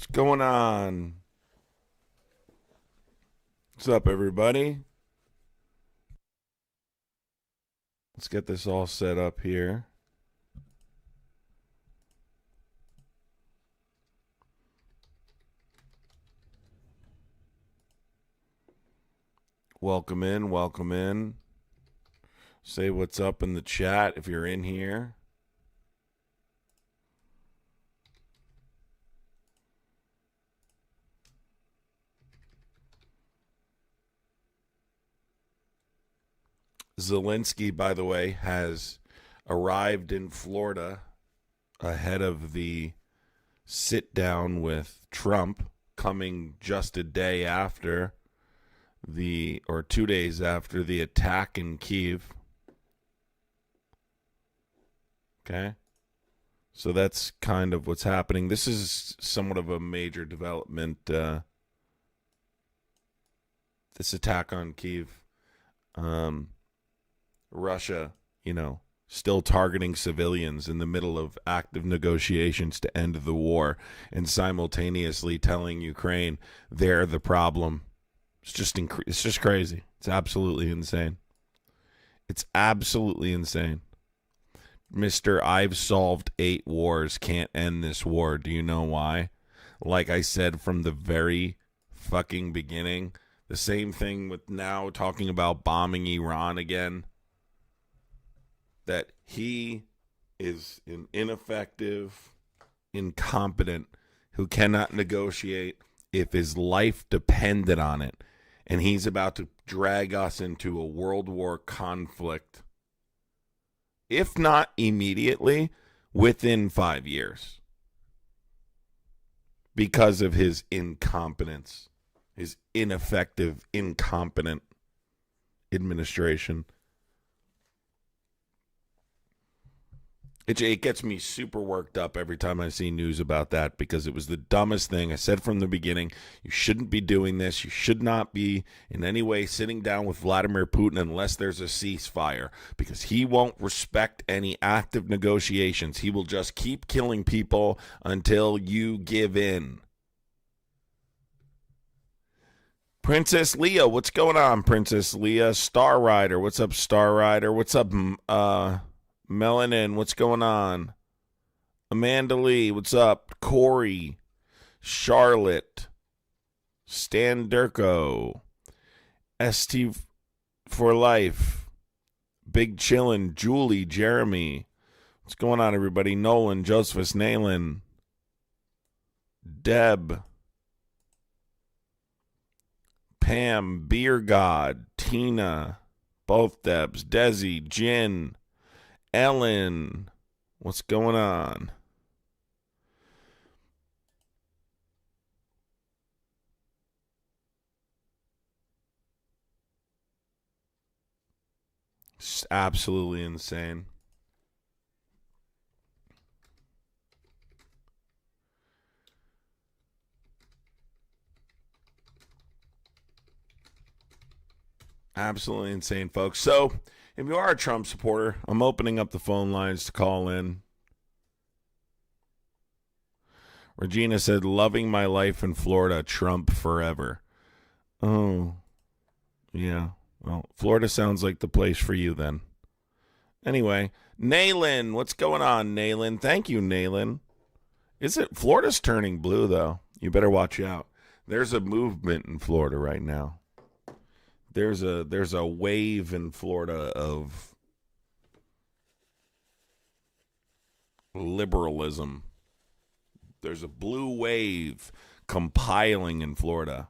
What's going on? What's up, everybody? Let's get this all set up here. Welcome in, welcome in. Say what's up in the chat if you're in here. Zelensky, by the way, has arrived in Florida ahead of the sit down with Trump, coming just a day after or 2 days after the attack in Kiev. Okay. So that's kind of what's happening. This is somewhat of a major development, this attack on Kiev. Russia, still targeting civilians in the middle of active negotiations to end the war and simultaneously telling Ukraine they're the problem. It's just crazy. It's absolutely insane. It's absolutely insane. Mr. I've solved 8 wars can't end this war. Do you know why? Like I said from the very fucking beginning, the same thing with now talking about bombing Iran again, that he is an ineffective, incompetent, who cannot negotiate if his life depended on it. And he's about to drag us into a world war conflict, if not immediately, within 5 years, because of his incompetence, his ineffective, incompetent administration. It gets me super worked up every time I see news about that, because it was the dumbest thing. I said from the beginning, you shouldn't be doing this. You should not be in any way sitting down with Vladimir Putin unless there's a ceasefire, because he won't respect any active negotiations. He will just keep killing people until you give in. Princess Leah, what's going on, Princess Leah? Star Rider, what's up, Star Rider? What's up, Melanin, what's going on? Amanda Lee, what's up? Corey, Charlotte, Stan Durko, ST for Life, Big Chillin', Julie, Jeremy. What's going on, everybody? Nolan, Josephus, Naylan, Deb, Pam, Beer God, Tina, both Debs, Desi, Jen, Ellen, what's going on? It's absolutely insane. Absolutely insane, folks. So, if you are a Trump supporter, I'm opening up the phone lines to call in. Regina said, loving my life in Florida, Trump forever. Oh, yeah. Well, Florida sounds like the place for you then. Anyway, Naylan, what's going on, Naylan? Thank you, Naylan. Florida's turning blue, though. You better watch out. There's a movement in Florida right now. There's a wave in Florida of liberalism. There's a blue wave compiling in Florida.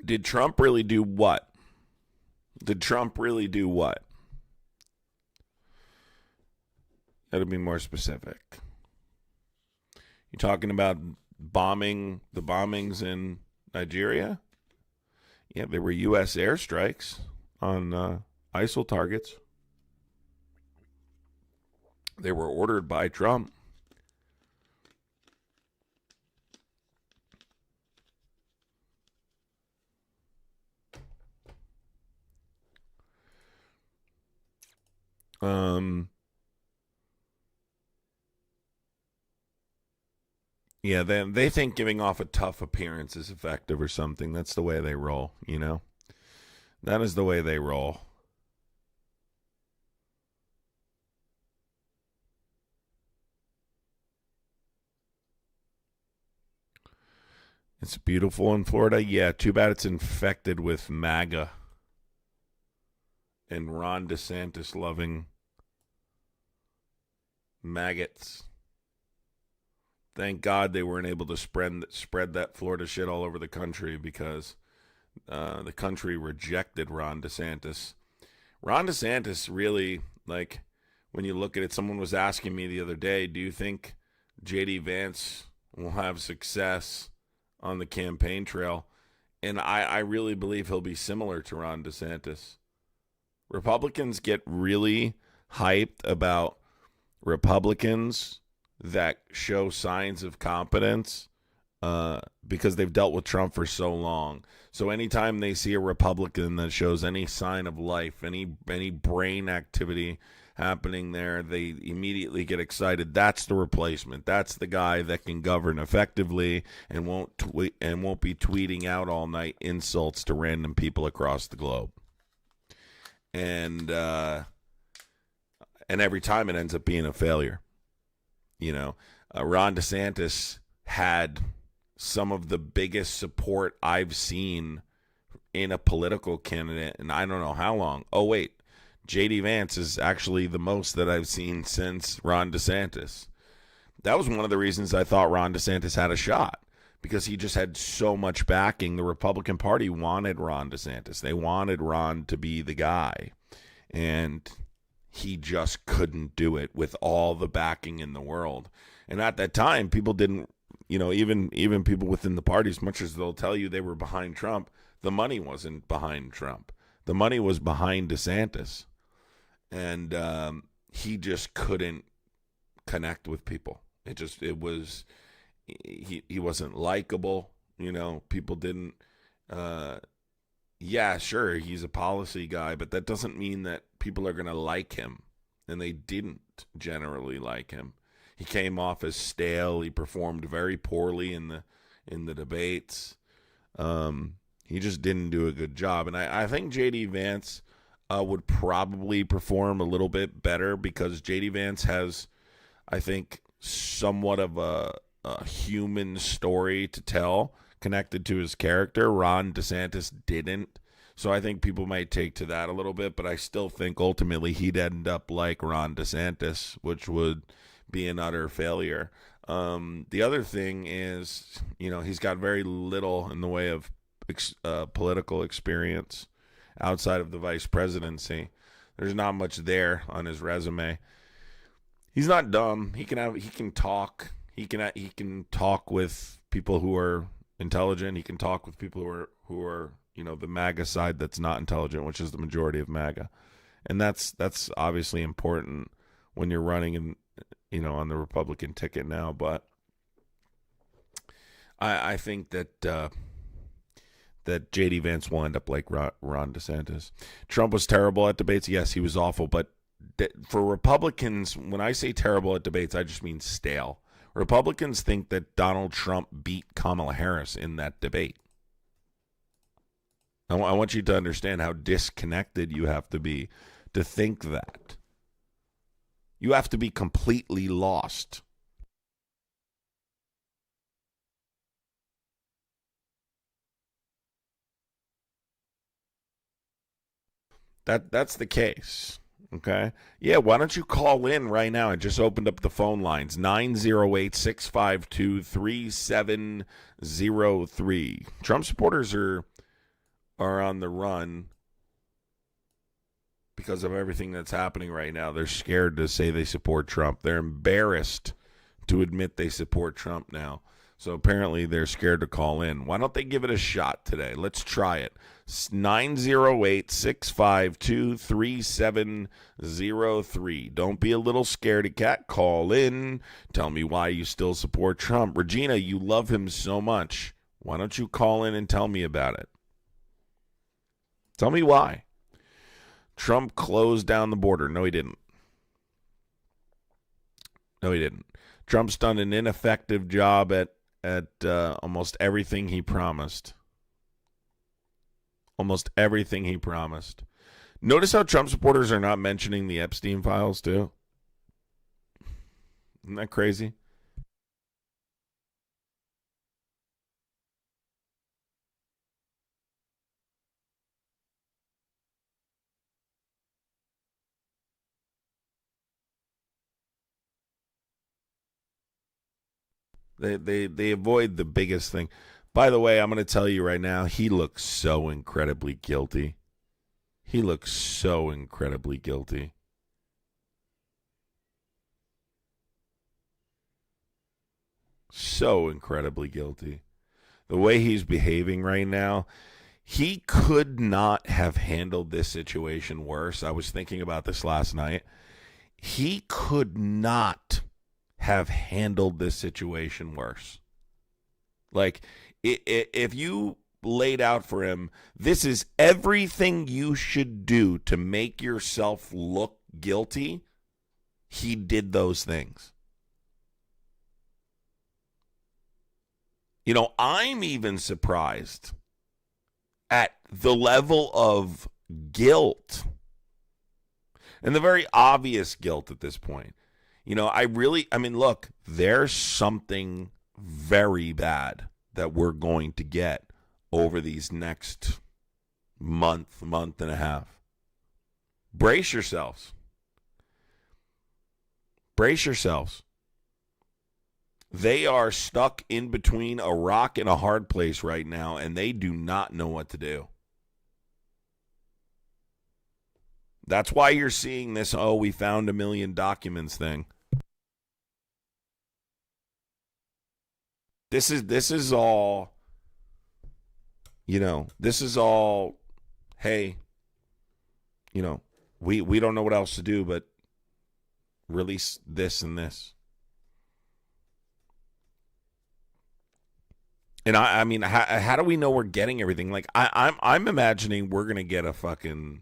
Did Trump really do what? Did Trump really do what? Got to be more specific. You talking about the bombings in Nigeria? Yeah, there were U.S. airstrikes on ISIL targets. They were ordered by Trump. Yeah, they think giving off a tough appearance is effective or something. That's the way they roll, That is the way they roll. It's beautiful in Florida. Yeah, too bad it's infected with MAGA and Ron DeSantis loving maggots. Thank God they weren't able to spread that Florida shit all over the country because the country rejected Ron DeSantis. Ron DeSantis really, like, when you look at it, someone was asking me the other day, do you think J.D. Vance will have success on the campaign trail? And I really believe he'll be similar to Ron DeSantis. Republicans get really hyped about Republicans that show signs of competence because they've dealt with Trump for so long. So anytime they see a Republican that shows any sign of life, any brain activity happening there, they immediately get excited. That's the replacement. That's the guy that can govern effectively and won't be tweeting out all night insults to random people across the globe. And every time it ends up being a failure. Ron DeSantis had some of the biggest support I've seen in a political candidate, and I don't know how long. Oh, wait. J.D. Vance is actually the most that I've seen since Ron DeSantis. That was one of the reasons I thought Ron DeSantis had a shot, because he just had so much backing. The Republican Party wanted Ron DeSantis. They wanted Ron to be the guy, and he just couldn't do it with all the backing in the world. And at that time, people didn't, even people within the party, as much as they'll tell you they were behind Trump, the money wasn't behind Trump. The money was behind DeSantis. And he just couldn't connect with people. He wasn't likable. People didn't, yeah, sure, he's a policy guy, but that doesn't mean that people are going to like him. And they didn't generally like him. He came off as stale. He performed very poorly in the debates. He just didn't do a good job. And I think J.D. Vance would probably perform a little bit better because J.D. Vance has, I think, somewhat of a human story to tell connected to his character. Ron DeSantis didn't. So I think people might take to that a little bit, but I still think ultimately he'd end up like Ron DeSantis, which would be an utter failure. The other thing is, he's got very little in the way of political experience outside of the vice presidency. There's not much there on his resume. He's not dumb. He can talk. He can talk with people who are intelligent. He can talk with people who are the MAGA side that's not intelligent, which is the majority of MAGA. And that's obviously important when you're running on the Republican ticket now. But I think that J.D. Vance will end up like Ron DeSantis. Trump was terrible at debates. Yes, he was awful. But for Republicans, when I say terrible at debates, I just mean stale. Republicans think that Donald Trump beat Kamala Harris in that debate. I want you to understand how disconnected you have to be to think that. You have to be completely lost. That's the case. Okay? Yeah, why don't you call in right now? I just opened up the phone lines. 908-652-3703. Trump supporters are on the run because of everything that's happening right now. They're scared to say they support Trump. They're embarrassed to admit they support Trump now. So apparently they're scared to call in. Why don't they give it a shot today? Let's try it. 908-652-3703. Don't be a little scaredy cat. Call in. Tell me why you still support Trump. Regina, you love him so much. Why don't you call in and tell me about it? Tell me why. Trump closed down the border. No, he didn't. No, he didn't. Trump's done an ineffective job at almost everything he promised. Almost everything he promised. Notice how Trump supporters are not mentioning the Epstein files, too? Isn't that crazy? They avoid the biggest thing. By the way, I'm going to tell you right now, he looks so incredibly guilty. He looks so incredibly guilty. So incredibly guilty. The way he's behaving right now, he could not have handled this situation worse. I was thinking about this last night. He could not have handled this situation worse. Like, if you laid out for him, this is everything you should do to make yourself look guilty, he did those things. You know, I'm even surprised at the level of guilt and the very obvious guilt at this point. You know, I mean, look, there's something very bad that we're going to get over these next month and a half. Brace yourselves. Brace yourselves. They are stuck in between a rock and a hard place right now, and they do not know what to do. That's why you're seeing this, oh, we found 1 million documents thing. This is all, you know, this is all, hey, you know, we don't know what else to do but release this and this. And I mean, how do we know we're getting everything? Like, I'm imagining we're going to get a fucking,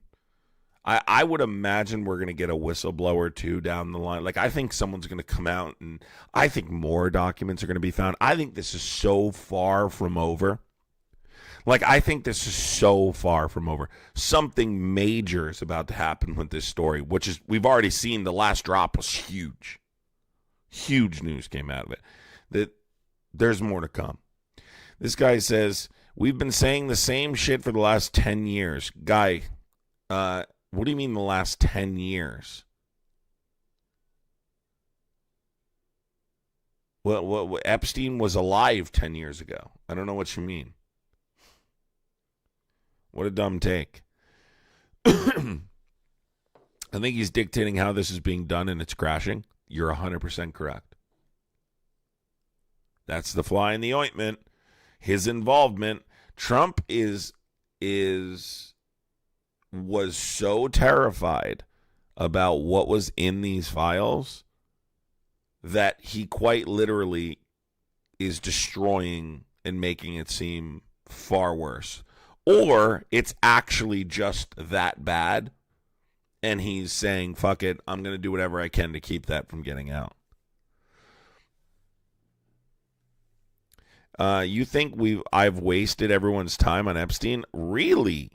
I would imagine we're going to get a whistleblower too down the line. Like, I think someone's going to come out, and I think more documents are going to be found. I think this is so far from over. Like, I think this is so far from over. Something major is about to happen with this story, which is, we've already seen the last drop was huge. Huge news came out of it. That there's more to come. This guy says, we've been saying the same shit for the last 10 years. Guy, what do you mean the last 10 years? Well, Epstein was alive 10 years ago. I don't know what you mean. What a dumb take. I think he's dictating how this is being done, and it's crashing. You're 100% correct. That's the fly in the ointment. His involvement. Trump was so terrified about what was in these files that he quite literally is destroying and making it seem far worse. Or it's actually just that bad, and he's saying, fuck it, I'm going to do whatever I can to keep that from getting out. You think I've wasted everyone's time on Epstein? Really?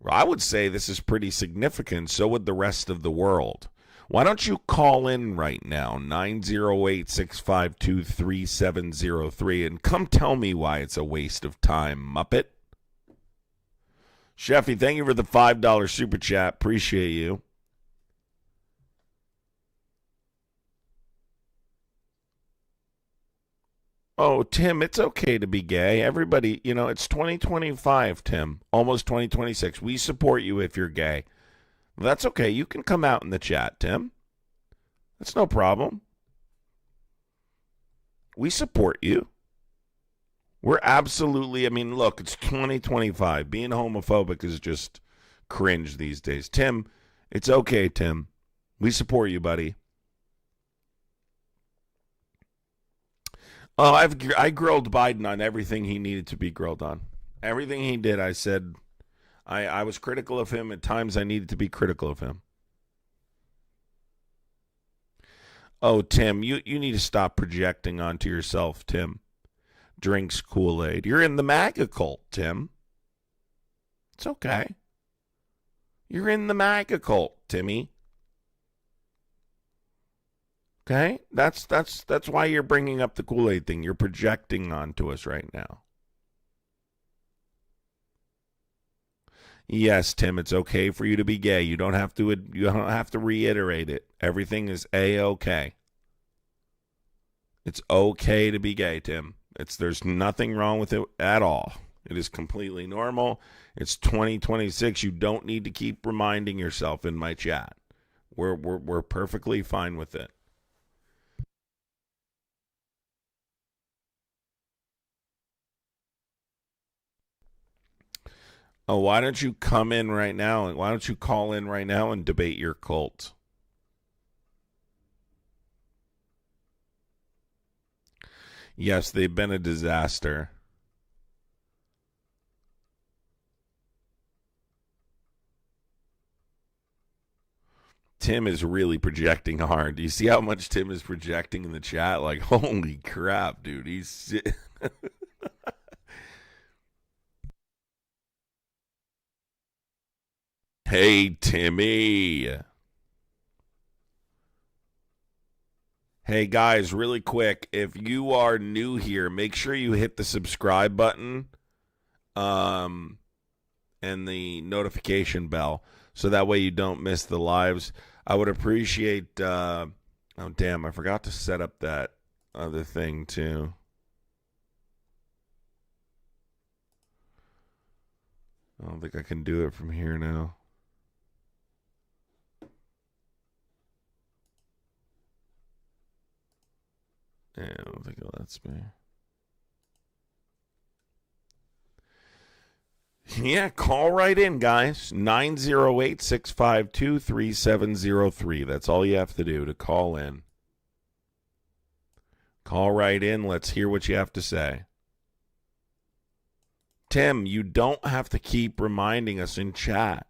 I would say this is pretty significant. So would the rest of the world. Why don't you call in right now, 908-652-3703, and come tell me why it's a waste of time, Muppet. Sheffy, thank you for the $5 super chat. Appreciate you. Oh, Tim, it's okay to be gay. Everybody, you know, it's 2025, Tim. Almost 2026. We support you if you're gay. That's okay. You can come out in the chat, Tim. That's no problem. We support you. We're absolutely, I mean, look, it's 2025. Being homophobic is just cringe these days. Tim, it's okay, Tim. We support you, buddy. Oh, I grilled Biden on everything he needed to be grilled on. Everything he did, I said, I was critical of him. At times, I needed to be critical of him. Oh, Tim, you need to stop projecting onto yourself, Tim. Drinks Kool-Aid. You're in the MAGA cult, Tim. It's okay. You're in the MAGA cult, Timmy. Okay? That's why you're bringing up the Kool-Aid thing. You're projecting onto us right now. Yes, Tim, it's okay for you to be gay. You don't have to reiterate it. Everything is A-okay. It's okay to be gay, Tim. There's nothing wrong with it at all. It is completely normal. It's 2026. You don't need to keep reminding yourself in my chat. We're perfectly fine with it. Oh, why don't you come in right now? Why don't you call in right now and debate your cult? Yes, they've been a disaster. Tim is really projecting hard. Do you see how much Tim is projecting in the chat? Like, holy crap, dude. He's... Hey, Timmy. Hey, guys, really quick. If you are new here, make sure you hit the subscribe button and the notification bell so that way you don't miss the lives. I would appreciate... oh, damn, I forgot to set up that other thing, too. I don't think I can do it from here now. Yeah, I don't think it lets me. Yeah, call right in, guys. 908-652-3703. That's all you have to do to call in. Call right in. Let's hear what you have to say. Tim, you don't have to keep reminding us in chat.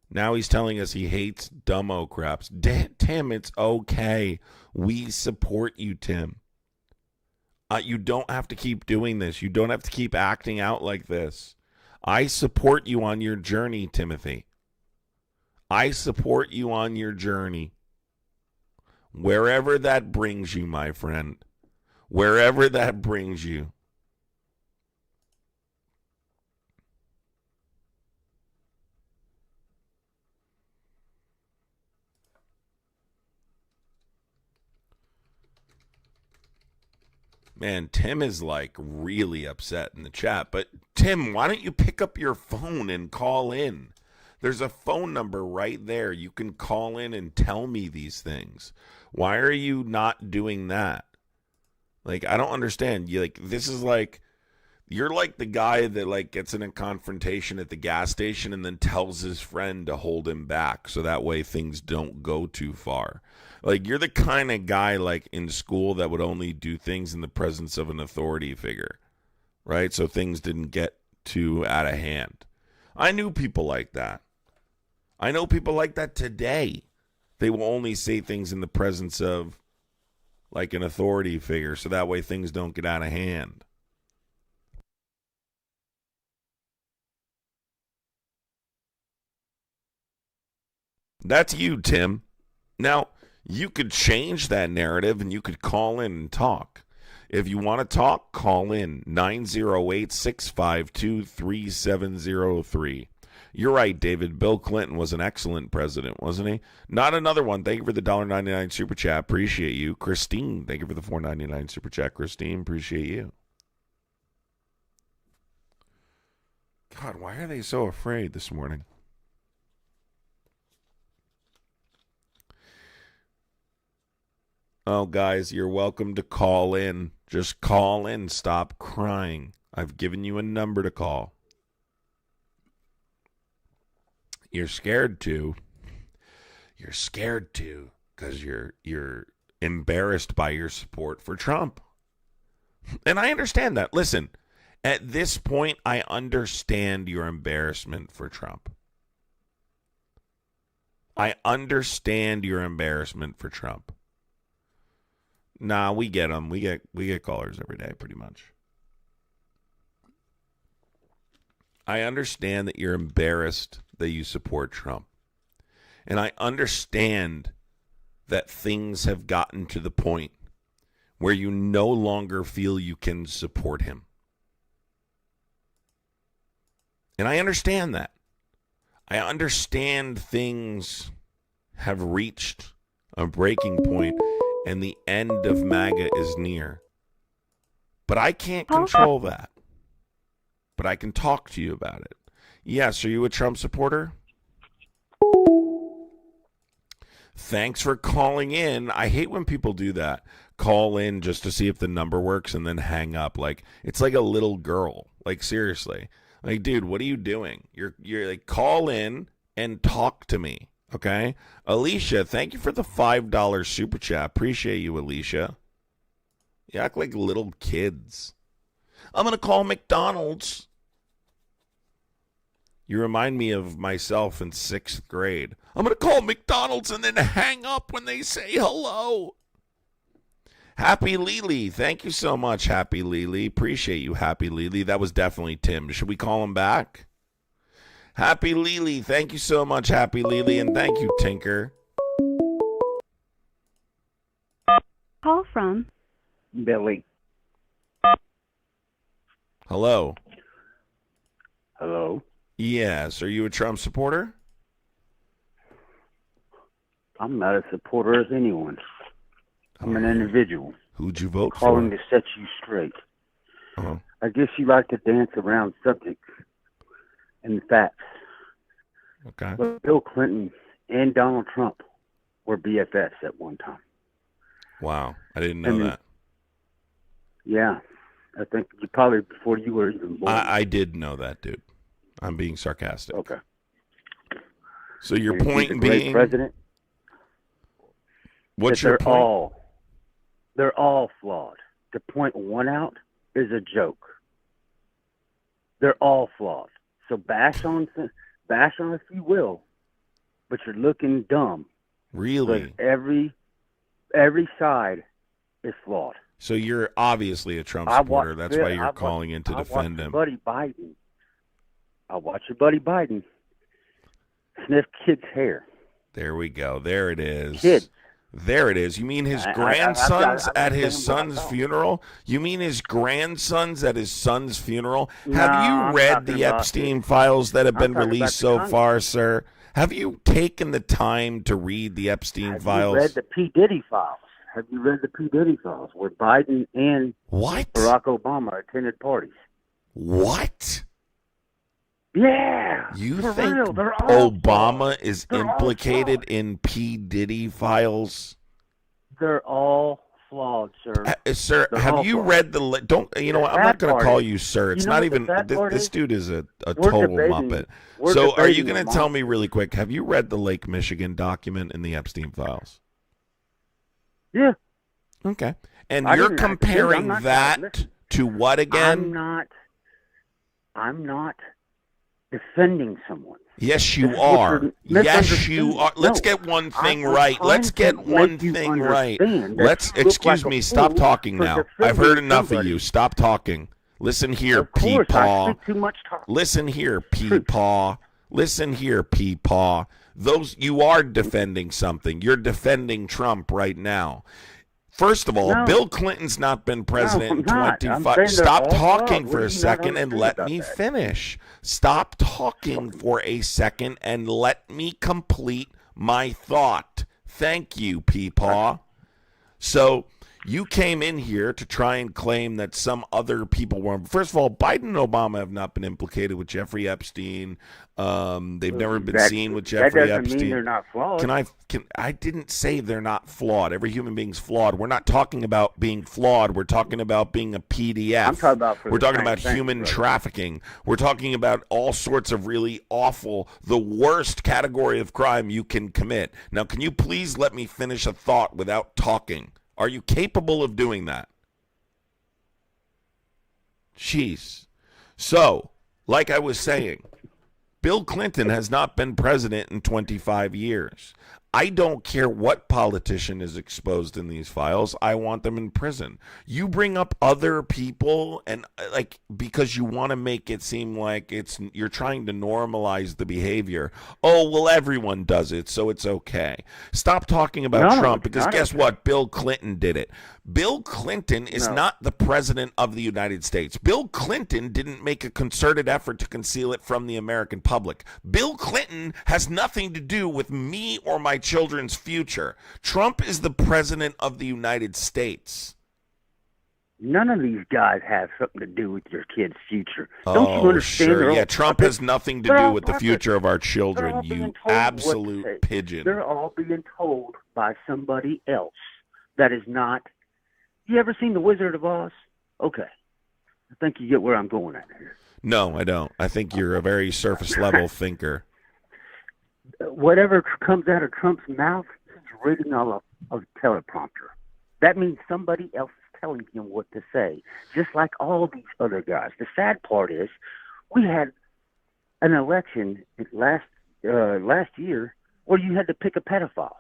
Now he's telling us he hates dumbo craps. Tim, it's okay. We support you, Tim. You don't have to keep doing this. You don't have to keep acting out like this. I support you on your journey, Timothy. I support you on your journey. Wherever that brings you, my friend. Wherever that brings you. Man, Tim is like really upset in the chat. But Tim, why don't you pick up your phone and call in? There's a phone number right there. You can call in and tell me these things. Why are you not doing that? Like, I don't understand. This is like, you're like the guy that like gets in a confrontation at the gas station and then tells his friend to hold him back so that way things don't go too far. Like, you're the kind of guy like in school that would only do things in the presence of an authority figure, right? So things didn't get too out of hand. I knew people like that. I know people like that today. They will only say things in the presence of like an authority figure so that way things don't get out of hand. That's you, Tim. Now, you could change that narrative and you could call in and talk. If you want to talk, call in 908-652-3703. You're right, David. Bill Clinton was an excellent president, wasn't he? Not another one. Thank you for the $1.99 super chat. Appreciate you. Christine, thank you for the $4.99 super chat. Christine, appreciate you. God, why are they so afraid this morning? Oh, guys, you're welcome to call in. Just call in. Stop crying. I've given you a number to call. You're scared to. You're scared to because you're embarrassed by your support for Trump. And I understand that. Listen, at this point, I understand your embarrassment for Trump. I understand your embarrassment for Trump. Nah, we get them. We get callers every day, pretty much. I understand that you're embarrassed that you support Trump. And I understand that things have gotten to the point where you no longer feel you can support him. And I understand that. I understand things have reached a breaking point and the end of MAGA is near. But I can't control that. But I can talk to you about it. Yes, are you a Trump supporter? Thanks for calling in. I hate when people do that. Call in just to see if the number works and then hang up. Like, it's like a little girl. Like, seriously. Like, dude, what are you doing? You're like, call in and talk to me. Okay? Alicia, thank you for the $5 super chat. Appreciate you, Alicia. You act like little kids. I'm going to call McDonald's. You remind me of myself in 6th grade. I'm going to call McDonald's and then hang up when they say hello. Happy Lily. Thank you so much, Happy Lily. Appreciate you, Happy Lily. That was definitely Tim. Should we call him back? Happy Lily. Thank you so much, Happy Lily. And thank you, Tinker. Call from Billy. Hello. Hello. Yes. Are you a Trump supporter? I'm not a supporter of anyone. I'm an individual. Who'd you vote calling for? to set you straight. Uh-huh. I guess you like to dance around subjects and facts. Okay. But Bill Clinton and Donald Trump were BFFs at one time. Wow. I didn't know that. Yeah. I think you probably before you were even born. I did know that, dude. I'm being sarcastic. Okay. So your and point being being, president, what's your point? They're all flawed. To point one out is a joke. They're all flawed. So bash on if you will, but you're looking dumb. Really? Every side is flawed. So you're obviously a Trump supporter. That's why you're calling in to defend him. I watch your buddy Biden sniff kids' hair. There we go. There it is. Kids. There it is. You mean his grandsons at his son's funeral? You mean his grandsons at his son's funeral? Have you read the Epstein files that have been released so far, sir? Have you taken the time to read the Epstein files? Have you read the P. Diddy files? Have you read the P. Diddy files where Biden and Barack Obama attended parties? What? Yeah. You think Obama is implicated in P. Diddy files? They're all flawed, sir. Sir, have you read the... Don't, you know what? I'm not going to call you sir. It's not even... This dude is a total muppet. So are you going to tell me really quick, have you read the Lake Michigan document in the Epstein files? Yeah. Okay. And you're comparing that to what again? I'm not defending someone. Yes, you are. Yes, you are. Let's get one thing right. Let's get one thing right. Excuse me, stop talking now. I've heard enough of you. Stop talking. Listen here, Peepaw. Listen here, Peepaw. Listen here, Peepaw. You are defending something. You're defending Trump right now. First of all, Bill Clinton's not been president in 25. Stop talking for a second and let me finish. Stop talking for a second and let me complete my thought. Thank you, Peepaw. So you came in here to try and claim that some other people were. First of all, Biden and Obama have not been implicated with Jeffrey Epstein. They've never been seen with Jeffrey Epstein. That doesn't mean they're not flawed. I didn't say they're not flawed. Every human being's flawed. We're not talking about being flawed. We're talking about being a PDF. We're talking about human trafficking. We're talking about all sorts of really awful, the worst category of crime you can commit. Now, can you please let me finish a thought without talking? Are you capable of doing that? Jeez. So, like I was saying, Bill Clinton has not been president in 25 years. I don't care what politician is exposed in these files. I want them in prison. You bring up other people and like because you want to make it seem like you're trying to normalize the behavior. Oh, well, everyone does it, so it's okay. Stop talking about Trump because guess what? Bill Clinton did it. Bill Clinton is not the president of the United States. Bill Clinton didn't make a concerted effort to conceal it from the American public. Bill Clinton has nothing to do with me or my children's future. Trump is the president of the United States. None of these guys have something to do with your kid's future. Don't you understand? Sure. Yeah, Trump has nothing to do with the future of our children, you absolute pigeon. They're all being told by somebody else that is not. You ever seen The Wizard of Oz? Okay. I think you get where I'm going at here. No, I don't. I think you're a very surface level thinker. Whatever comes out of Trump's mouth, he's reading all of teleprompter. That means somebody else is telling him what to say, just like all these other guys. The sad part is we had an election last year where you had to pick a pedophile.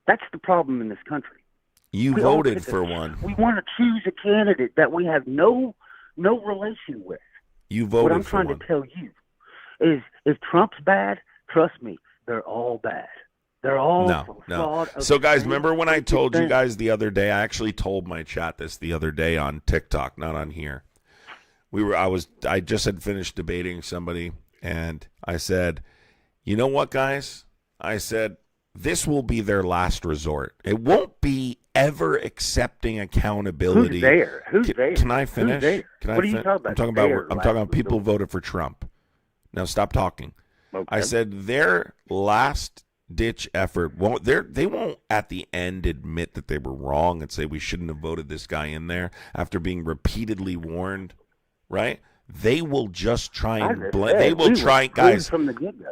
That's the problem in this country. You voted for one. We want to choose a candidate that we have no relation with. You voted for one. What I'm trying to tell you is if Trump's bad, trust me, they're all bad. They're all no. So, guys, remember when I told you guys the other day? I actually told my chat this the other day on TikTok, not on here. I just had finished debating somebody, and I said, you know what, guys? I said, this will be their last resort. It won't be ever accepting accountability. Who's there? Can I finish? What are you talking about? I'm talking about people who voted for Trump. Now stop talking. Okay. I said their last ditch effort they won't at the end admit that they were wrong and say we shouldn't have voted this guy in there after being repeatedly warned, right? They will just try and blame. They will try, guys,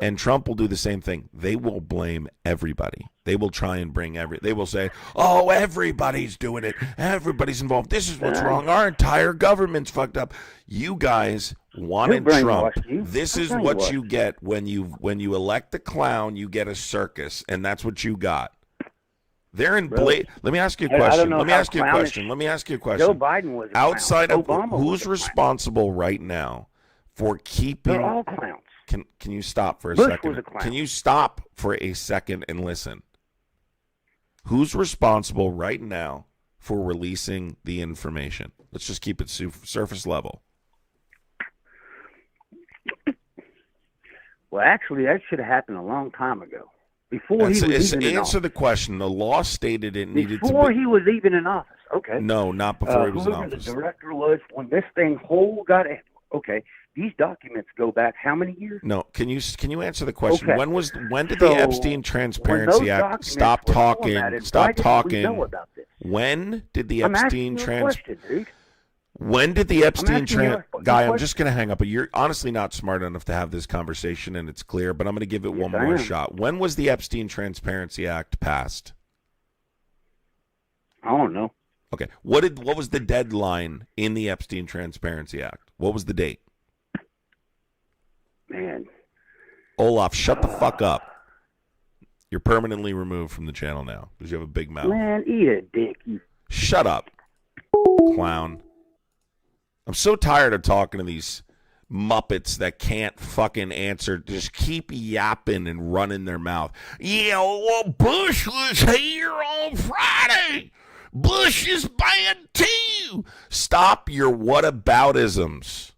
and Trump will do the same thing. They will blame everybody. They will try and they will say, oh, everybody's doing it. Everybody's involved. This is what's wrong. Our entire government's fucked up. You guys wanted Trump. This is what you get when you elect a clown, you get a circus, and that's what you got. They're in Let me ask you a question. Let me ask you a question. Joe Biden was a outside clown. of Obama who's responsible right now for keeping. They're all clowns. Can you stop for a Bush second? was a clown. Can you stop for a second and listen? Who's responsible right now for releasing the information? Let's just keep it surface level. Well, actually, that should have happened a long time ago. Before he was even in office. Answer the question. The law stated it needed to be. Before he was even in office. Okay. No, not before he was in office. The director was when this thing got in. Okay. These documents go back how many years? No. Can you answer the question? Okay. When did the Epstein Transparency Act stop talking? Stop talking. When did the Epstein When did the Epstein guy? I'm just going to hang up. But you're honestly not smart enough to have this conversation, and it's clear. But I'm going to give it one more shot. When was the Epstein Transparency Act passed? I don't know. Okay. What was the deadline in the Epstein Transparency Act? What was the date? Man. Olaf, shut the fuck up. You're permanently removed from the channel now because you have a big mouth. Man, eat a dick. Shut up, clown. I'm so tired of talking to these Muppets that can't fucking answer. Just keep yapping and running their mouth. Yeah, well, Bush was here on Friday. Bush is bad too. Stop your whataboutisms.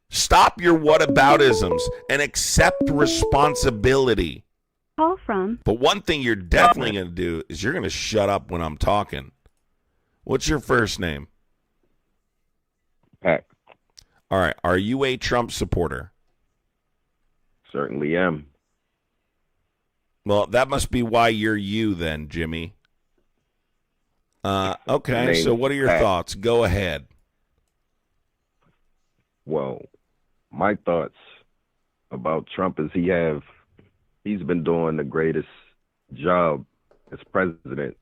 Stop your whataboutisms and accept responsibility. Call from. But one thing you're definitely going to do is you're going to shut up when I'm talking. What's your first name? Pat. All right. Are you a Trump supporter? Certainly am. Well, that must be why you're you then, Jimmy. Okay, so what are your thoughts? Go ahead. Well, my thoughts about Trump is he's been doing the greatest job as president.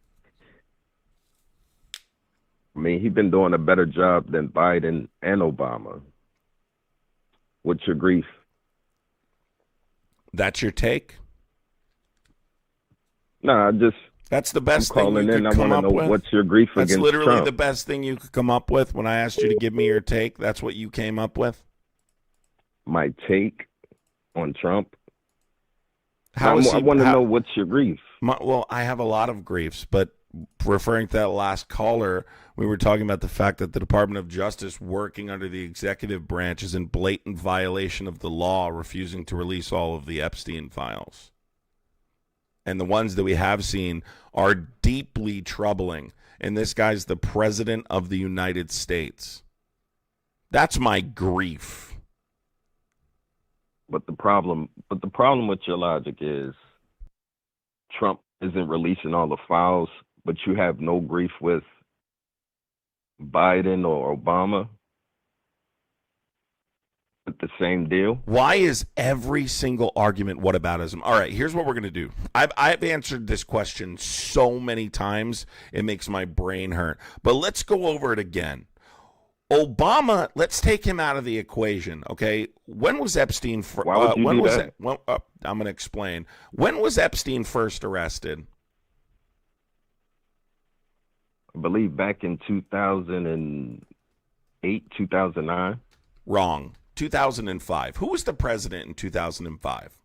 I mean, he's been doing a better job than Biden and Obama. What's your grief? That's your take? Nah, That's the I'm best thing you calling could in. I come want to up know with. what's your grief That's against literally Trump. the best thing you could come up with when I asked you to give me your take. That's what you came up with. My take on Trump. How Now, is I he? want to know what's your grief. Well, I have a lot of griefs, but referring to that last caller, we were talking about the fact that the Department of Justice, working under the executive branch, is in blatant violation of the law, refusing to release all of the Epstein files. And the ones that we have seen are deeply troubling. And this guy's the president of the United States. That's my grief. But the problem with your logic is Trump isn't releasing all the files, but you have no grief with Biden or Obama with the same deal. Why is every single argument whataboutism? All right, here's what we're going to do. I've answered this question so many times, it makes my brain hurt. But let's go over it again. Obama, let's take him out of the equation, okay? When was Epstein? Why would you do that? I'm going to explain. When was Epstein first arrested? I believe back in 2008, 2009. Wrong. 2005. Who was the president in 2005?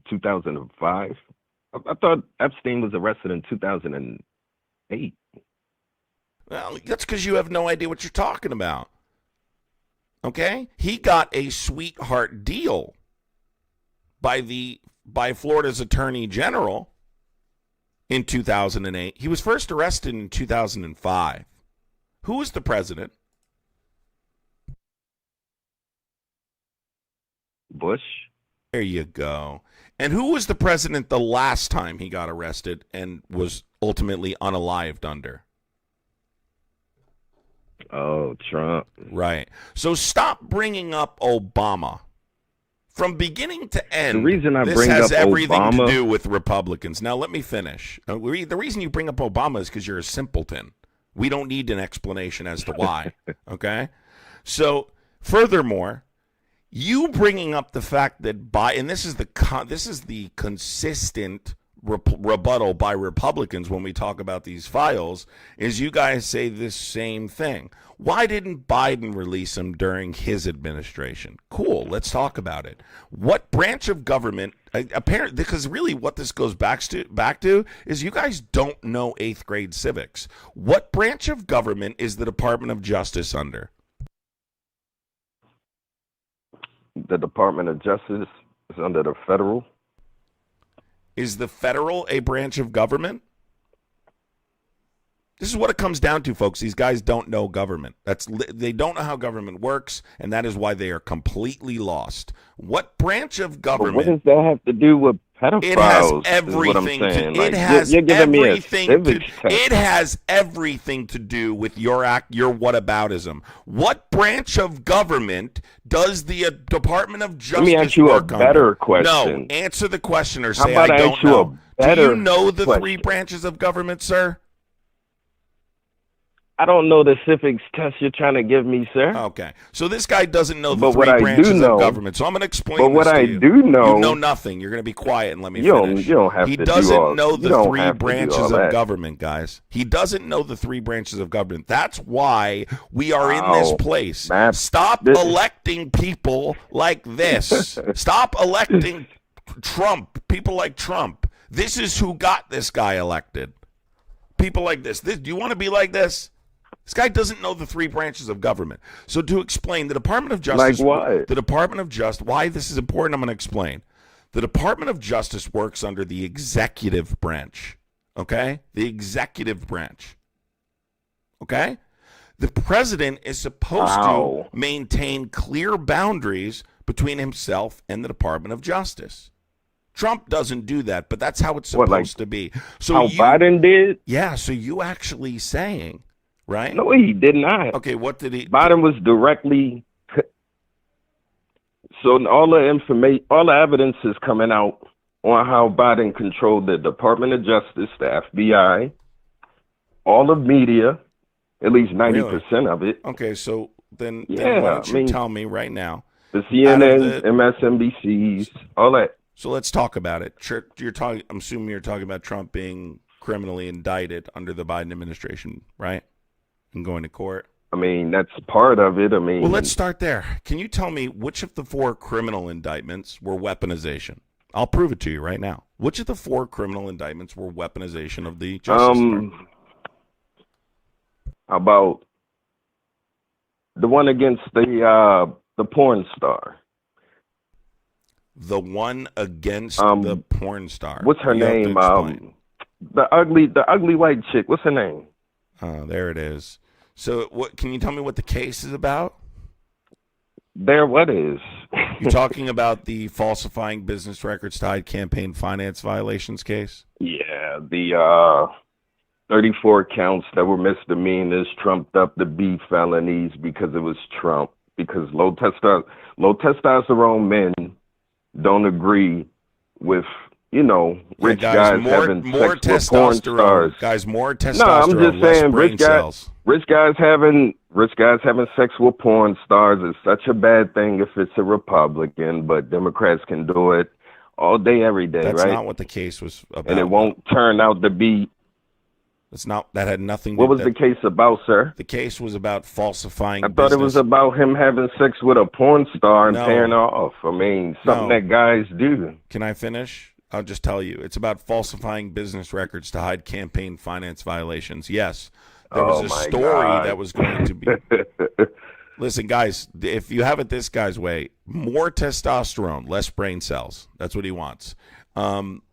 2005. I thought Epstein was arrested in 2008. Well, that's because you have no idea what you're talking about. Okay? He got a sweetheart deal by Florida's Attorney General in 2008. He was first arrested in 2005. Who was the president? Bush. There you go. And who was the president the last time he got arrested and was ultimately unalived under? Oh, Trump. Right. So stop bringing up Obama. From beginning to end, The reason I this bring has up everything Obama- to do with Republicans. Now, let me finish. The reason you bring up Obama is because you're a simpleton. We don't need an explanation as to why, okay? So, furthermore, you bringing up the fact that this is the consistent rebuttal by Republicans when we talk about these files, is you guys say this same thing. Why didn't Biden release them during his administration? Cool, let's talk about it. What branch of government, apparently, because really what this goes back to is you guys don't know 8th grade civics. What branch of government is the Department of Justice under? The Department of Justice is under the federal. Is the federal a branch of government? This is what it comes down to, folks. These guys don't know government. They don't know how government works, and that is why they are completely lost. What branch of government? But what does that have to do with pedophiles? It has is everything. what I'm saying. It has you're giving me a everything. civics test. It has everything to do with your whataboutism. What branch of government does the Department of Justice Let me ask you a work under? better question. No, answer the question or How say about I I don't ask you a know. Do better you know the question? three branches of government, sir? I don't know the civics test you're trying to give me, sir. Okay, so this guy doesn't know the But what three I do branches know- of government. So I'm going to explain But what this to I you. do know- You know nothing. You're going to be quiet and let me You don't- finish. you don't have he to do doesn't all- know you the don't three have to do branches all of that. government, guys. He doesn't know the three branches of government. That's why we are in this Wow. place. Matt, Stop this- electing people like this. Stop electing people like Trump. This is who got this guy elected. People like this. Do you want to be like this? This guy doesn't know the three branches of government. So to explain, the Department of Justice... Like what? The Department of Justice... Why this is important, I'm going to explain. The Department of Justice works under the executive branch. Okay? The executive branch. Okay? The president is supposed Wow. to maintain clear boundaries between himself and the Department of Justice. Trump doesn't do that, but that's how it's supposed What, like to be. So How Biden did? Yeah, so you actually saying... Right? No, he did not. Okay, what did he... Biden was directly. So all the evidence is coming out on how Biden controlled the Department of Justice, the FBI, all of media, at least 90% of it. Okay, so then Yeah, why don't you I mean- tell me right now? The Out of CNN, MSNBCs, all that. So let's talk about it. I'm assuming you're talking about Trump being criminally indicted under the Biden administration, right? And going to court. I mean, that's part of it. I mean, Well, let's start there. Can you tell me which of the 4 criminal indictments were weaponization? I'll prove it to you right now. Which of the 4 criminal indictments were weaponization of the Justice Department? How about the one against the porn star? The one against the porn star. What's her name? The ugly white chick. What's her name? Oh, there it is. So, what? Can you tell me what the case is about? What is? You're talking about the falsifying business records tied campaign finance violations case? Yeah, the 34 counts that were misdemeanors trumped up the B felonies because it was Trump. Because low testosterone men don't agree with, rich guys having sex with porn stars. Guys, more testosterone. No, I'm just saying, rich guys having sex with porn stars is such a bad thing if it's a Republican, but Democrats can do it all day, every day, That's right? That's not what the case was about. And it won't turn out to be. That had nothing. What was the case about, sir? The case was about falsifying. I thought it was about him having sex with a porn star and paying her off. I mean, something that guys do. Can I finish? I'll just tell you. It's about falsifying business records to hide campaign finance violations. Yes, there was a story that was going to be. Listen, guys, if you have it this guy's way, more testosterone, less brain cells. That's what he wants.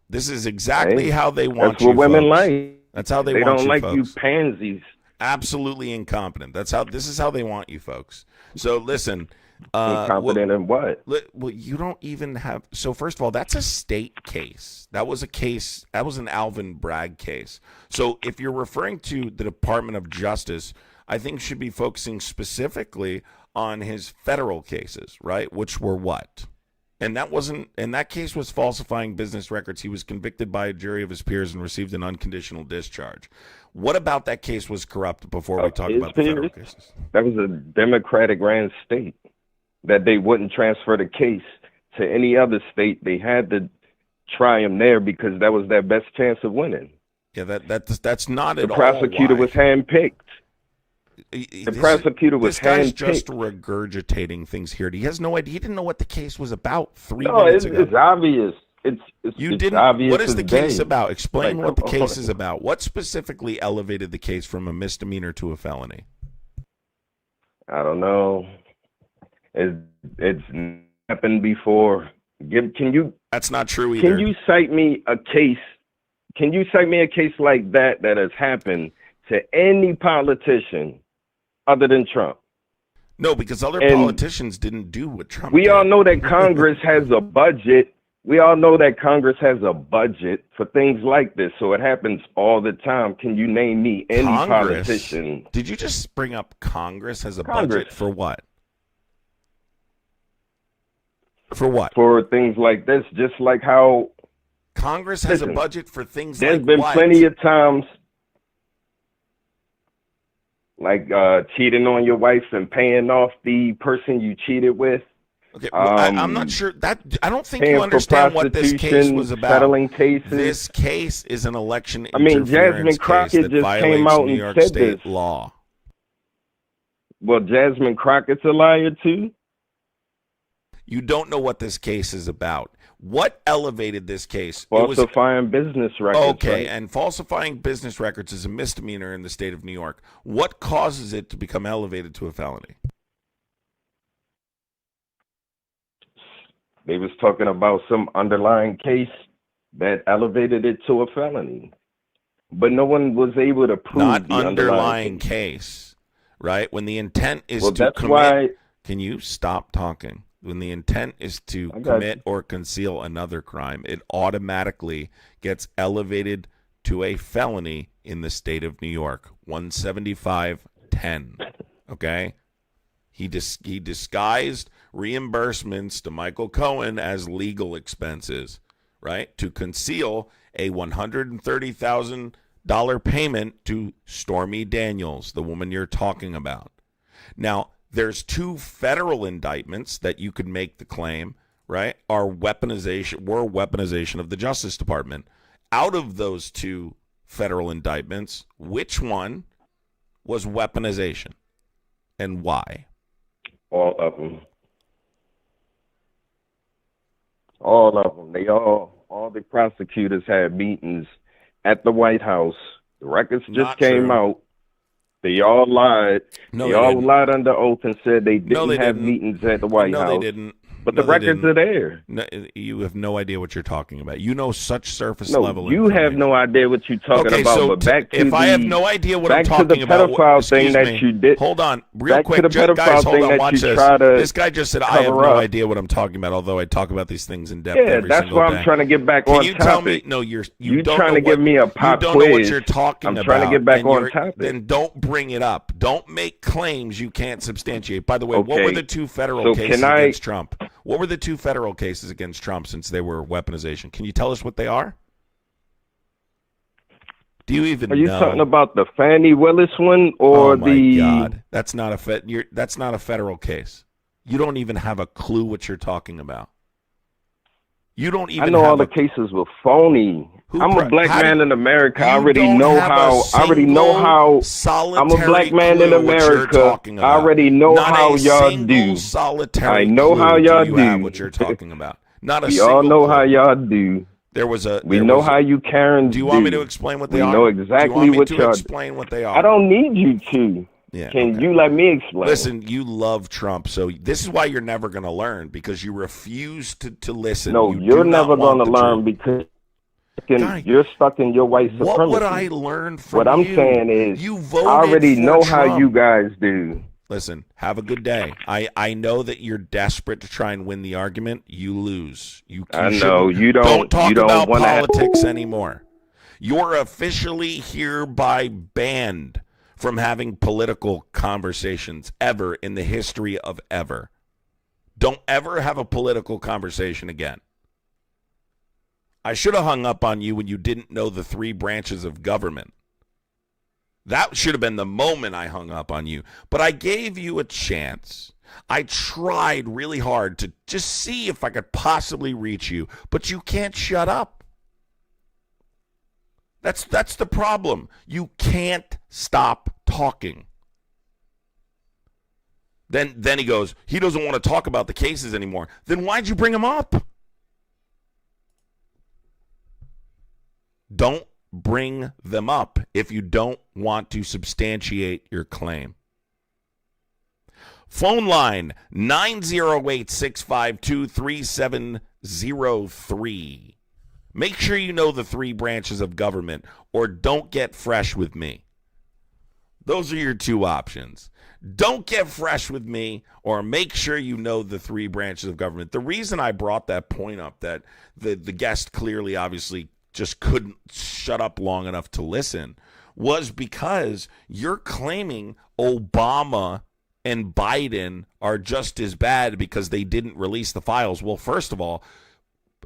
This is exactly how they want you. That's what women like. That's how they want don't you, like folks. You pansies. Absolutely incompetent. This is how they want you, folks. So listen. Incompetent in what? Well, you don't even have. So first of all, that's a state case. That was an Alvin Bragg case. So if you're referring to the Department of Justice, I think should be focusing specifically on his federal cases, right? Which were what? And that case was falsifying business records. He was convicted by a jury of his peers and received an unconditional discharge. What about that case was corrupt before we talk about the federal cases? That was a Democratic ran state that they wouldn't transfer the case to any other state. They had to try him there because that was their best chance of winning. Yeah, that's not at all. The prosecutor was handpicked. The prosecutor was handpicked. This guy's just regurgitating things here. He has no idea. He didn't know what the case was about 3 minutes ago. It's obvious. It's obvious. What is the case about? Explain what the case is about. What specifically elevated the case from a misdemeanor to a felony? I don't know. It's happened before. That's not true either. Can you cite me a case? Can you cite me a case like that has happened to any politician other than Trump? No, because other politicians didn't do what Trump did. We all know that Congress has a budget. We all know that Congress has a budget for things like this, so it happens all the time. Can you name me any politician? Did you just bring up Congress has a budget for what? For what? For things like this, just like how Congress has a budget for things like what? There's been plenty of times like cheating on your wife and paying off the person you cheated with. Okay, well, I'm not sure that. I don't think you understand what this case was about. Settling cases. This case is an election. I mean, Jasmine Crockett just came out New and York said State this. Law. Well, Jasmine Crockett's a liar too. You don't know what this case is about. What elevated this case? Falsifying business records. Okay, right? And falsifying business records is a misdemeanor in the state of New York. What causes it to become elevated to a felony? They was talking about some underlying case that elevated it to a felony. But no one was able to prove Not the underlying case, right? When the intent is to that's commit... why... Can you stop talking? When the intent is to commit or conceal another crime, it automatically gets elevated to a felony in the state of New York. 175-10. Okay? He disguised reimbursements to Michael Cohen as legal expenses, right? To conceal a $130,000 payment to Stormy Daniels, the woman you're talking about. Now, there's 2 federal indictments that you could make the claim, right, were weaponization of the Justice Department. Out of those two federal indictments, which one was weaponization and why? All of them. All of them. All the prosecutors had meetings at the White House. The records just Not came true. out. They all lied. No, they they all didn't. lied under oath and said they didn't have didn't. meetings at the White No, House. they didn't. But No, the they records didn't. are there. No, you have no idea what you're talking about. You know such surface No, level you have information. no idea what you're talking Okay, about. so but back to if I have no idea what I'm back to talking the about, pedophile thing excuse that me. you did. Hold on, real Back quick, to the pedophile guys. Hold thing on, that watch you this. try to This guy just said, "I have cover no up." idea what I'm talking about." Although I talk about these things in depth Yeah, every that's single why day. I'm trying to get back Can on you topic. tell me? No, you You don't trying know to give what- me a pop You don't know what quiz. you're talking about. I'm trying to get back and on topic. Then don't bring it up. Don't make claims you can't substantiate. By the way, what Okay. were the two federal So cases can I- against Trump? What were the two federal cases against Trump since they were weaponization? Can you tell us what they are? Do you even Are you know? talking about the Fannie Willis one or Oh my the? God, that's not a federal case. You don't even have a clue what you're talking about. You don't even. I know have all the a, cases were phony. Who I'm pro- a black how do man you- in America. I You already don't know have a how. I already know single how. I'm solitary a black man in clue what you're America. talking I about. already know Not how a y'all single do. Solitary I know clue how do y'all you have do. what you're talking about. Not a We single all know clue. how y'all do. There was a. We there know was a- how you Karens Do you want me to explain what they We are? know Do you exactly want me what to y'all. explain what they are? I don't need you to. Yeah, Can okay. you let me explain? Listen, you love Trump, so this is why you're never going to learn, because you refuse to listen. No, You you're do not never want going to the learn truth. because Guy, you're stuck in your white supremacy. What would I learn from What I'm you? saying is, you voted I already for know Trump. how you guys do. Listen, have a good day. I know that you're desperate to try and win the argument. You lose. You I shouldn't- know you don't. Don't talk you don't about wanna, politics anymore. You're officially hereby banned from having political conversations ever in the history of ever. Don't ever have a political conversation again. I should have hung up on you when you didn't know the three branches of government. That should have been the moment I hung up on you. But I gave you a chance. I tried really hard to just see if I could possibly reach you, but you can't shut up. That's the problem. You can't stop talking. Then he goes, he doesn't want to talk about the cases anymore. Then why'd you bring him up? Don't bring them up if you don't want to substantiate your claim. Phone line 908-652-3703. Make sure you know the three branches of government, or don't get fresh with me. Those are your two options. Don't get fresh with me, or make sure you know the three branches of government. The reason I brought that point up, that the guest clearly, obviously, just couldn't shut up long enough to listen, was because you're claiming Obama and Biden are just as bad because they didn't release the files. Well, first of all,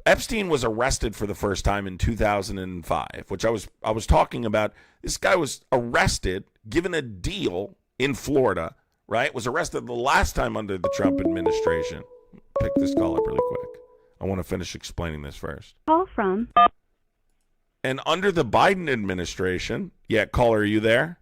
Epstein was arrested for the first time in 2005, which I was talking about. This guy was arrested, given a deal in Florida, right? Was arrested the last time under the Trump administration. Pick this call up really quick. I want to finish explaining this first. Call from And under the Biden administration, yeah, caller, are you there?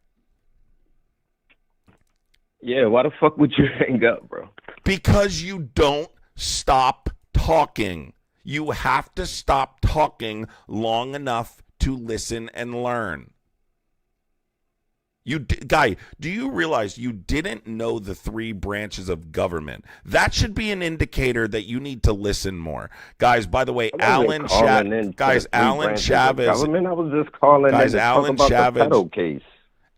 Yeah, why the fuck would you hang up, bro? Because you don't stop talking. You have to stop talking long enough to listen and learn. Guy, do you realize you didn't know the three branches of government? That should be an indicator that you need to listen more. Guys, by the way, Alan Chavez. Guys, Alan Chavez. Government, I was just calling Guys, in to Alan talk about Chavez. the pedo case.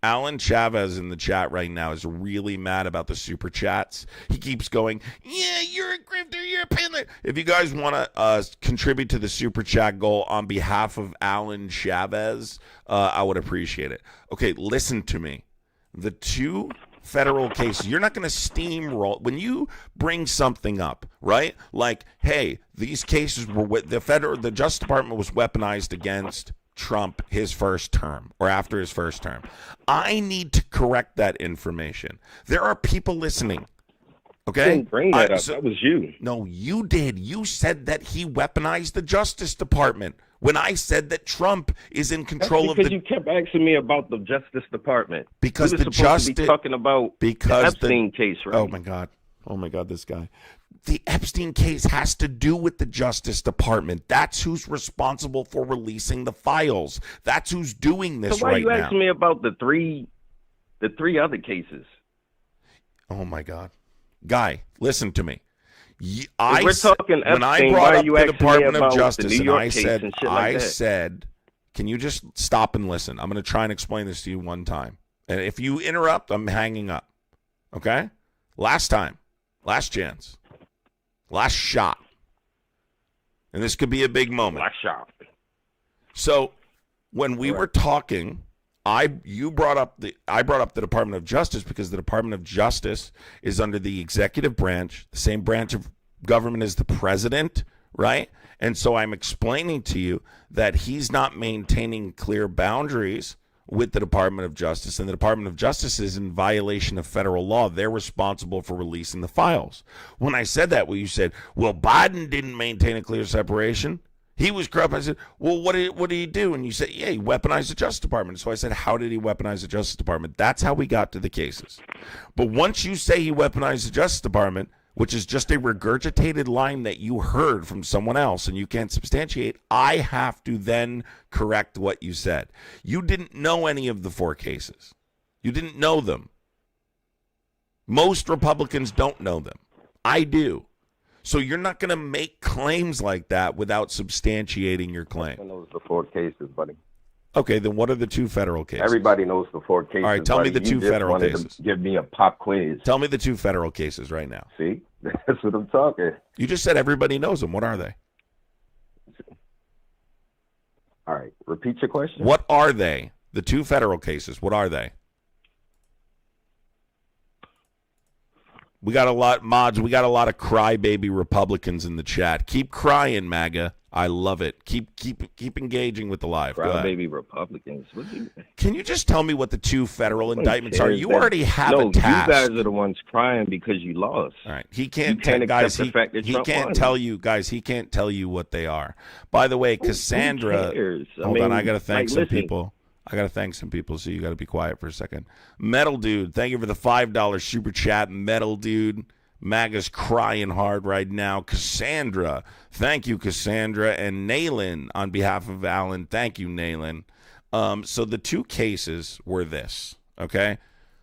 Alan Chavez in the chat right now is really mad about the super chats. He keeps going, yeah, you're a grifter, you're a pinler. If you guys want to contribute to the super chat goal on behalf of Alan Chavez, I would appreciate it. Okay, listen to me. The two federal cases, you're not going to steamroll. When you bring something up, right? Like, hey, these cases were the Justice Department was weaponized against Trump his first term or after his first term. I need to correct that information. There are people listening. Okay? Didn't bring that up. That was you. No, you did. You said that he weaponized the Justice Department when I said that Trump is in control of the... Because you kept asking me about the Justice Department. Because we the Justice... to be talking about the Epstein case, right? Oh, my God. Oh, my God, this guy. The Epstein case has to do with the Justice Department. That's who's responsible for releasing the files. That's who's doing this right now. So why you asking me about the three other cases? Oh, my God. Guy, listen to me. We're talking Epstein, when I brought up the Department of the Justice, New York and case and shit like I that. said, can you just stop and listen? I'm going to try and explain this to you one time. And if you interrupt, I'm hanging up. Okay? Last time. Last chance. Last shot. And this could be a big moment. Last shot. So when we were talking, I brought up the Department of Justice because the Department of Justice is under the executive branch, the same branch of government as the president, right? And so I'm explaining to you that he's not maintaining clear boundaries with the Department of Justice, and the Department of Justice is in violation of federal law. They're responsible for releasing the files. When I said that, you said, well, Biden didn't maintain a clear separation. He was corrupt. I said, well, what did he do? And you said, yeah, he weaponized the Justice Department. So I said, how did he weaponize the Justice Department? That's how we got to the cases. But once you say he weaponized the Justice Department, which is just a regurgitated line that you heard from someone else and you can't substantiate, I have to then correct what you said. You didn't know any of the 4 cases. You didn't know them. Most Republicans don't know them. I do. So you're not going to make claims like that without substantiating your claim. Everyone knows the 4 cases, buddy. Okay, then what are the 2 federal cases? Everybody knows the 4 cases. All right, tell me the 2 federal cases. cases. Give me a pop quiz. Tell me the 2 federal cases right now. See? That's what I'm talking. You just said everybody knows them. What are they? All right, repeat your question. What are they? The 2 federal cases, what are they? We got a lot, mods. We got a lot of crybaby Republicans in the chat. Keep crying, MAGA. I love it. Keep engaging with the live. Crybaby Republicans. Can you just tell me what the 2 federal indictments are? You already have a task. You guys are the ones crying because you lost. All right. He can't tell you what they are. By the way, Cassandra. Hold on, I got to thank some people. So you got to be quiet for a second. Metal Dude, thank you for the $5 super chat. Metal Dude, MAGA's crying hard right now. Cassandra, thank you, Cassandra. And Naylan, on behalf of Alan, thank you, Naylan. So the 2 cases were this, okay?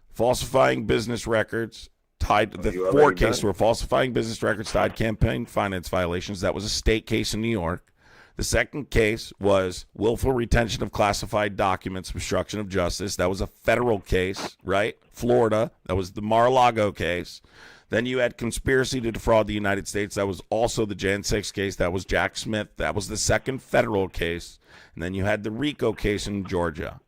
Falsifying business records tied. The 4 cases were falsifying business records tied campaign finance violations. That was a state case in New York. The second case was willful retention of classified documents, obstruction of justice. That was a federal case, right? Florida. That was the Mar-a-Lago case. Then you had conspiracy to defraud the United States. That was also the Jan 6 case. That was Jack Smith. That was the second federal case. And then you had the RICO case in Georgia.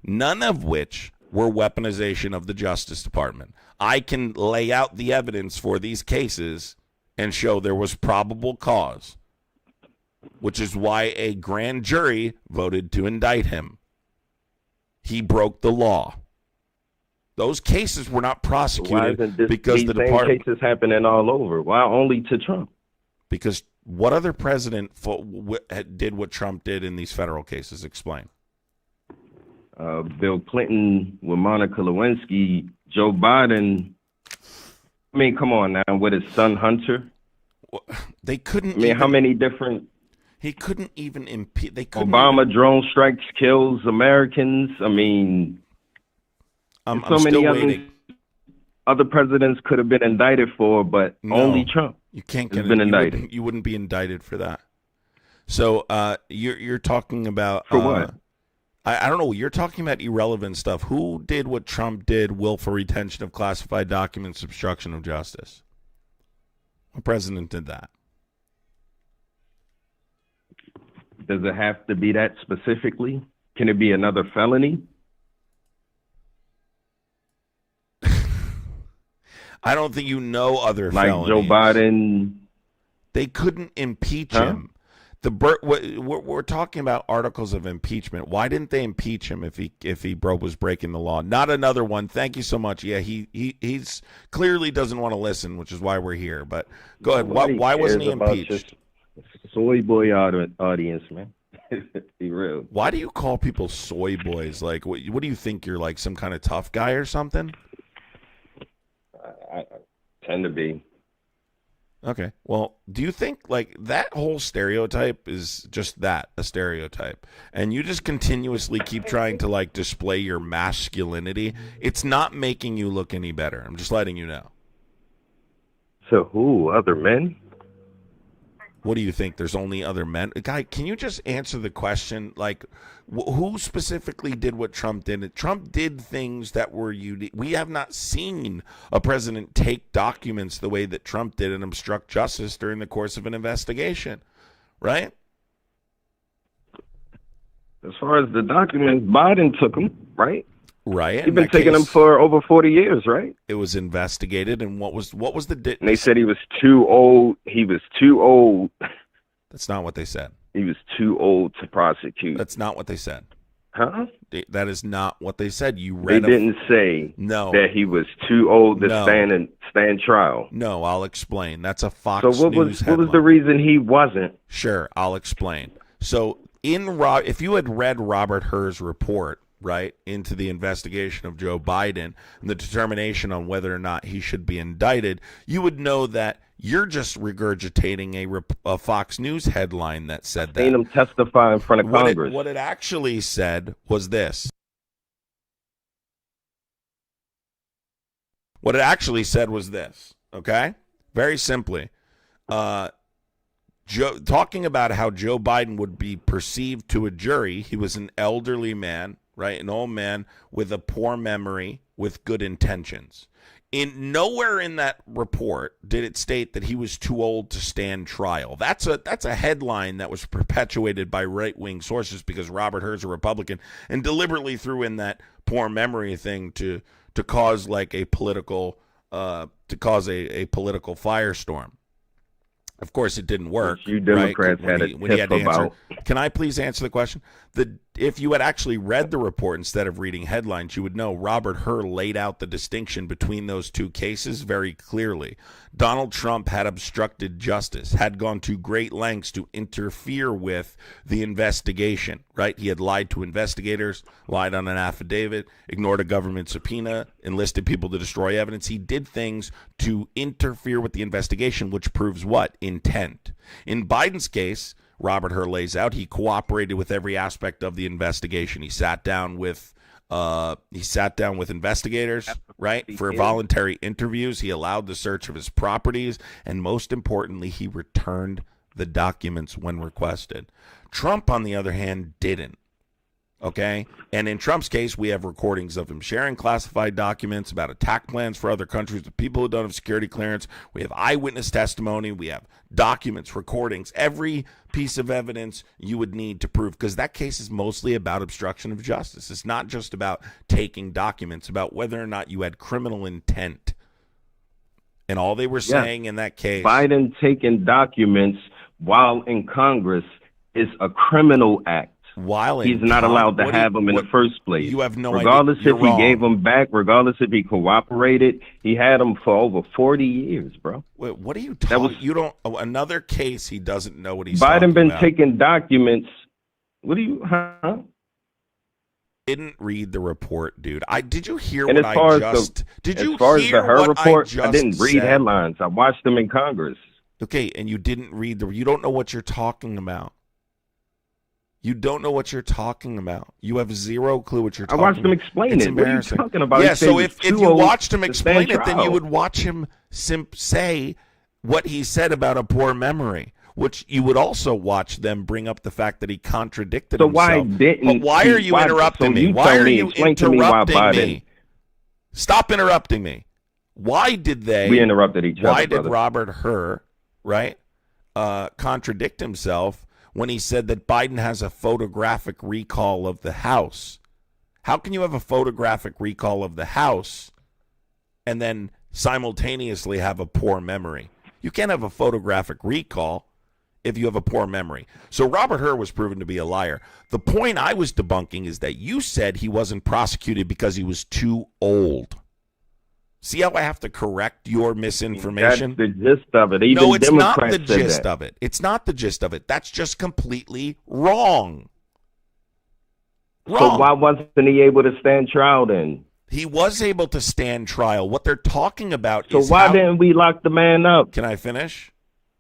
None of which were weaponization of the Justice Department. I can lay out the evidence for these cases and show there was probable cause, which is why a grand jury voted to indict him. He broke the law. Those cases were not prosecuted because the department. Cases happening all over. Why only to Trump? Because what other president did what Trump did in these federal cases? Explain. Bill Clinton with Monica Lewinsky, Joe Biden. I mean, come on now, with his son Hunter. They couldn't. I mean, how many different? He couldn't even impeach. Obama drone strikes kills Americans. I mean, I'm so many still waiting. Other presidents could have been indicted for, but only Trump. You can't get been indicted. You wouldn't be indicted for that. So you're talking about for what? I don't know. You're talking about irrelevant stuff. Who did what Trump did? Willful retention of classified documents, obstruction of justice. What president did that? Does it have to be that specifically? Can it be another felony? I don't think you know other like felonies. Joe Biden. They couldn't impeach him. We're talking about articles of impeachment. Why didn't they impeach him if he was breaking the law? Not another one. Thank you so much. Yeah, he's clearly doesn't want to listen, which is why we're here. But go ahead. Why wasn't he impeached? Soy boy audience, man. Be real. Why do you call people soy boys? Like, what do you think? You're like some kind of tough guy or something? I tend to be. Okay. Well, do you think like that whole stereotype is just that, a stereotype, and you just continuously keep trying to like display your masculinity? It's not making you look any better. I'm just letting you know. So who? Other men? What do you think? There's only other men? Guy, can you just answer the question? Like, who specifically did what Trump did? Trump did things that were unique. We have not seen a president take documents the way that Trump did and obstruct justice during the course of an investigation, right? As far as the documents, Biden took them, right? Right. He's been taking them for over 40 years, right? It was investigated, and what was the? And they said he was too old. He was too old. That's not what they said. He was too old to prosecute. That's not what they said. Huh? That is not what they said. You read. They didn't say that he was too old to stand trial. No, I'll explain. That's a Fox News headline. What was the reason he wasn't? Sure, I'll explain. So if you had read Robert Hur's report, right, into the investigation of Joe Biden and the determination on whether or not he should be indicted, you would know that you're just regurgitating a Fox News headline that said that. Seen him testify in front of Congress. What it actually said was this. What it actually said was this, okay? Very simply. Talking about how Joe Biden would be perceived to a jury. He was an elderly man, right? An old man with a poor memory, with good intentions. Nowhere in that report did it state that he was too old to stand trial. That's a headline that was perpetuated by right-wing sources because Robert Hur's a Republican and deliberately threw in that poor memory thing to cause like a political political firestorm. Of course, it didn't work. You Democrats right? had a tip about. Can I please answer the question? If you had actually read the report instead of reading headlines, you would know Robert Hur laid out the distinction between those two cases very clearly. Donald Trump had obstructed justice, had gone to great lengths to interfere with the investigation, right? He had lied to investigators, lied on an affidavit, ignored a government subpoena, enlisted people to destroy evidence. He did things to interfere with the investigation, which proves what? Intent. In Biden's case, Robert Hur lays out, he cooperated with every aspect of the investigation. He sat down with investigators, right, for voluntary interviews. He allowed the search of his properties, and most importantly, he returned the documents when requested. Trump, on the other hand, didn't. Okay? And in Trump's case, we have recordings of him sharing classified documents about attack plans for other countries with people who don't have security clearance. We have eyewitness testimony. We have documents, recordings, every piece of evidence you would need to prove, because that case is mostly about obstruction of justice. It's not just about taking documents, about whether or not you had criminal intent. And all they were saying in that case... Biden taking documents while in Congress is a criminal act. He's not allowed to have them in the first place. You have no idea. Regardless if he gave them back, regardless if he cooperated, he had them for over 40 years, bro. Wait, what are you talking? You don't. Another case, he doesn't know what he's talking Biden been about. taking documents. What do you? Huh? Didn't read the report, dude. Did you hear and what as far I just? Did you as far hear as the Hur report? I I didn't read said? headlines. I watched them in Congress. Okay, and you didn't read you don't know what you're talking about. You don't know what you're talking about. You have zero clue what you're talking about. I watched him explain it. What are you talking about? Yeah, so if you watched him explain it, then you would watch him say what he said about a poor memory, which you would also watch them bring up the fact that he contradicted himself. So why didn't? But why are you interrupting me? Why are you interrupting me? Stop interrupting me. Why did they? We interrupted each other. Why did Robert Hur, right, contradict himself when he said that Biden has a photographic recall of the House? How can you have a photographic recall of the House and then simultaneously have a poor memory? You can't have a photographic recall if you have a poor memory. So Robert Hur was proven to be a liar. The point I was debunking is that you said he wasn't prosecuted because he was too old. See how I have to correct your misinformation? That's the gist of it. Even no, it's Democrats not the said gist that. of it. It's not the gist of it. That's just completely wrong. So why wasn't he able to stand trial then? He was able to stand trial. What they're talking about So is why didn't we lock the man up? Can I finish?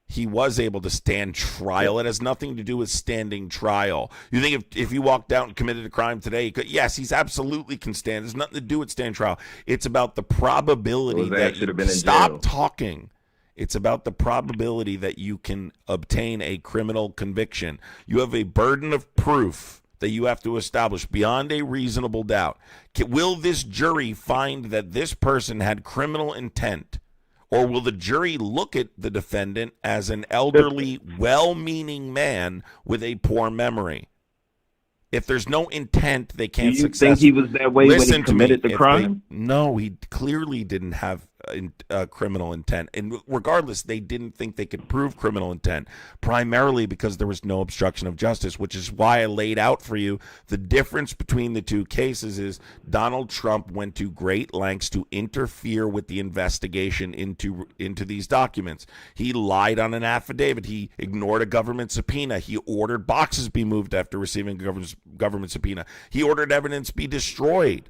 He was able to stand trial. It has nothing to do with standing trial. You think if you walked out and committed a crime today, he could, yes, he's absolutely can stand. There's nothing to do with stand trial. It's about the probability that should have been in stop jail. talking. It's about the probability that you can obtain a criminal conviction. You have a burden of proof that you have to establish beyond a reasonable doubt. Will this jury find that this person had criminal intent? Or will the jury look at the defendant as an elderly, well-meaning man with a poor memory? If there's no intent, they can't Do you think he was that way when he committed the crime? No, he clearly didn't have criminal intent. And regardless, they didn't think they could prove criminal intent, primarily because there was no obstruction of justice, which is why I laid out for you the difference between the two cases is Donald Trump went to great lengths to interfere with the investigation into these documents. He lied on an affidavit. He ignored a government subpoena. He ordered boxes be moved after receiving a government subpoena. He ordered evidence be destroyed.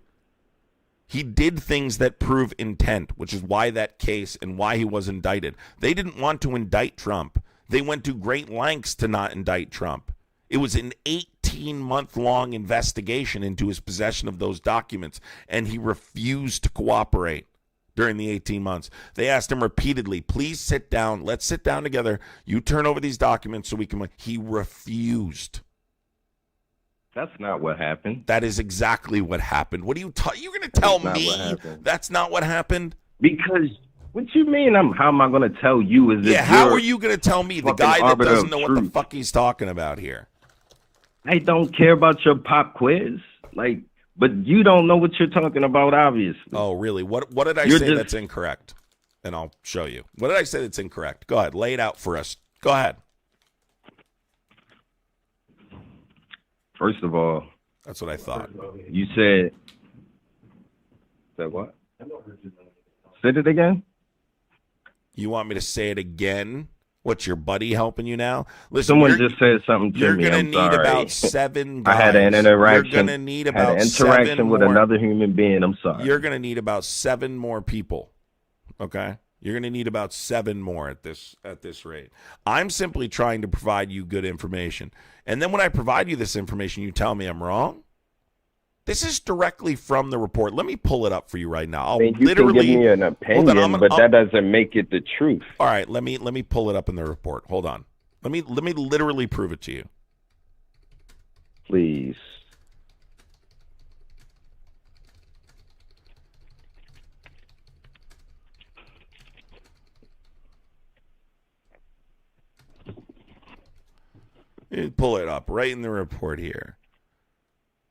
He did things that prove intent, which is why that case and why he was indicted. They didn't want to indict Trump. They went to great lengths to not indict Trump. It was an 18-month-long investigation into his possession of those documents, and he refused to cooperate during the 18 months. They asked him repeatedly, please sit down. Let's sit down together. You turn over these documents so we can... He refused. That's not what happened. That is exactly what happened. What are you you're going to tell me that's not what happened? Because what you mean? How am I going to tell you? How are you going to tell me, the guy that doesn't know what the fuck he's talking about here? I don't care about your pop quiz, but you don't know what you're talking about, obviously. Oh, really? What did I say that's incorrect? And I'll show you. What did I say that's incorrect? Go ahead, lay it out for us. Go ahead. First of all, that's what I thought. You said what? Say it again. You want me to say it again? What's your buddy helping you now? Listen, someone just said something to me. You're going to need about 7 guys. I had an interaction. You're going to need about with another human being. I'm sorry. You're going to need about 7 more people. Okay? You're going to need about 7 more at this rate. I'm simply trying to provide you good information. And then when I provide you this information, you tell me I'm wrong? This is directly from the report. Let me pull it up for you right now. You can give me an opinion, but that doesn't make it the truth. All right, let me pull it up in the report. Hold on. Let me literally prove it to you. Please. Pull it up right in the report here.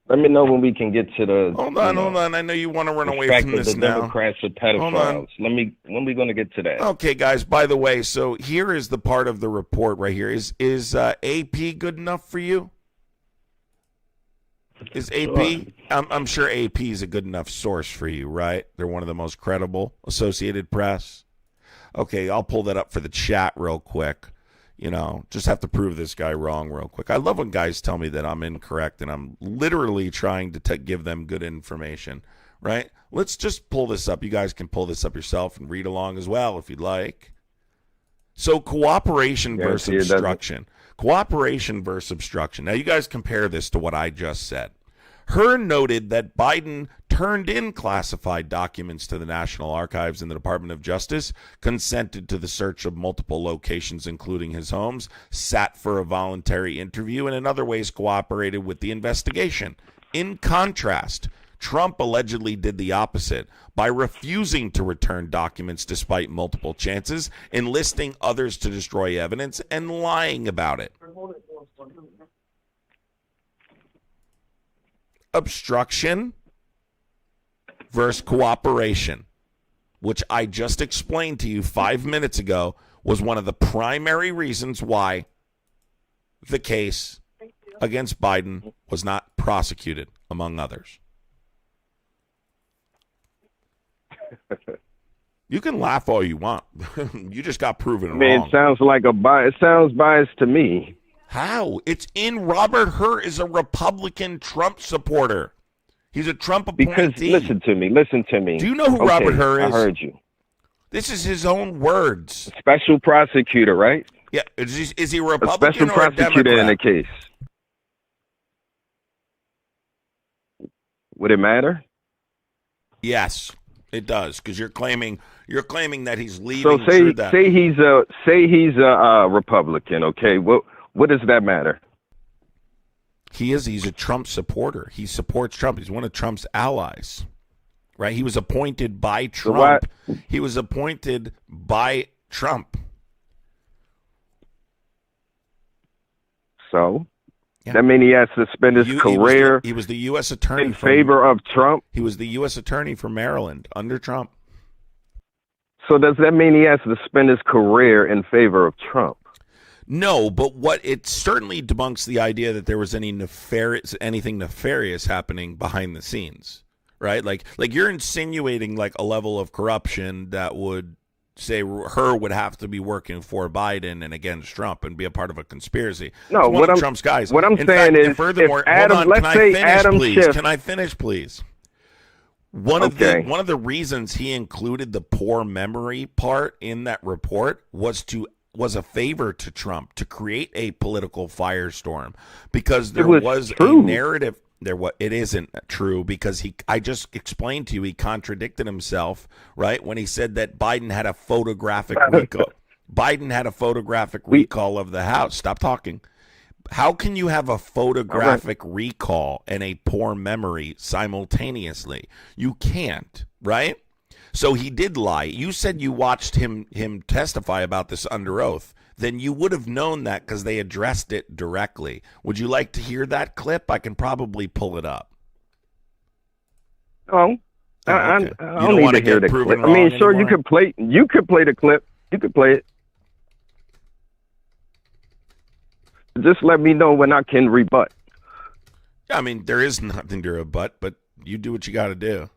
Let me know when we can get to the... Hold on. I know you want to run away from this now. The Democrats are pedophiles. When are we going to get to that? Okay, guys, by the way, so here is the part of the report right here. Is AP good enough for you? Is AP? Sure. I'm sure AP is a good enough source for you, right? They're one of the most credible. Associated Press. Okay, I'll pull that up for the chat real quick. Just have to prove this guy wrong real quick. I love when guys tell me that I'm incorrect, and I'm literally trying to give them good information, right? Let's just pull this up. You guys can pull this up yourself and read along as well if you'd like. So cooperation versus obstruction. Cooperation versus obstruction. Now, you guys compare this to what I just said. Hur noted that Biden turned in classified documents to the National Archives and the Department of Justice, consented to the search of multiple locations, including his homes, sat for a voluntary interview, and in other ways cooperated with the investigation. In contrast, Trump allegedly did the opposite by refusing to return documents despite multiple chances, enlisting others to destroy evidence, and lying about it. Obstruction versus cooperation, which I just explained to you 5 minutes ago, was one of the primary reasons why the case against Biden was not prosecuted, among others. You can laugh all you want. You just got proven wrong. It sounds like it sounds biased to me. How? It's in Robert Hur is a Republican Trump supporter. He's a Trump appointee. Because listen to me. Do you know who Robert Hur is? I heard you. This is his own words. Special prosecutor, right? Yeah. Is he a Republican special or a prosecutor Democrat? in the case. Would it matter? Yes, it does, because you're claiming that he's leaving. So say he's a Republican. Okay, what does that matter? He's a Trump supporter. He supports Trump. He's one of Trump's allies, right? He was appointed by Trump. He was appointed by Trump. So that means he has to spend his career. He was the U.S. attorney in favor of Trump. He was the U.S. attorney for Maryland under Trump. So does that mean he has to spend his career in favor of Trump? No, but what it certainly debunks the idea that there was anything nefarious happening behind the scenes, right? Like you're insinuating like a level of corruption that would say Hur would have to be working for Biden and against Trump and be a part of a conspiracy. No, what Trump's guys. What I'm saying is, furthermore, can I finish, please? One of the reasons he included the poor memory part in that report was a favor to Trump to create a political firestorm, because there was a narrative. It isn't true, because I just explained to you he contradicted himself, right, when he said that Biden had a photographic recall. Biden had a photographic recall of the House. Stop talking. How can you have a photographic recall and a poor memory simultaneously? You can't, right? So he did lie. You said you watched him testify about this under oath. Then you would have known that because they addressed it directly. Would you like to hear that clip? I can probably pull it up. Okay. I don't need to hear the clip. I mean, sure, you could play the clip. You could play it. Just let me know when I can rebut. I mean, there is nothing to rebut, but you do what you got to do.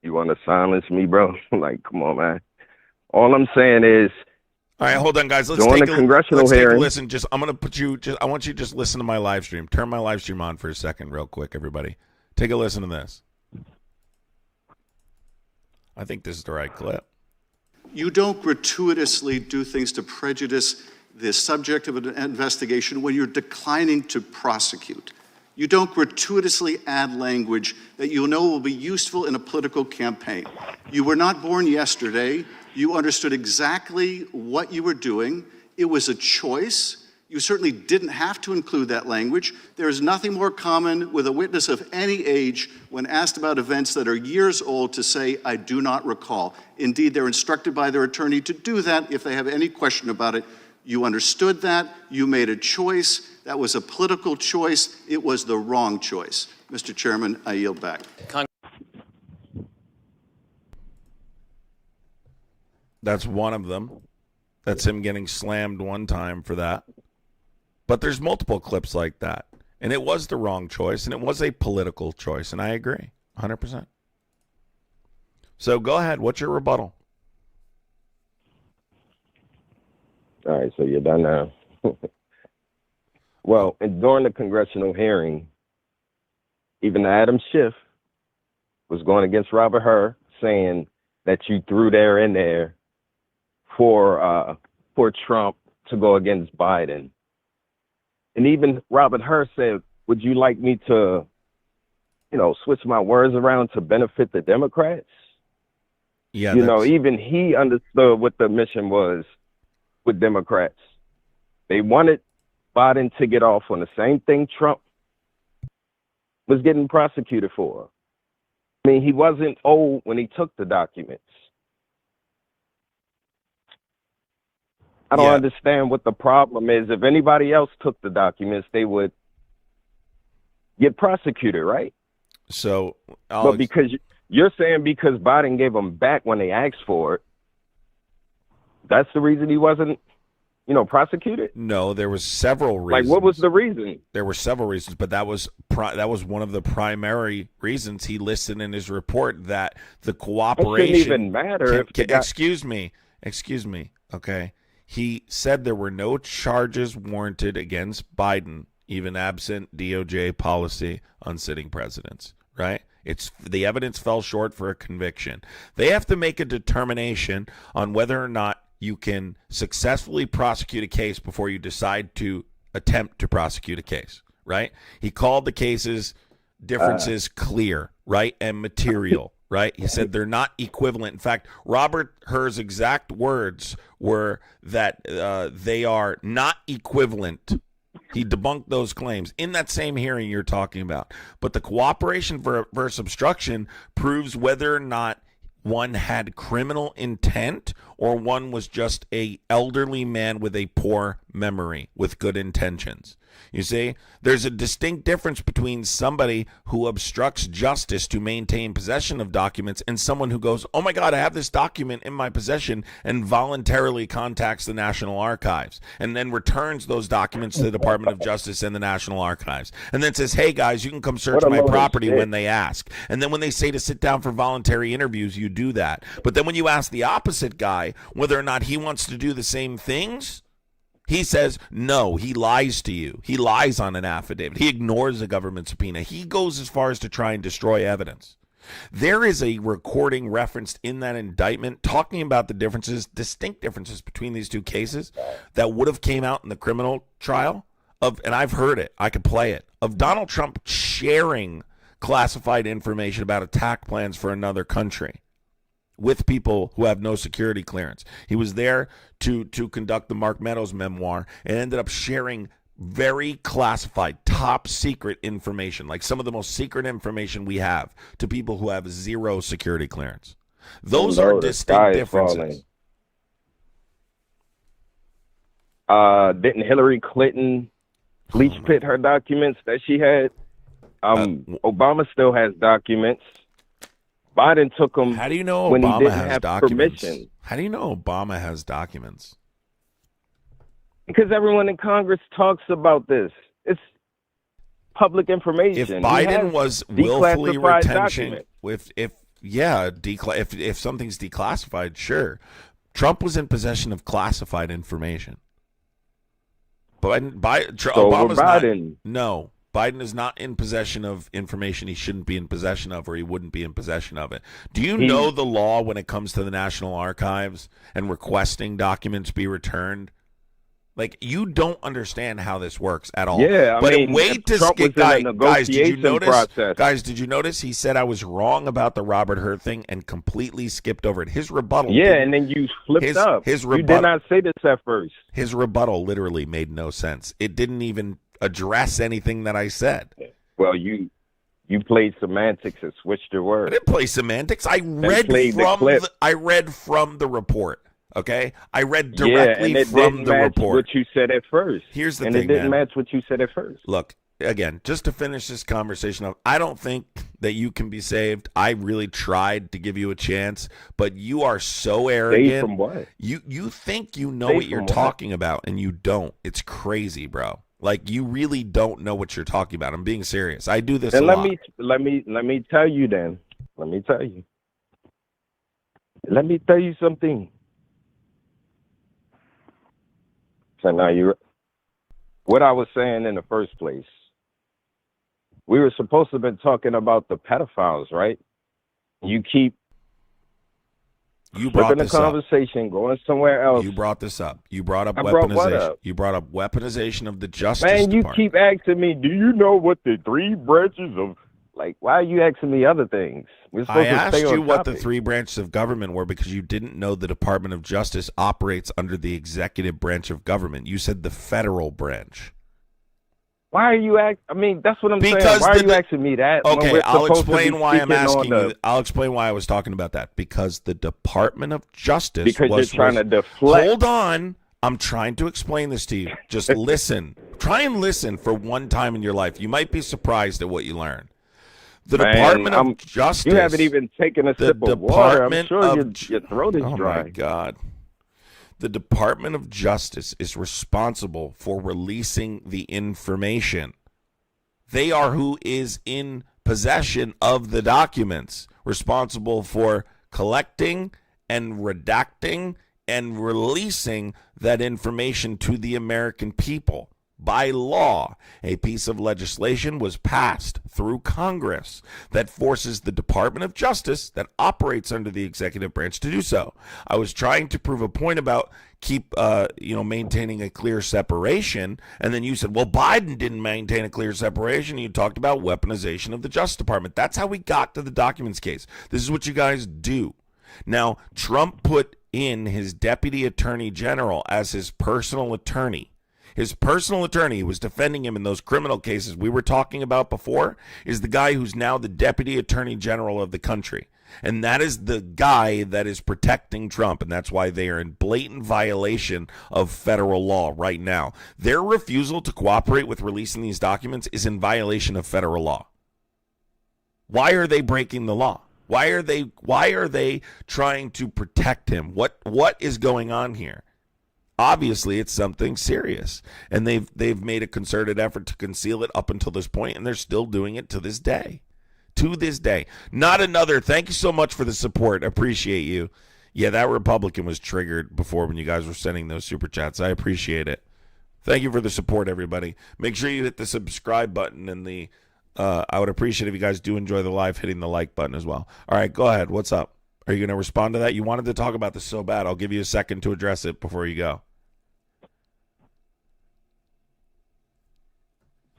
You want to silence me, bro? Like, come on, man. All I'm saying is, all right, hold on, guys. Let's take a listen. I want you to just listen to my live stream. Turn my live stream on for a second, real quick, everybody. Take a listen to this. I think this is the right clip. You don't gratuitously do things to prejudice the subject of an investigation when you're declining to prosecute. You don't gratuitously add language that you know will be useful in a political campaign. You were not born yesterday. You understood exactly what you were doing. It was a choice. You certainly didn't have to include that language. There is nothing more common with a witness of any age when asked about events that are years old to say, I do not recall. Indeed, they're instructed by their attorney to do that if they have any question about it. You understood that. You made a choice. That was a political choice. It was the wrong choice. Mr. Chairman, I yield back. That's one of them. That's him getting slammed one time for that. But there's multiple clips like that. And it was the wrong choice, and it was a political choice, and I agree 100%. So go ahead. What's your rebuttal? All right, so you're done now. Well, and during the congressional hearing, even Adam Schiff was going against Robert Hur, saying that you threw there in there for Trump to go against Biden. And even Robert Hur said, would you like me to, switch my words around to benefit the Democrats? Yeah. Even he understood what the mission was with Democrats. They wanted Biden to get off on the same thing Trump was getting prosecuted for. I mean, he wasn't old when he took the documents. I don't understand what the problem is. If anybody else took the documents, they would get prosecuted, right? So, but because you're saying because Biden gave them back when they asked for it, that's the reason he wasn't prosecuted? No, there was several Like, reasons. what was the reason? There were several reasons, but that was one of the primary reasons he listed in his report, that the It cooperation. shouldn't even matter if the guy- Excuse me. Okay, he said there were no charges warranted against Biden, even absent DOJ policy on sitting presidents. Right? It's the evidence fell short for a conviction. They have to make a determination on whether or not you can successfully prosecute a case before you decide to attempt to prosecute a case, right? He called the cases differences clear, right, and material, right? He said they're not equivalent. In fact, Robert Herr's exact words were that they are not equivalent. He debunked those claims in that same hearing you're talking about. But the cooperation versus obstruction proves whether or not one had criminal intent or one was just a elderly man with a poor memory with good intentions. You see, there's a distinct difference between somebody who obstructs justice to maintain possession of documents and someone who goes, oh my God, I have this document in my possession, and voluntarily contacts the National Archives and then returns those documents to the Department of Justice and the National Archives and then says, hey guys, you can come search my property when they ask. And then when they say to sit down for voluntary interviews, you do that. But then when you ask the opposite guy whether or not he wants to do the same things, he says, no, he lies to you. He lies on an affidavit. He ignores a government subpoena. He goes as far as to try and destroy evidence. There is a recording referenced in that indictment talking about the differences, distinct differences between these two cases that would have came out in the criminal trial of, and I've heard it, I could play it, of Donald Trump sharing classified information about attack plans for another country with people who have no security clearance. He was there to conduct the Mark Meadows memoir and ended up sharing very classified, top secret information, like some of the most secret information we have, to people who have zero security clearance. Those are distinct differences. Didn't Hillary Clinton leech pit her documents that she had? Obama still has documents. Biden took them. How do you know when Obama he didn't has have documents? permission. How do you know Obama has documents? Because everyone in Congress talks about this. It's public information. If Biden was willfully declassified retention, documents. if something's declassified, sure. Trump was in possession of classified information. But Obama's Biden. No. Biden is not in possession of information he shouldn't be in possession of, or he wouldn't be in possession of it. Do you know the law when it comes to the National Archives and requesting documents be returned? Like, you don't understand how this works at all. Yeah, but mean, wait to Trump was in a guys, did you negotiation notice? process. Guys, did you notice he said I was wrong about the Robert Hur thing and completely skipped over it? His rebuttal. Yeah, and then you flipped up. His You did not say this at first. His rebuttal literally made no sense. It didn't even address anything that I said. Well, you played semantics and switched your I words. didn't play semantics. I read from the report. Okay, I read directly and it from didn't the match report. what you said at first. Here's the and thing, it didn't man. match what you said at first. Look, again, just to finish this conversation up, I don't think that you can be saved. I really tried to give you a chance, but you are so arrogant. Saved from what? You think you know Saved what you're from what? talking about, and you don't. It's crazy, bro. Like, you really don't know what you're talking about. I'm being serious. I do this a lot. Let me tell you then. Let me tell you. Let me tell you something. So now what I was saying in the first place, we were supposed to have been talking about the pedophiles, right? You keep You brought flipping the this up. conversation, going somewhere else. You brought this up. You brought up I brought what weaponization. up? You brought up weaponization of the Justice Man, you Department. keep asking me, do you know what the three branches of, like, why are you asking me other things? We're supposed I to asked stay on you what the topic. three branches of government were because you didn't know the Department of Justice operates under the executive branch of government. You said the federal branch. Why are you I mean, that's what I'm saying. Because Why are you asking me that? when Okay, we're I'll supposed to be explain why I'm speaking on asking the- you. I'll explain why I was talking about that. Because the Department of Justice Because was you're trying to deflect. Hold on. I'm trying to explain this to you. Just listen. Try and listen for one time in your life. You might be surprised at what you learn. The Man, Department of Justice. You haven't even taken a the sip of water. I'm Department sure of your throat is Oh dry. my God. The Department of Justice is responsible for releasing the information. They are who is in possession of the documents, responsible for collecting and redacting and releasing that information to the American people. By law, a piece of legislation was passed through Congress that forces the Department of Justice that operates under the executive branch to do so. I was trying to prove a point about maintaining a clear separation, and then you said, well, Biden didn't maintain a clear separation. You talked about weaponization of the Justice Department. That's how we got to the documents case. This is what you guys do. Now, Trump put in his deputy attorney general as his personal attorney. His personal attorney who was defending him in those criminal cases we were talking about before is the guy who's now the deputy attorney general of the country. And that is the guy that is protecting Trump. And that's why they are in blatant violation of federal law right now. Their refusal to cooperate with releasing these documents is in violation of federal law. Why are they breaking the law? Why are they trying to protect him? What is going on here? Obviously, it's something serious, and they've made a concerted effort to conceal it up until this point, and they're still doing it to this day. To this day. Not another. Thank you so much for the support. Appreciate you. Yeah, that Republican was triggered before when you guys were sending those super chats. I appreciate it. Thank you for the support, everybody. Make sure you hit the subscribe button, and I would appreciate if you guys do enjoy the live, hitting the like button as well. All right, go ahead. What's up? Are you going to respond to that? You wanted to talk about this so bad. I'll give you a second to address it before you go.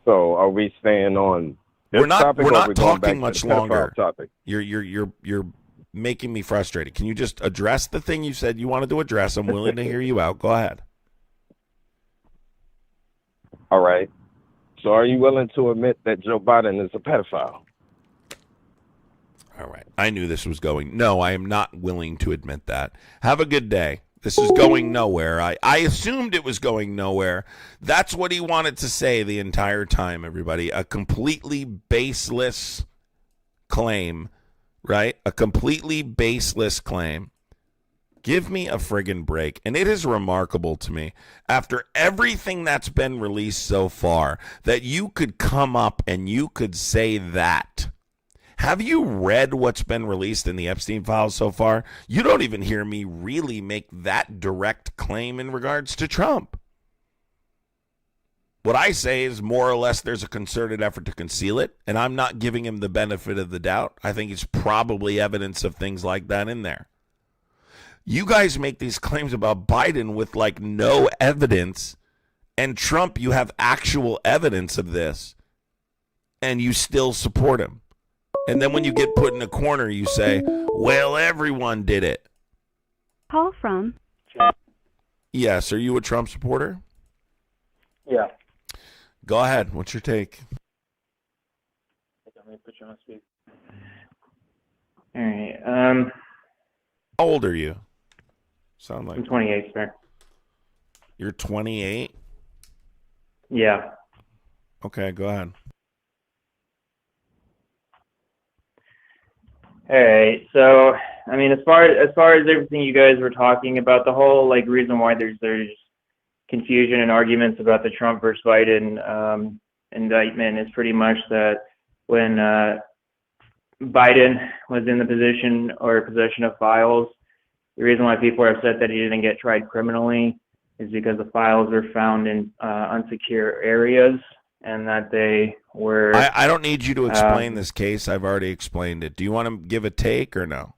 So are we staying on this we're not topic, or not we're going talking back much to the pedophile longer. topic? You're making me frustrated. Can you just address the thing you said you wanted to address? I'm willing to hear you out. Go ahead. All right. So are you willing to admit that Joe Biden is a pedophile? All right. I knew this was going. No, I am not willing to admit that. Have a good day. This is going nowhere. I assumed it was going nowhere. That's what he wanted to say the entire time, everybody. A completely baseless claim, right? A completely baseless claim. Give me a friggin' break. And it is remarkable to me, after everything that's been released so far, that you could come up and you could say that. Have you read what's been released in the Epstein files so far? You don't even hear me really make that direct claim in regards to Trump. What I say is more or less there's a concerted effort to conceal it, and I'm not giving him the benefit of the doubt. I think it's probably evidence of things like that in there. You guys make these claims about Biden with like no evidence, and Trump, you have actual evidence of this, and you still support him. And then when you get put in a corner, you say, well, everyone did it. Call from. Yes. Are you a Trump supporter? Yeah. Go ahead. What's your take? Let me put you on speaker. All right. How old are you? Sound like I'm 28, sir. You're 28? Yeah. Okay, go ahead. All right. So, I mean, as far as everything you guys were talking about, the whole like reason why there's confusion and arguments about the Trump versus Biden indictment is pretty much that when Biden was in the position or possession of files, the reason why people are upset that he didn't get tried criminally is because the files were found in unsecure areas and that they were... I don't need you to explain this case. I've already explained it. Do you want to give a take or no?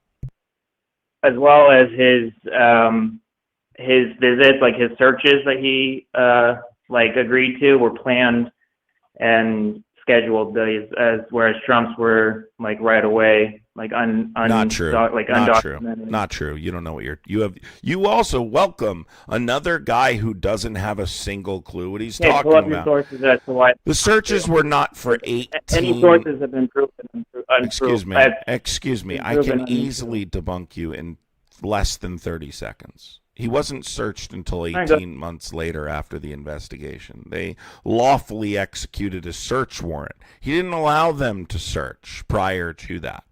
As well as his visits, like his searches that he agreed to were planned and scheduled, whereas Trump's were like right away, like not true. Not true. You don't know what you also welcome another guy who doesn't have a single clue what he's talking about. Sources as to why the searches were not for 18. Any sources have been proven. Excuse me. I can easily debunk you in less than 30 seconds. He wasn't searched until 18 months later after the investigation. They lawfully executed a search warrant. He didn't allow them to search prior to that.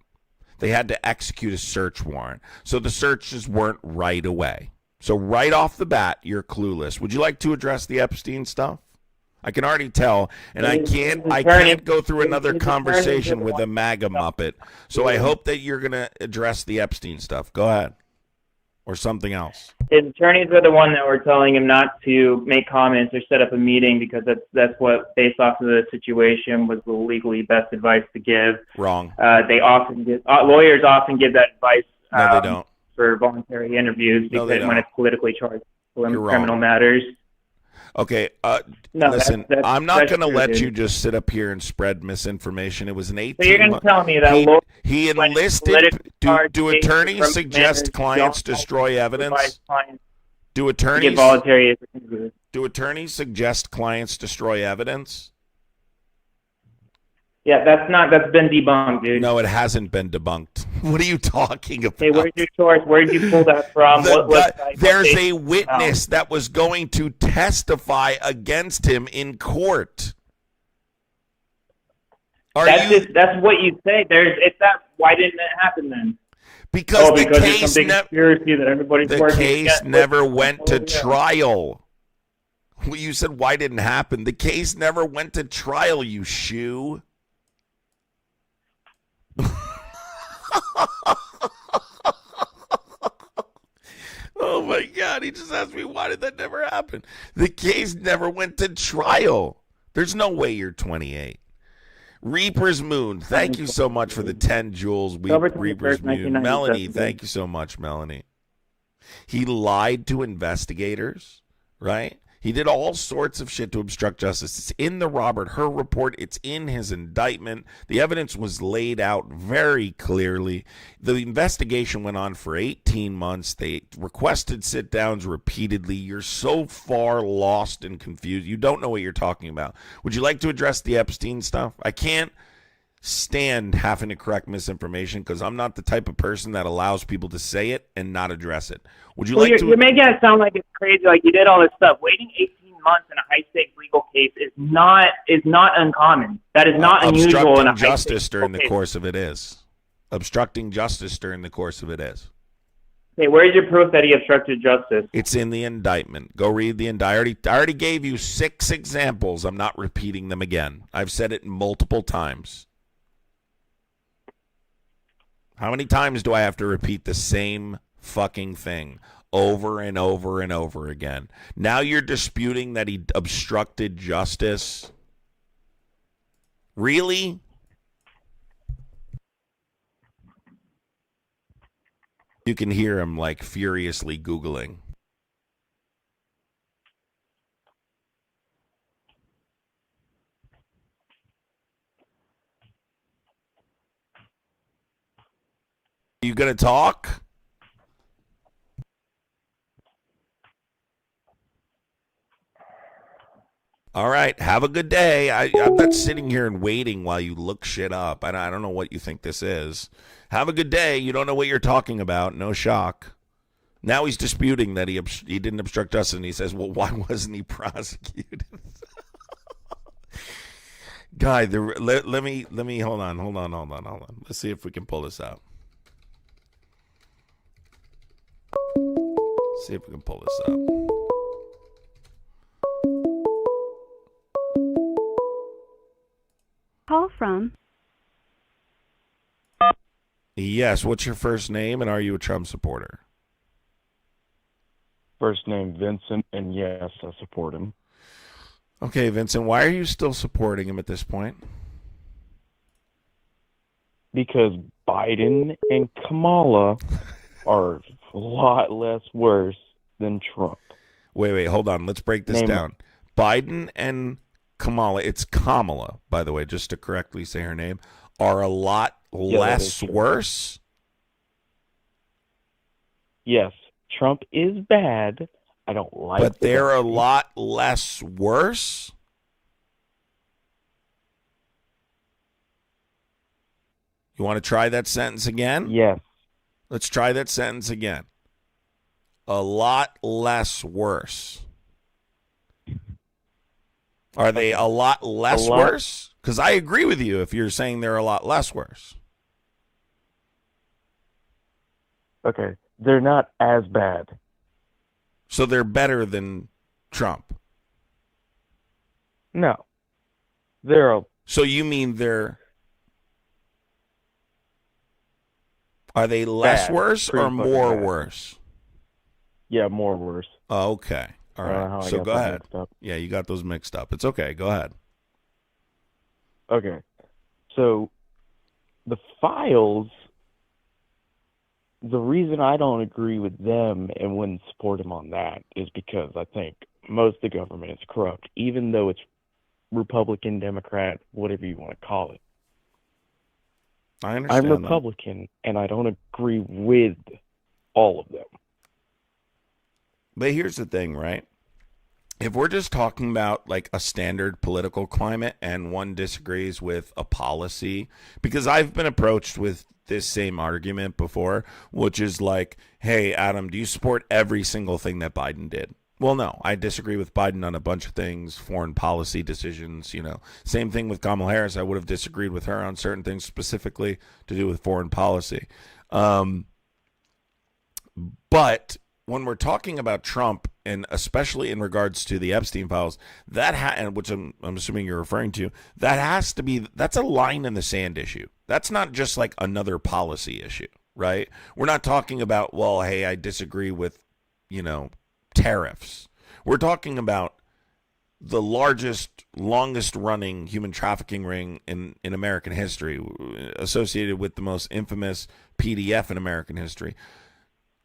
They had to execute a search warrant. So the searches weren't right away. So right off the bat, you're clueless. Would you like to address the Epstein stuff? I can already tell, and I can't go through another conversation with a MAGA Muppet. So I hope that you're going to address the Epstein stuff. Go ahead. Or something else. His attorneys are the one that were telling him not to make comments or set up a meeting because that's what, based off of the situation, was the legally best advice to give. Wrong. They often give, lawyers often give that advice. No, they don't. For voluntary interviews because when it's politically charged criminal matters. Okay, no, listen, I'm not going to let you just sit up here and spread misinformation. It was an 18 So you're going to tell me that he enlisted. Do attorneys suggest clients destroy evidence? Do attorneys suggest clients destroy evidence? Yeah, that's been debunked, dude. No, it hasn't been debunked. What are you talking about? Hey, where's your source? Where did you pull that from? There's a witness that was going to testify against him in court. That's what you say. Why didn't it happen then? Because the case never went to trial. Well, you said why didn't it happen? The case never went to trial, you shoe. Oh my God, he just asked me why did that never happen? The case never went to trial. There's no way you're 28. Reaper's Moon, thank you so much for the 10 jewels. Reaper's Moon. Melanie, thank you so much, Melanie. He lied to investigators, right? He did all sorts of shit to obstruct justice. It's in the Robert Hur report. It's in his indictment. The evidence was laid out very clearly. The investigation went on for 18 months. They requested sit-downs repeatedly. You're so far lost and confused. You don't know what you're talking about. Would you like to address the Epstein stuff? I can't stand having to correct misinformation because I'm not the type of person that allows people to say it and not address it. Would you like to? You're making it sound like it's crazy, like you did all this stuff. Waiting 18 months in a high-stakes legal case is not uncommon. That is not unusual in a justice during the course of it is. Obstructing justice during the course of it is. Okay, where's your proof that he obstructed justice? It's in the indictment. Go read the indictment. I already gave you 6 examples. I'm not repeating them again. I've said it multiple times. How many times do I have to repeat the same fucking thing over and over and over again? Now you're disputing that he obstructed justice? Really? You can hear him like furiously Googling. You gonna talk? All right, have a good day. I'm not sitting here and waiting while you look shit up. I don't know what you think this is. Have a good day. You don't know what you're talking about. No shock. Now he's disputing that he didn't obstruct justice, and he says, well, why wasn't he prosecuted? Guy, let me hold on. Let's see if we can pull this out. See if we can pull this up. Call from. Yes, what's your first name, and are you a Trump supporter? First name Vincent, and yes, I support him. Okay, Vincent, why are you still supporting him at this point? Because Biden and Kamala are a lot less worse than Trump. Wait, hold on. Let's break this down. Biden and Kamala, it's Kamala, by the way, just to correctly say her name, are a lot less worse? Yes, Trump is bad. I don't like But they're a lot less worse? You want to try that sentence again? Yes. Let's try that sentence again. A lot less worse. Are they a lot less worse? Because I agree with you if you're saying they're a lot less worse. Okay, they're not as bad. So they're better than Trump. No. They're a So you mean are they less Bad. worse Pretty or fucking more bad. worse? Yeah, more worse. Oh, okay. All I don't know how right. I So got go that ahead. mixed up. Yeah, you got those mixed up. It's okay. Go ahead. Okay. So the files, the reason I don't agree with them and wouldn't support him on that is because I think most of the government is corrupt, even though it's Republican, Democrat, whatever you want to call it. I understand I'm that. Republican, and I don't agree with all of them. But here's the thing, right? If we're just talking about like a standard political climate and one disagrees with a policy, because I've been approached with this same argument before, which is like, hey, Adam, do you support every single thing that Biden did? Well, no, I disagree with Biden on a bunch of things, foreign policy decisions, Same thing with Kamala Harris. I would have disagreed with her on certain things specifically to do with foreign policy. But when we're talking about Trump, and especially in regards to the Epstein files, which I'm assuming you're referring to, that's a line in the sand issue. That's not just like another policy issue, right? We're not talking about, well, hey, I disagree with, tariffs. We're talking about the largest, longest running human trafficking ring in American history, associated with the most infamous PDF in American history,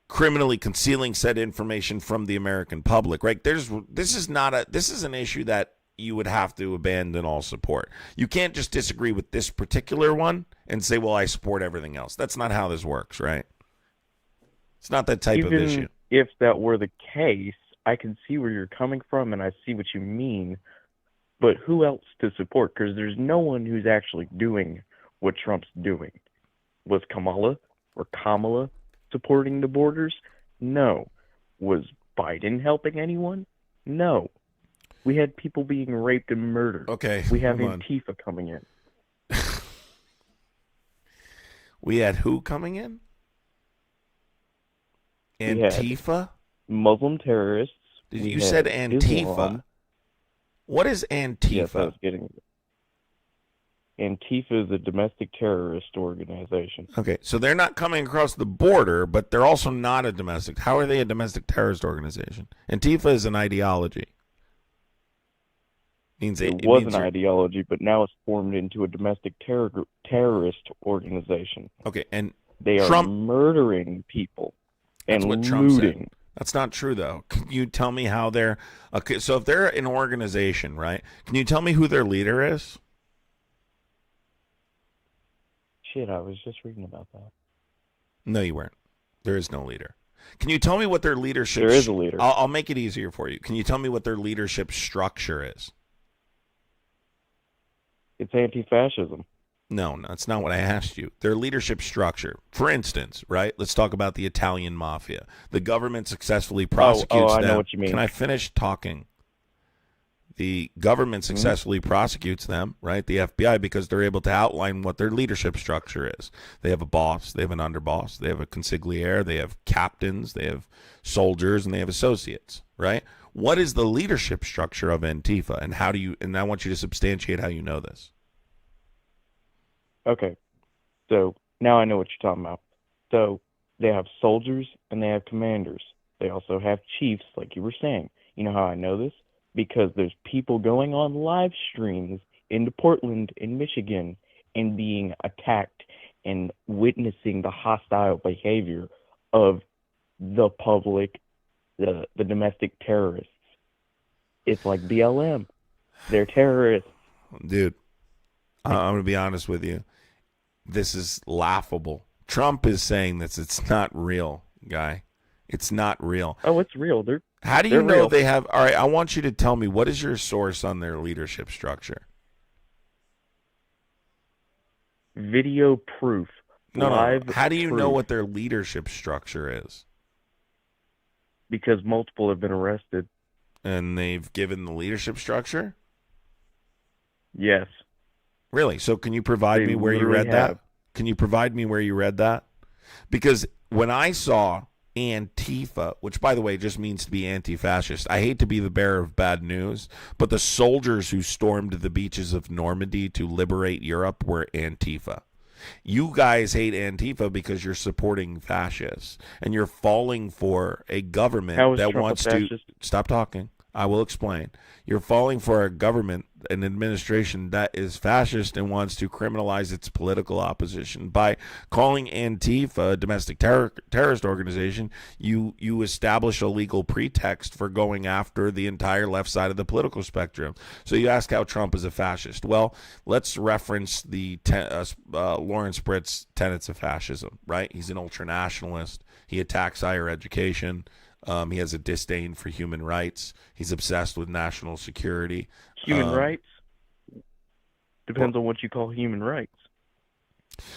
criminally concealing said information from the American public, right? This is an issue that you would have to abandon all support. You can't just disagree with this particular one and say, well, I support everything else. That's not how this works, right? It's not that type of issue. If that were the case, I can see where you're coming from, and I see what you mean. But who else to support? Because there's no one who's actually doing what Trump's doing. Was Kamala supporting the borders? No. Was Biden helping anyone? No. We had people being raped and murdered. Okay. We have Antifa coming in. We had who coming in? Antifa? Muslim terrorists. You said Antifa. Islam. What is Antifa? Yes, I was getting it. Antifa is a domestic terrorist organization. Okay, so they're not coming across the border, but they're also not a domestic. How are they a domestic terrorist organization? Antifa is an ideology. It was an ideology, but now it's formed into a domestic terrorist organization. Okay, and they are murdering people and looting. That's not true, though. Can you tell me how they're... Okay, so if they're an organization, right, can you tell me who their leader is? Shit, I was just reading about that. No, you weren't. There is no leader. Can you tell me what their leadership... There is a leader. I'll make it easier for you. Can you tell me what their leadership structure is? It's anti-fascism. No, that's not what I asked you. Their leadership structure. For instance, right? Let's talk about the Italian mafia. The government successfully prosecutes them. I know what you mean. Can I finish talking? The government successfully prosecutes them, right? The FBI, because they're able to outline what their leadership structure is. They have a boss, they have an underboss, they have a consigliere, they have captains, they have soldiers, and they have associates, right? What is the leadership structure of Antifa, and how do you? And I want you to substantiate how you know this. Okay, so now I know what you're talking about. So they have soldiers and they have commanders. They also have chiefs, like you were saying. You know how I know this? Because there's people going on live streams into Portland, in Michigan, and being attacked and witnessing the hostile behavior of the public, the domestic terrorists. It's like BLM. They're terrorists. Dude, I'm going to be honest with you. This is laughable. Trump is saying this. It's not real, guy. It's not real. Oh, it's real. How do you know real. they have... All right, I want you to tell me, what is your source on their leadership structure? Video proof. No. How do you know what their leadership structure is? Because multiple have been arrested. And they've given the leadership structure? Yes. Really? So can you provide me where you read that? Can you provide me where you read that? Because when I saw Antifa, which, by the way, just means to be anti-fascist. I hate to be the bearer of bad news, but the soldiers who stormed the beaches of Normandy to liberate Europe were Antifa. You guys hate Antifa because you're supporting fascists, and you're falling for a government that wants to... Stop talking. I will explain. You're falling for a government, an administration that is fascist and wants to criminalize its political opposition. By calling Antifa a domestic terrorist organization, you establish a legal pretext for going after the entire left side of the political spectrum. So you ask how Trump is a fascist. Well, let's reference the Lawrence Britt's tenets of fascism, right? He's an ultranationalist. He attacks higher education. He has a disdain for human rights. He's obsessed with national security. Human rights? Depends on what you call human rights.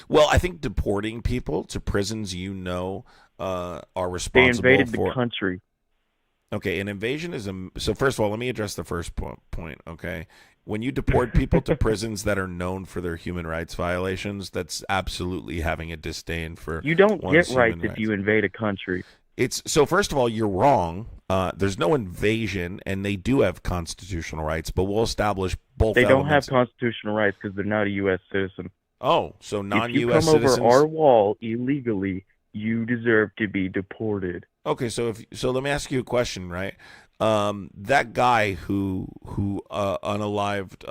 Well, I think deporting people to prisons, are responsible for... They invaded the country. Okay, an invasion is a... So first of all, let me address the first point, okay? When you deport people to prisons that are known for their human rights violations, that's absolutely having a disdain for... You don't get rights if you invade a country. So first of all, you're wrong. There's no invasion, and they do have constitutional rights, but we'll establish both. They don't have constitutional rights because they're not a U.S. citizen. Oh, so non-U.S. citizens... If you citizens... come over our wall illegally, you deserve to be deported. Okay, so let me ask you a question, right? That guy who unalived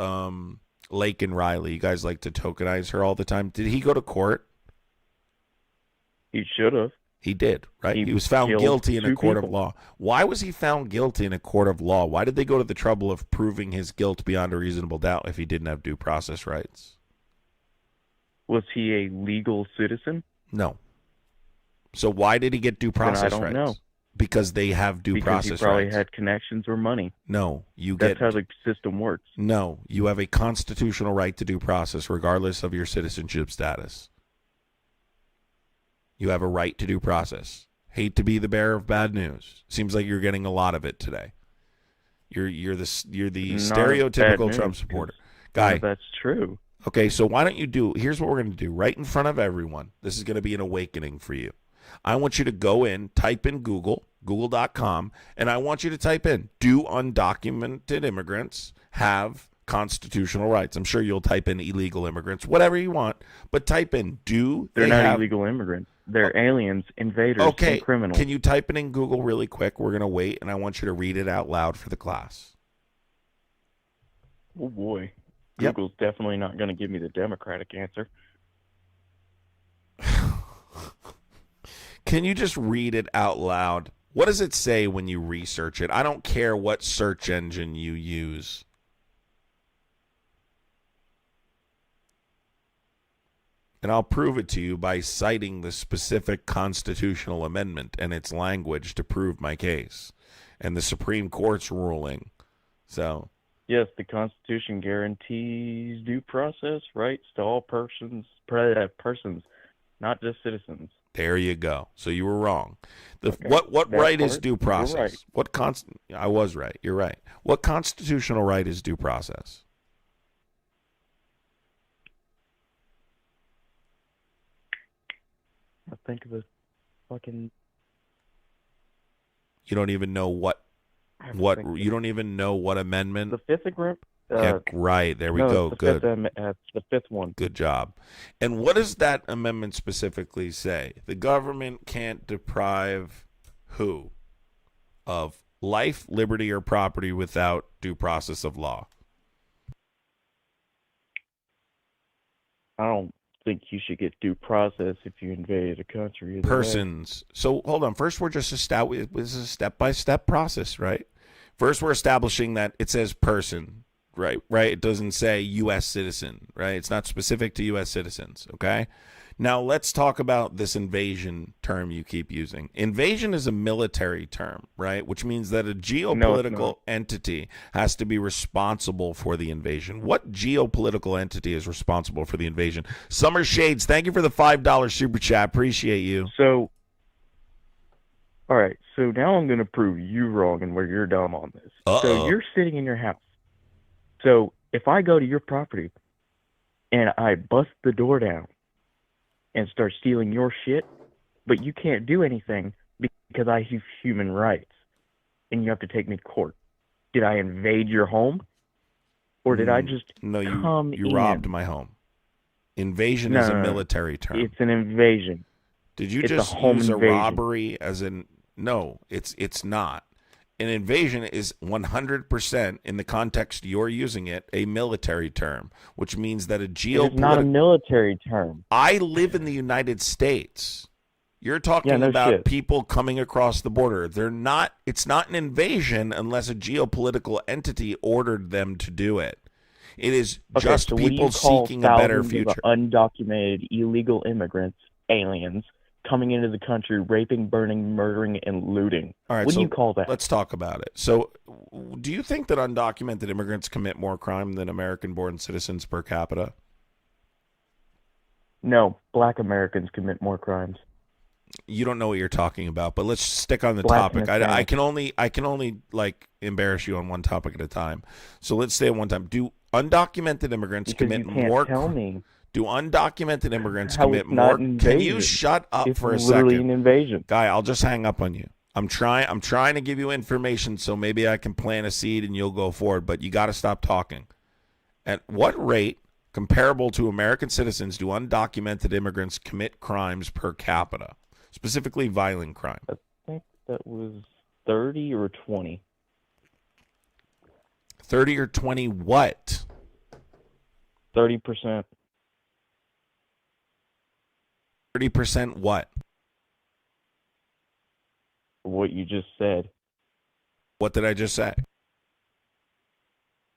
Laken Riley, you guys like to tokenize her all the time. Did he go to court? He should have. He did, right? He was found guilty in a court of law. Why was he found guilty in a court of law? Why did they go to the trouble of proving his guilt beyond a reasonable doubt if he didn't have due process rights? Was he a legal citizen? No. So why did he get due process rights? I don't know. Because they have due process rights. Because he probably had connections or money. No, That's how the system works. No, you have a constitutional right to due process regardless of your citizenship status. You have a right to due process. Hate to be the bearer of bad news. Seems like you're getting a lot of it today. You're the stereotypical Trump supporter. Guy. That's true. Okay, so why don't here's what we're going to do right in front of everyone. This is going to be an awakening for you. I want you to go in, type in google.com, and I want you to type in, do undocumented immigrants have constitutional rights? I'm sure you'll type in illegal immigrants, whatever you want, but type in, They're not illegal immigrants. They're aliens, invaders, and criminals. Can you type it in Google really quick? We're going to wait, and I want you to read it out loud for the class. Oh, boy. Google's definitely not going to give me the Democratic answer. Can you just read it out loud? What does it say when you research it? I don't care what search engine you use. And I'll prove it to you by citing the specific constitutional amendment and its language to prove my case and the Supreme Court's ruling. So, yes, the Constitution guarantees due process rights to all persons, not just citizens. There you go. So you were wrong. What right is due process? Right. I was right. You're right. What constitutional right is due process? I think of the fucking... You don't even know you don't even know what amendment? The fifth agreement? Yeah, right. There we go. Good. The fifth one. Good job. And what does that amendment specifically say? The government can't deprive who of life, liberty, or property without due process of law. I don't think you should get due process if you invade a country. Persons. So hold on. First, this is a step-by-step process, right? First, we're establishing that it says person. Right. It doesn't say U.S. citizen, right? It's not specific to U.S. citizens, okay? Now, let's talk about this invasion term you keep using. Invasion is a military term, right? Which means that a geopolitical entity has to be responsible for the invasion. What geopolitical entity is responsible for the invasion? Summer Shades, thank you for the $5 super chat. Appreciate you. So, all right. So now I'm going to prove you wrong and where you're dumb on this. So you're sitting in your house. So if I go to your property and I bust the door down and start stealing your shit, but you can't do anything because because I have human rights, and you have to take me to court. Did I invade your home, or did I just come you in? robbed my home. Invasion No, is a no, no. military term. It's an invasion. Did you It's a just home use invasion. a robbery as in? No, it's not. An invasion is 100% in the context you're using it a military term, which means that a geopolitical. It's not a military term. I live in the United States. You're talking no about shit. people coming across the border. They're not. It's not an invasion unless a geopolitical entity ordered them to do it. It is just so what do people you call seeking a better thousands of future. undocumented illegal immigrants, aliens, coming into the country, raping, burning, murdering, and looting? All right, What so do you call that? let's talk about it. So, do you think that undocumented immigrants commit more crime than American-born citizens per capita? No, black Americans commit more crimes. You don't know what you're talking about, but let's stick on the Black topic. and I can only like embarrass you on one topic at a time. So let's stay at one time. Do undocumented immigrants Because commit you can't more? tell me Do undocumented immigrants how commit it's not more? an Can you invasion. shut up It's for a literally second, an invasion. guy? I'll just hang up on you. I'm trying to give you information so maybe I can plant a seed and you'll go forward. But you got to stop talking. At what rate, comparable to American citizens, do undocumented immigrants commit crimes per capita? Specifically, violent crime. I think that was 30 or 20. 30 or 20 what? 30%. 30% what? What you just said. What did I just say?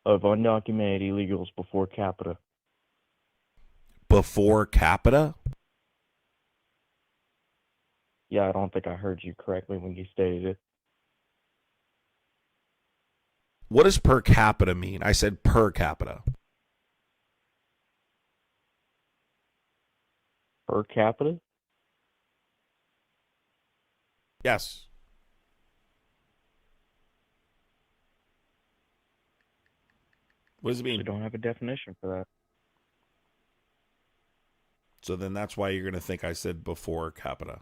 Of undocumented illegals before capita. Before capita? Yeah, I don't think I heard you correctly when you stated it. What does per capita mean? I said per capita. Per capita? Yes. What does it We mean? don't have a definition for that. So then that's why you're going to think I said before capita.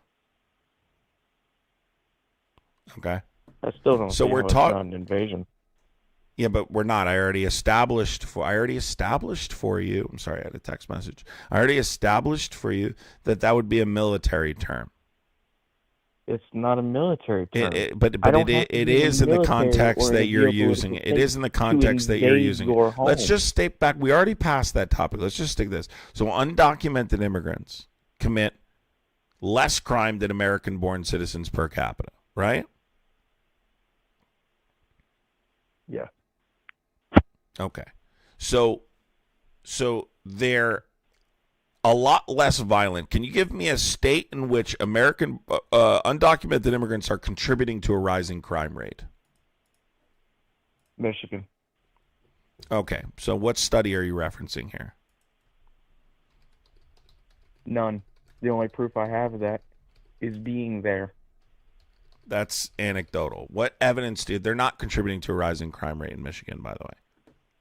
Okay. I still don't So see we're how it's talk- not an invasion. Yeah, but we're not. I already established for you. I'm sorry, I had a text message. I already established for you that would be a military term. It's not a military term. But I don't it, have to it be is in the military context or in a that you're geopolitical using it. It state is in the context that you're invade using your it. Let's home. just stay back. We already passed that topic. Let's just stick this. So undocumented immigrants commit less crime than American-born citizens per capita, right? Yeah. Okay. So they're a lot less violent. Can you give me a state in which American undocumented immigrants are contributing to a rising crime rate? Michigan. Okay. So what study are you referencing here? None. The only proof I have of that is being there. That's anecdotal. What evidence they're not contributing to a rising crime rate in Michigan, by the way?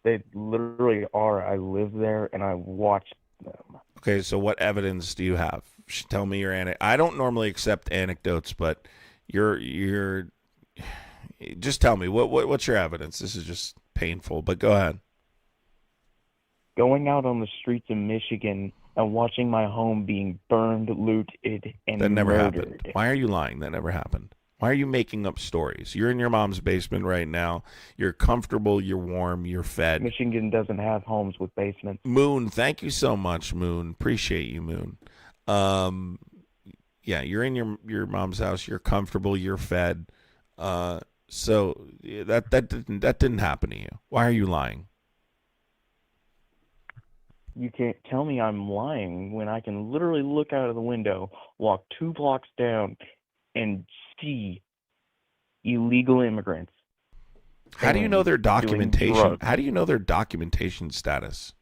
They literally are. I live there and I watch them. Okay, so what evidence do you have? Tell me your I don't normally accept anecdotes, but you're just tell me what's your evidence? This is just painful, but go ahead. Going out on the streets of Michigan and watching my home being burned, looted, and That never murdered. happened. Why are you lying? That never happened. Why are you making up stories? You're in your mom's basement right now. You're comfortable. You're warm. You're fed. Michigan doesn't have homes with basements. Moon, thank you so much, Moon. Appreciate you, Moon. Yeah, you're in your mom's house. You're comfortable. You're fed. So that didn't happen to you. Why are you lying? You can't tell me I'm lying when I can literally look out of the window, walk 2 blocks down, and see illegal immigrants. How do you know their doing documentation? drugs. How do you know their documentation status?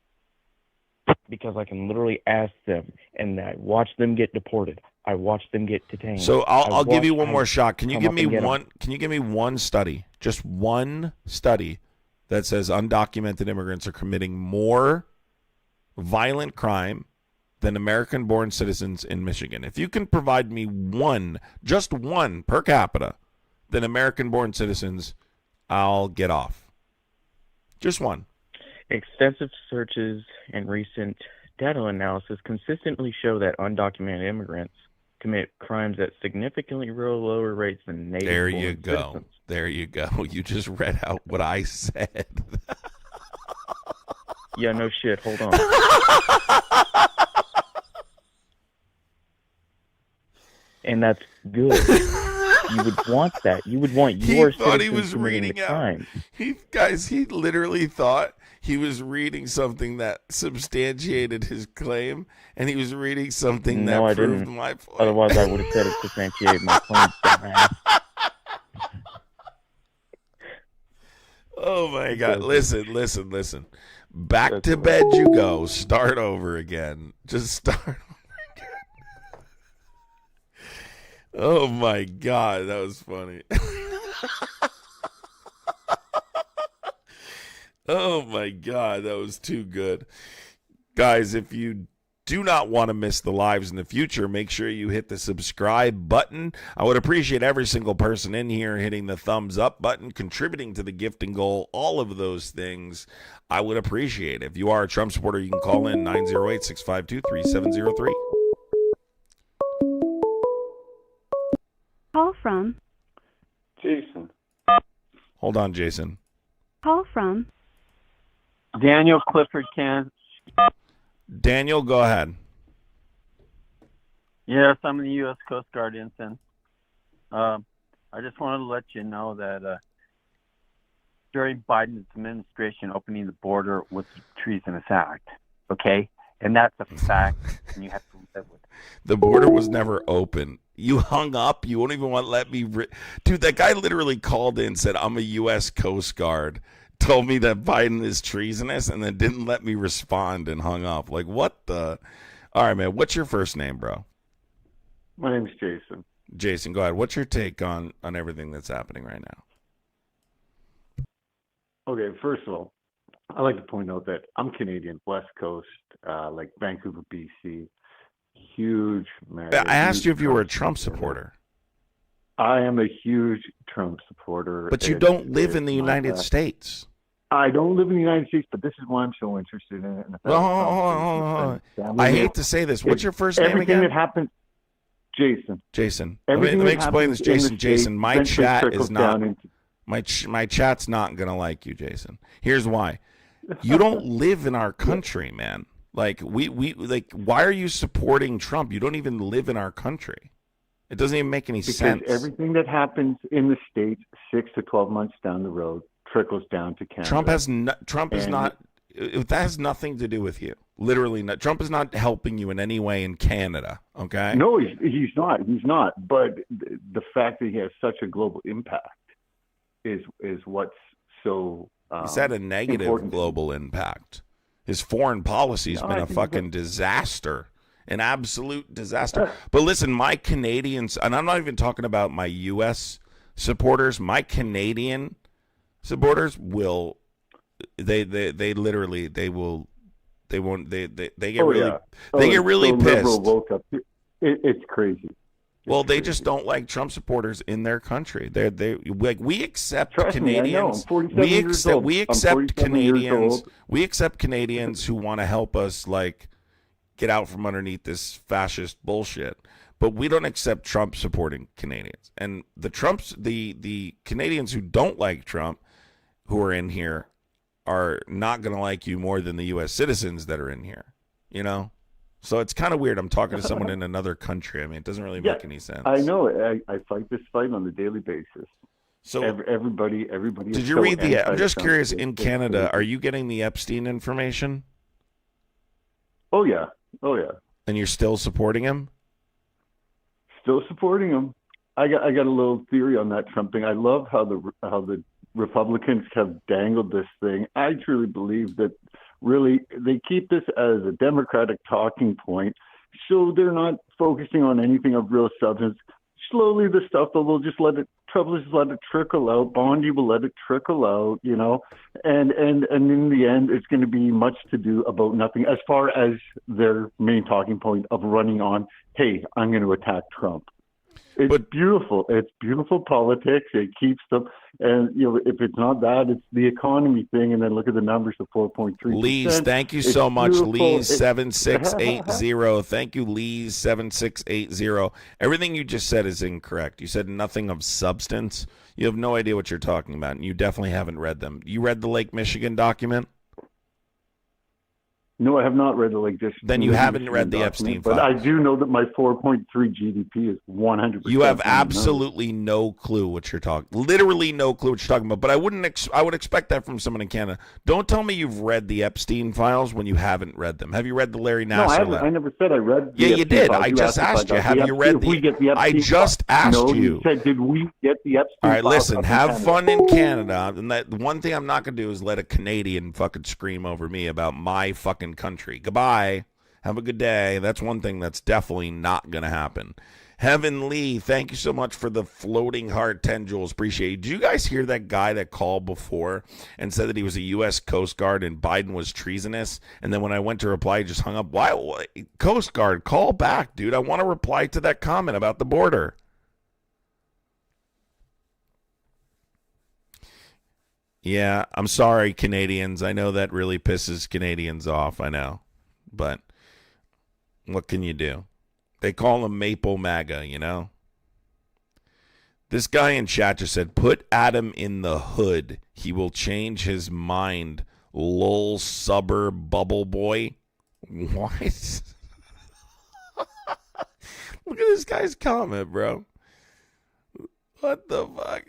Because I can literally ask them, and I watch them get deported. I watch them get detained. So I'll give you watch one more them shot. Can you come give up me and get 'em. one? Can you give me one study? Just one study that says undocumented immigrants are committing more violent crime than American-born citizens in Michigan. If you can provide me one, just one per capita, than American-born citizens, I'll get off. Just one. Extensive searches and recent data analysis consistently show that undocumented immigrants commit crimes at significantly lower rates than native There born you go. citizens. There you go. You just read out what I said. Yeah, no shit. Hold on. And that's good. You would want that. You would want He your thought he citizens was committing reading the out. crime. He literally thought he was reading something that substantiated his claim, and he was reading something No, I that proved didn't. my point. Otherwise, I would have said it substantiated my claim, dumbass. Oh my God! Okay. Listen. Back That's to right. bed you go. Start over again. Just start over again. Oh my God, that was funny. Oh my God, that was too good. Guys, if you do not want to miss the lives in the future, make sure you hit the subscribe button. I would appreciate every single person in here hitting the thumbs up button, contributing to the gifting goal, all of those things. I would appreciate it. If you are a Trump supporter, you can call in 908-652-3703. Call from. Jason. Hold on, Jason. Call from. Daniel Clifford Can. Daniel, go ahead. Yes, I'm in the U.S. Coast Guard, Ensign. I just wanted to let you know that during Biden's administration, opening the border was a treasonous act. Okay, and that's a fact, and you have to live with it. The border was never open. You hung up. You won't even want to let me. Dude, that guy literally called in and said, I'm a U.S. Coast Guard. Told me that Biden is treasonous and then didn't let me respond and hung up. Like, what the? All right, man. What's your first name, bro? My name's Jason. Jason, go ahead. What's your take on everything that's happening right now? Okay, first of all, I like to point out that I'm Canadian, West Coast, like Vancouver, BC. Huge, man. I asked you if you were a Trump supporter. I am a huge Trump supporter. But you don't live in the United States. I don't live in the United States, but this is why I'm so interested in it. Well, hold on. I hate to say this. What's your first name everything again? that happened, Jason. Jason. Let Everything me that explain this, happens in the Jason. Jason, States my eventually chat trickles is not down into- my chat's not gonna like you, Jason. Here's why. You don't live in our country, man. Like we why are you supporting Trump? You don't even live in our country. It doesn't even make any sense. Because everything that happens in the States 6 to 12 months down the road trickles down to Canada. Trump is not. That has nothing to do with you. Literally, not. Trump is not helping you in any way in Canada. Okay. No, he's not. He's not. But the fact that he has such a global impact is what's so. He's had a negative important. global impact. His foreign policy's No, been I a think fucking disaster. An absolute disaster. But listen, my Canadians, and I'm not even talking about my U.S. supporters, my Canadian supporters will, they literally, they won't, they get really, they get really so pissed. liberal woke up. It's crazy. Well, they just don't like Trump supporters in their country. They like we accept Trust me, I know. I'm Canadians. 47 years old. We I'm accept 47 years Canadians. old. We accept Canadians who want to help us like get out from underneath this fascist bullshit. But we don't accept Trump supporting Canadians. And the Canadians who don't like Trump, who are in here, are not going to like you more than the U.S. citizens that are in here. You know. So it's kind of weird. I'm talking to someone in another country. I mean, it doesn't really make any sense. I know. I fight this fight on a daily basis. So everybody. Did you read the? I'm just curious. In Canada, are you getting the Epstein information? Oh yeah. And you're still supporting him? Still supporting him. I got a little theory on that Trump thing. I love how the Republicans have dangled this thing. I truly believe that. Really, they keep this as a Democratic talking point, so they're not focusing on anything of real substance, slowly the stuff, they'll just let it, Trump will just let it trickle out. Bondi will let it trickle out, you know, and in the end, it's going to be much to do about nothing as far as their main talking point of running on, hey, I'm going to attack Trump. It's beautiful. It's beautiful politics. It keeps them, and you know, if it's not that, it's the economy thing. And then look at the numbers of 4.3%. Lee's, thank you so much. Lee's 7680. Thank you, Lee's 7680. Everything you just said is incorrect. You said nothing of substance. You have no idea what you're talking about, and you definitely haven't read them. You read the Lake Michigan document? No, I have not read the Lake Michigan. Then you haven't read the Epstein but files. I do know that my 4.3 GDP is 100%. You have absolutely no clue what you're talking. Literally no clue what you're talking about. But I would expect that from someone in Canada. Don't tell me you've read the Epstein files when you haven't read them. Have you read the Larry Nassar? No, I haven't. letter? I never said I read. Yeah, the you Epstein did. files. I just asked you. Have you read the? I just asked no, you. You said, did we get the Epstein? All right, files listen. up Have Canada? fun in Canada. And that one thing I'm not gonna do is let a Canadian fucking scream over me about my fucking country. Goodbye. Have a good day. That's one thing that's definitely not going to happen. Heaven Lee, thank you so much for the floating heart 10 joules. Appreciate it. Did you guys hear that guy that called before and said that he was a U.S. Coast Guard and Biden was treasonous? And then when I went to reply, he just hung up. Why? Coast Guard, call back, dude. I want to reply to that comment about the border. Yeah, I'm sorry, Canadians. I know that really pisses Canadians off. I know. But what can you do? They call him Maple MAGA, you know? This guy in chat just said, put Adam in the hood. He will change his mind. Lol suburb bubble boy. What? Look at this guy's comment, bro. What the fuck?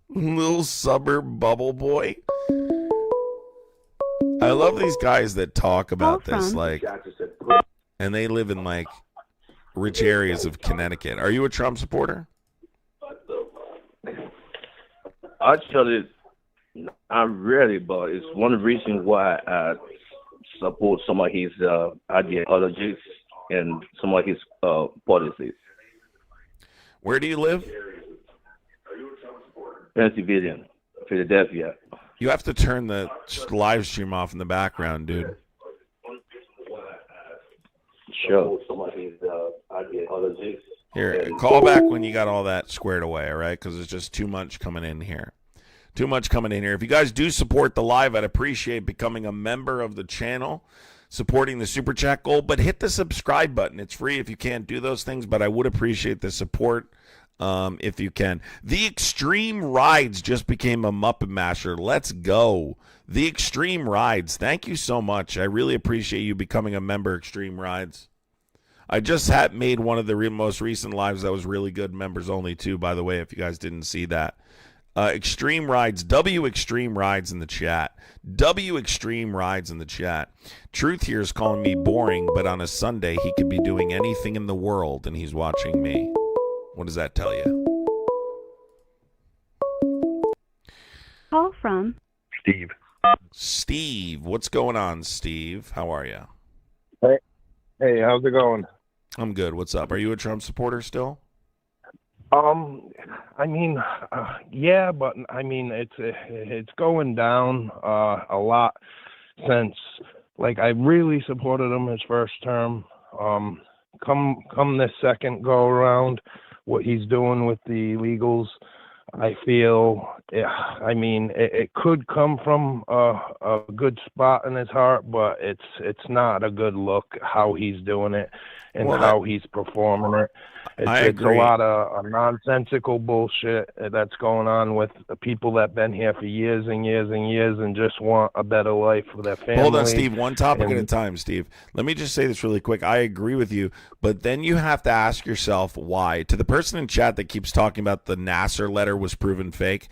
Little suburb bubble boy. I love these guys that talk about this, like, and they live in, like, rich areas of Connecticut. Are you a Trump supporter? Actually, I'm really, but it's one reason why I support some of his ideologies and some of his policies. Where do you live? Pennsylvania, Philadelphia. You have to turn the live stream off in the background, dude. Sure. Some of his ideologies. Here, call back when you got all that squared away, all right? Because there's just too much coming in here. Too much coming in here. If you guys do support the live, I'd appreciate becoming a member of the channel, supporting the Super Chat goal, but hit the subscribe button. It's free if you can't do those things, but I would appreciate the support. If you can. The Extreme Rides just became a Muppet Masher. Let's go. The Extreme Rides. Thank you so much. I really appreciate you becoming a member, Extreme Rides. I just made one of the most recent lives that was really good, members only too, by the way, if you guys didn't see that. Extreme Rides, W Extreme Rides in the chat. W Extreme Rides in the chat. Truth here is calling me boring, but on a Sunday he could be doing anything in the world and he's watching me. What does that tell you? Call from Steve. Steve, what's going on, Steve? How are you? Hey, how's it going? I'm good. What's up? Are you a Trump supporter still? I mean, yeah, but I mean, it's going down a lot since, like, I really supported him his first term. Come this second go around, what he's doing with the illegals, I feel, I mean, it could come from a good spot in his heart, but it's not a good look how he's doing it and how he's performing it. It's a lot of nonsensical bullshit that's going on with the people that have been here for years and years and years and just want a better life for their family. Hold on, Steve. One topic at a time, Steve. Let me just say this really quick. I agree with you, but then you have to ask yourself why. To the person in chat that keeps talking about the Nassar letter was proven fake,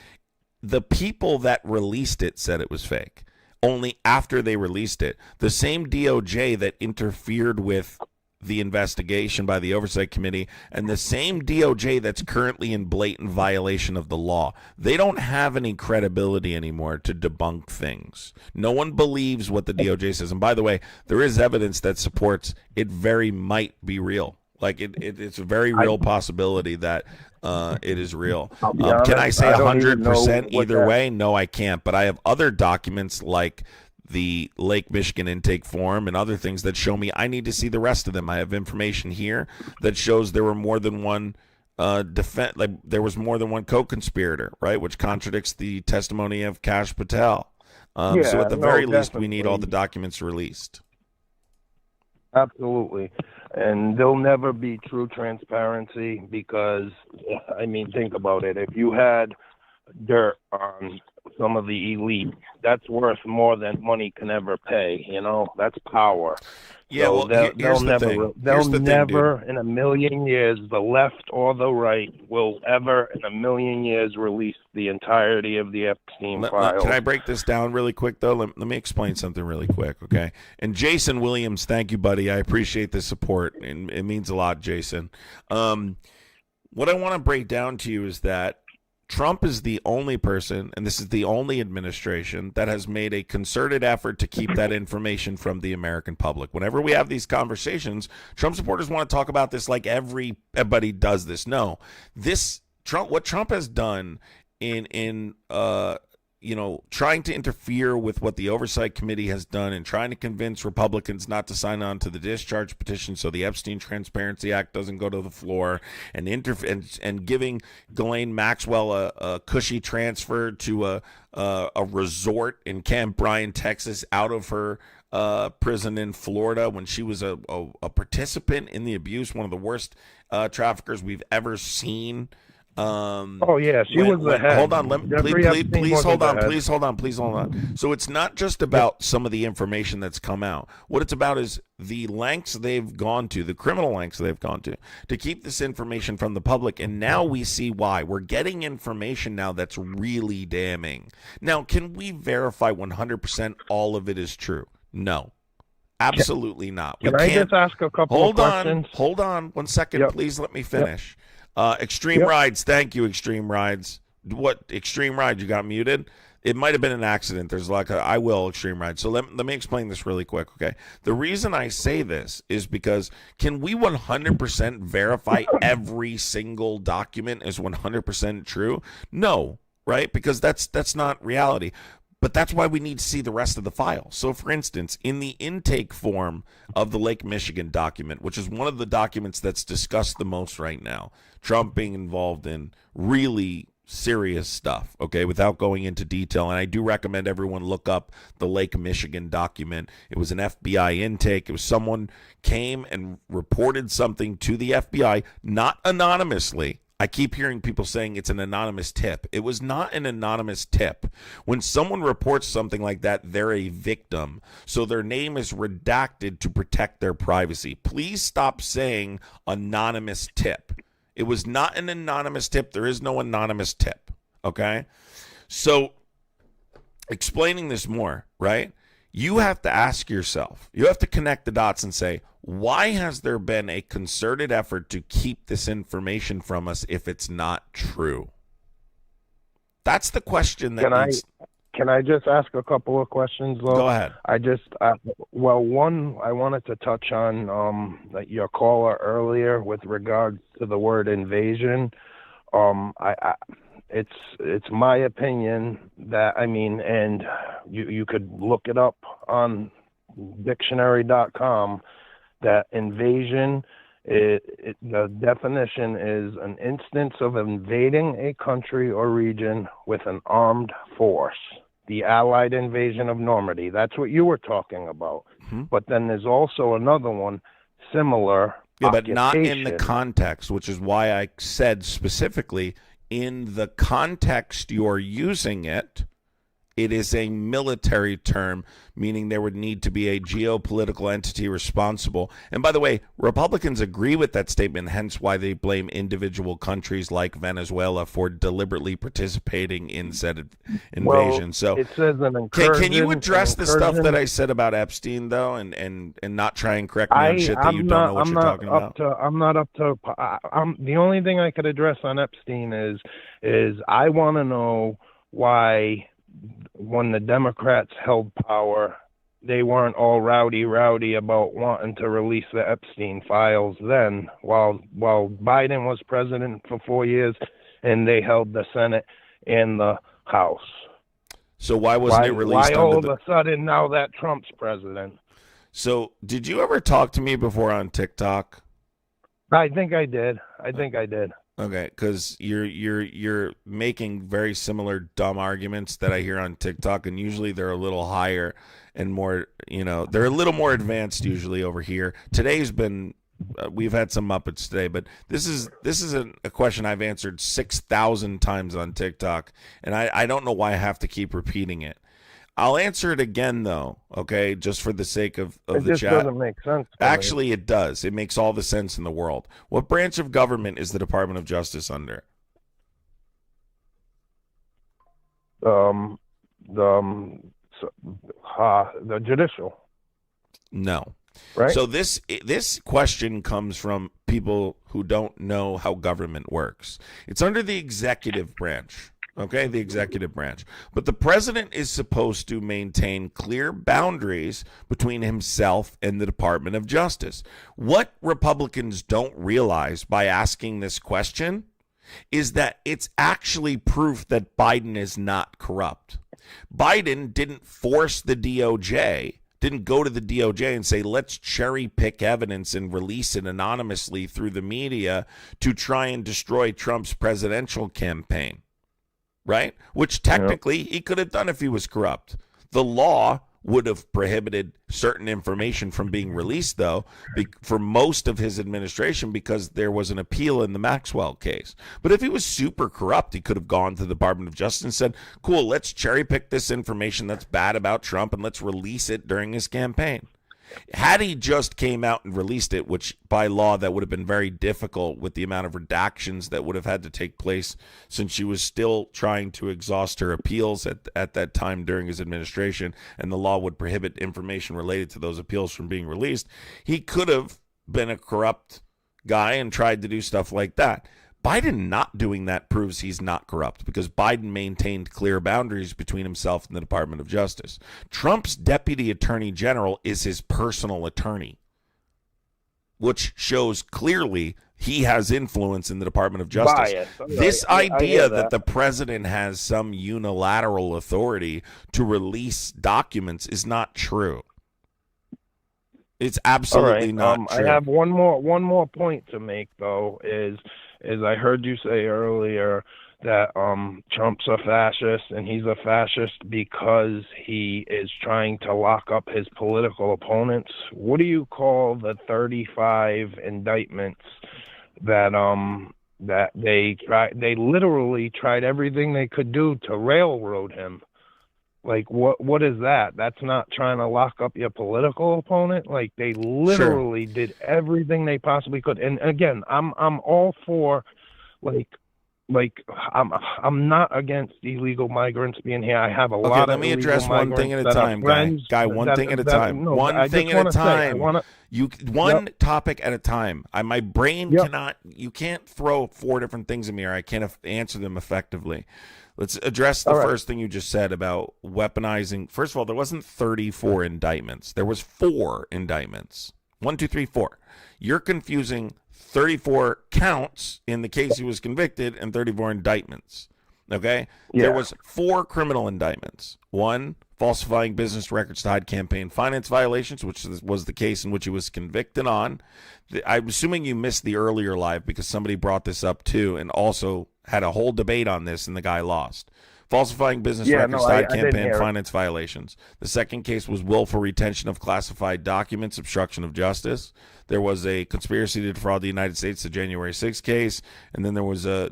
the people that released it said it was fake. Only after they released it. The same DOJ that interfered with the investigation by the Oversight Committee and the same DOJ that's currently in blatant violation of the law. They don't have any credibility anymore to debunk things. No one believes what the DOJ says. And by the way, there is evidence that supports it very might be real. Like it's a very real possibility that it is real. Can I say 100% either way? No, I can't. But I have other documents like the Lake Michigan intake form and other things that show me I need to see the rest of them. I have information here that shows there were more than one there was more than one co-conspirator, right? Which contradicts the testimony of Kash Patel. So at the very least, we need all the documents released. Absolutely. And there'll never be true transparency because, I mean, think about it. If you had dirt on some of the elite, that's worth more than money can ever pay. You know, that's power. Yeah, so well, they'll never in a million years, the left or the right, will ever in a million years release the entirety of the Epstein files. Can I break this down really quick, though? Let me explain something really quick, okay? And Jason Williams, thank you, buddy. I appreciate the support, and it means a lot, Jason. What I want to break down to you is that Trump is the only person, and this is the only administration, that has made a concerted effort to keep that information from the American public. Whenever we have these conversations, Trump supporters want to talk about this like everybody does this. No, what Trump has done in trying to interfere with what the Oversight Committee has done and trying to convince Republicans not to sign on to the discharge petition so the Epstein Transparency Act doesn't go to the floor, and giving Ghislaine Maxwell a cushy transfer to a resort in Camp Bryan, Texas, out of her prison in Florida when she was a participant in the abuse, one of the worst traffickers we've ever seen. She was the head. Hold on, please hold on. So it's not just about some of the information that's come out. What it's about is the lengths they've gone to, the criminal lengths they've gone to keep this information from the public. And now we see why. We're getting information now that's really damning. Now, can we verify 100% all of it is true? No. Absolutely not. Can I just ask a couple of questions? Hold on 1 second. Please let me finish. Extreme Rides, thank you, Extreme Rides. What, Extreme Rides, you got muted? It might have been an accident. There's I will, Extreme Rides. So let me explain this really quick, okay? The reason I say this is because can we 100% verify every single document is 100% true? No, right? Because that's not reality. But that's why we need to see the rest of the file. So, for instance, in the intake form of the Lake Michigan document, which is one of the documents that's discussed the most right now, Trump being involved in really serious stuff, okay, without going into detail. And I do recommend everyone look up the Lake Michigan document. It was an FBI intake. It was someone came and reported something to the FBI, not anonymously. I keep hearing people saying it's an anonymous tip. It was not an anonymous tip. When someone reports something like that, they're a victim. So their name is redacted to protect their privacy. Please stop saying anonymous tip. It was not an anonymous tip. There is no anonymous tip. Okay? So explaining this more, right? You have to ask yourself, you have to connect the dots and say, why has there been a concerted effort to keep this information from us if it's not true? That's the question that Can I just ask a couple of questions, though? Go ahead. One, I wanted to touch on your caller earlier with regards to the word invasion. It's my opinion that, and you could look it up on dictionary.com, that invasion, the definition is an instance of invading a country or region with an armed force. The Allied invasion of Normandy. That's what you were talking about. Mm-hmm. But then there's also another one, similar. Yeah, but not in the context, which is why I said specifically, in the context you're using it, It is a military term, meaning there would need to be a geopolitical entity responsible. And by the way, Republicans agree with that statement, hence why they blame individual countries like Venezuela for deliberately participating in said invasion. Well, so it says an incursion. can you address the stuff incursion. that I said about Epstein, though, and not try and correct me on shit that you don't know what you're talking about? I'm not up to. The only thing I could address on Epstein is I want to know why, when the Democrats held power, they weren't all rowdy about wanting to release the Epstein files then, while Biden was president for 4 years and they held the Senate and the House. So why wasn't it released? Why all of a sudden now that Trump's president? So did you ever talk to me before on TikTok? I think I did. Okay, because you're making very similar dumb arguments that I hear on TikTok, and usually they're a little higher and more, they're a little more advanced usually over here. Today's been, we've had some Muppets today, but this is a question I've answered 6,000 times on TikTok, and I don't know why I have to keep repeating it. I'll answer it again, though, okay, just for the sake of the chat. It just doesn't make sense. Actually, it does. It makes all the sense in the world. What branch of government is the Department of Justice under? The judicial. No. Right. So this question comes from people who don't know how government works. It's under the executive branch. Okay, the executive branch. But the president is supposed to maintain clear boundaries between himself and the Department of Justice. What Republicans don't realize by asking this question is that it's actually proof that Biden is not corrupt. Biden didn't force the DOJ, didn't go to the DOJ and say, let's cherry pick evidence and release it anonymously through the media to try and destroy Trump's presidential campaign. Right? Which technically he could have done if he was corrupt. The law would have prohibited certain information from being released, though, for most of his administration because there was an appeal in the Maxwell case. But if he was super corrupt, he could have gone to the Department of Justice and said, cool, let's cherry pick this information that's bad about Trump and let's release it during his campaign. Had he just came out and released it, which by law that would have been very difficult with the amount of redactions that would have had to take place since she was still trying to exhaust her appeals at that time during his administration, and the law would prohibit information related to those appeals from being released, he could have been a corrupt guy and tried to do stuff like that. Biden not doing that proves he's not corrupt because Biden maintained clear boundaries between himself and the Department of Justice. Trump's deputy attorney general is his personal attorney, which shows clearly he has influence in the Department of Justice. This idea that the president has some unilateral authority to release documents is not true. It's absolutely not true. I have one more point to make, though, is I heard you say earlier that Trump's a fascist, and he's a fascist because he is trying to lock up his political opponents. What do you call the 35 indictments that they literally tried everything they could do to railroad him? Like, what is that? That's not trying to lock up your political opponent. Like, they literally did everything they possibly could. And again, I'm all for, like I'm not against illegal migrants being here. I have a lot of. Let me address one thing at a time, guy. One thing at a time. One thing at a time. One topic at a time. My brain cannot. You can't throw 4 different things at me, or I can't answer them effectively. Let's address the first thing you just said about weaponizing. First of all, there wasn't 34 indictments. There was 4 indictments. 1, 2, 3, 4. You're confusing 34 counts in the case he was convicted and 34 indictments. Okay? Yeah. There was 4 criminal indictments. 1, falsifying business records to hide campaign finance violations, which was the case in which he was convicted on. I'm assuming you missed the earlier live because somebody brought this up too and also had a whole debate on this and the guy lost. Falsifying business records to hide campaign finance violations. The second case was willful retention of classified documents, obstruction of justice. There was a conspiracy to defraud the United States, the January 6th case, and then there was a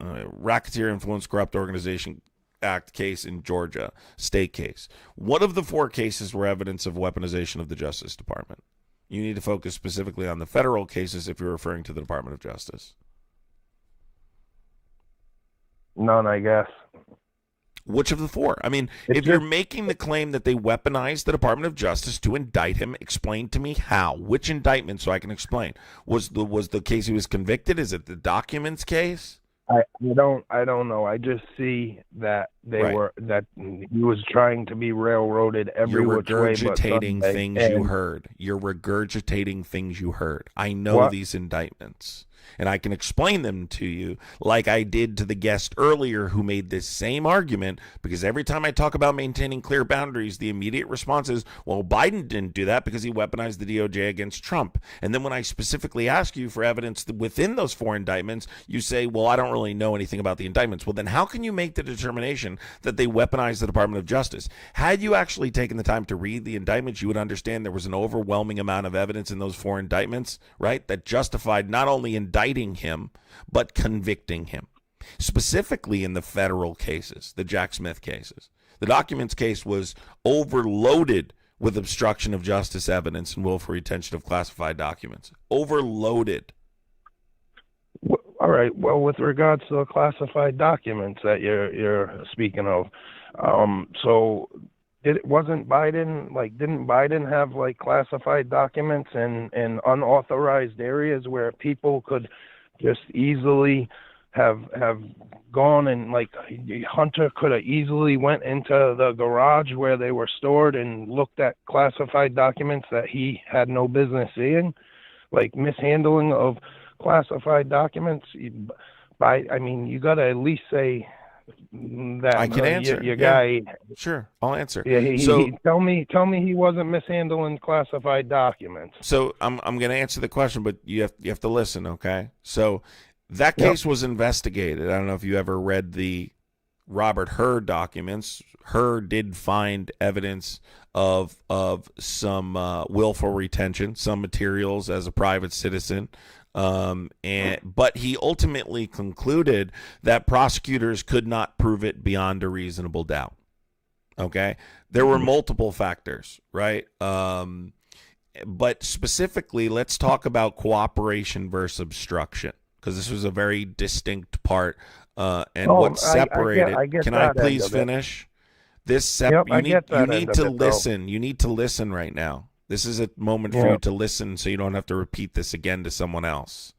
racketeer influence corrupt organization Act case in Georgia, state case. One of the 4 cases were evidence of weaponization of the Justice Department. You need to focus specifically on the federal cases if you're referring to the Department of Justice. None, I guess. Which of the 4? I mean, if you're making the claim that they weaponized the Department of Justice to indict him, explain to me how. Which indictment, so I can explain. Was the case he was convicted? Is it the documents case? I don't know. I just see that that he was trying to be railroaded every which way but regurgitating Sunday. things you heard. You're regurgitating things you heard. I know these indictments, and I can explain them to you like I did to the guest earlier who made this same argument, because every time I talk about maintaining clear boundaries, the immediate response is, well, Biden didn't do that because he weaponized the DOJ against Trump. And then when I specifically ask you for evidence within those 4 indictments, you say, well, I don't really know anything about the indictments. Well, then how can you make the determination that they weaponized the Department of Justice? Had you actually taken the time to read the indictments, you would understand there was an overwhelming amount of evidence in those 4 indictments, right, that justified not only indicting him, but convicting him. Specifically in the federal cases, the Jack Smith cases. The documents case was overloaded with obstruction of justice evidence and willful retention of classified documents. Overloaded. All right. Well, with regards to the classified documents that you're speaking of, so didn't Biden have like classified documents in unauthorized areas where people could just easily have gone, and like Hunter could have easily went into the garage where they were stored and looked at classified documents that he had no business seeing, like mishandling of classified documents? You got to at least say that. I can answer. Your guy. Sure, I'll answer. Yeah, tell me he wasn't mishandling classified documents. So I'm going to answer the question, but you have to listen, okay? So that case was investigated. I don't know if you ever read the Robert Hur documents. Hur did find evidence of some willful retention, some materials as a private citizen. But he ultimately concluded that prosecutors could not prove it beyond a reasonable doubt. Okay, there were multiple factors, right? But specifically, let's talk about cooperation versus obstruction, because this was a very distinct part. What separated? Can I please finish? You need to listen. You need to listen right now. This is a moment for you to listen so you don't have to repeat this again to someone else.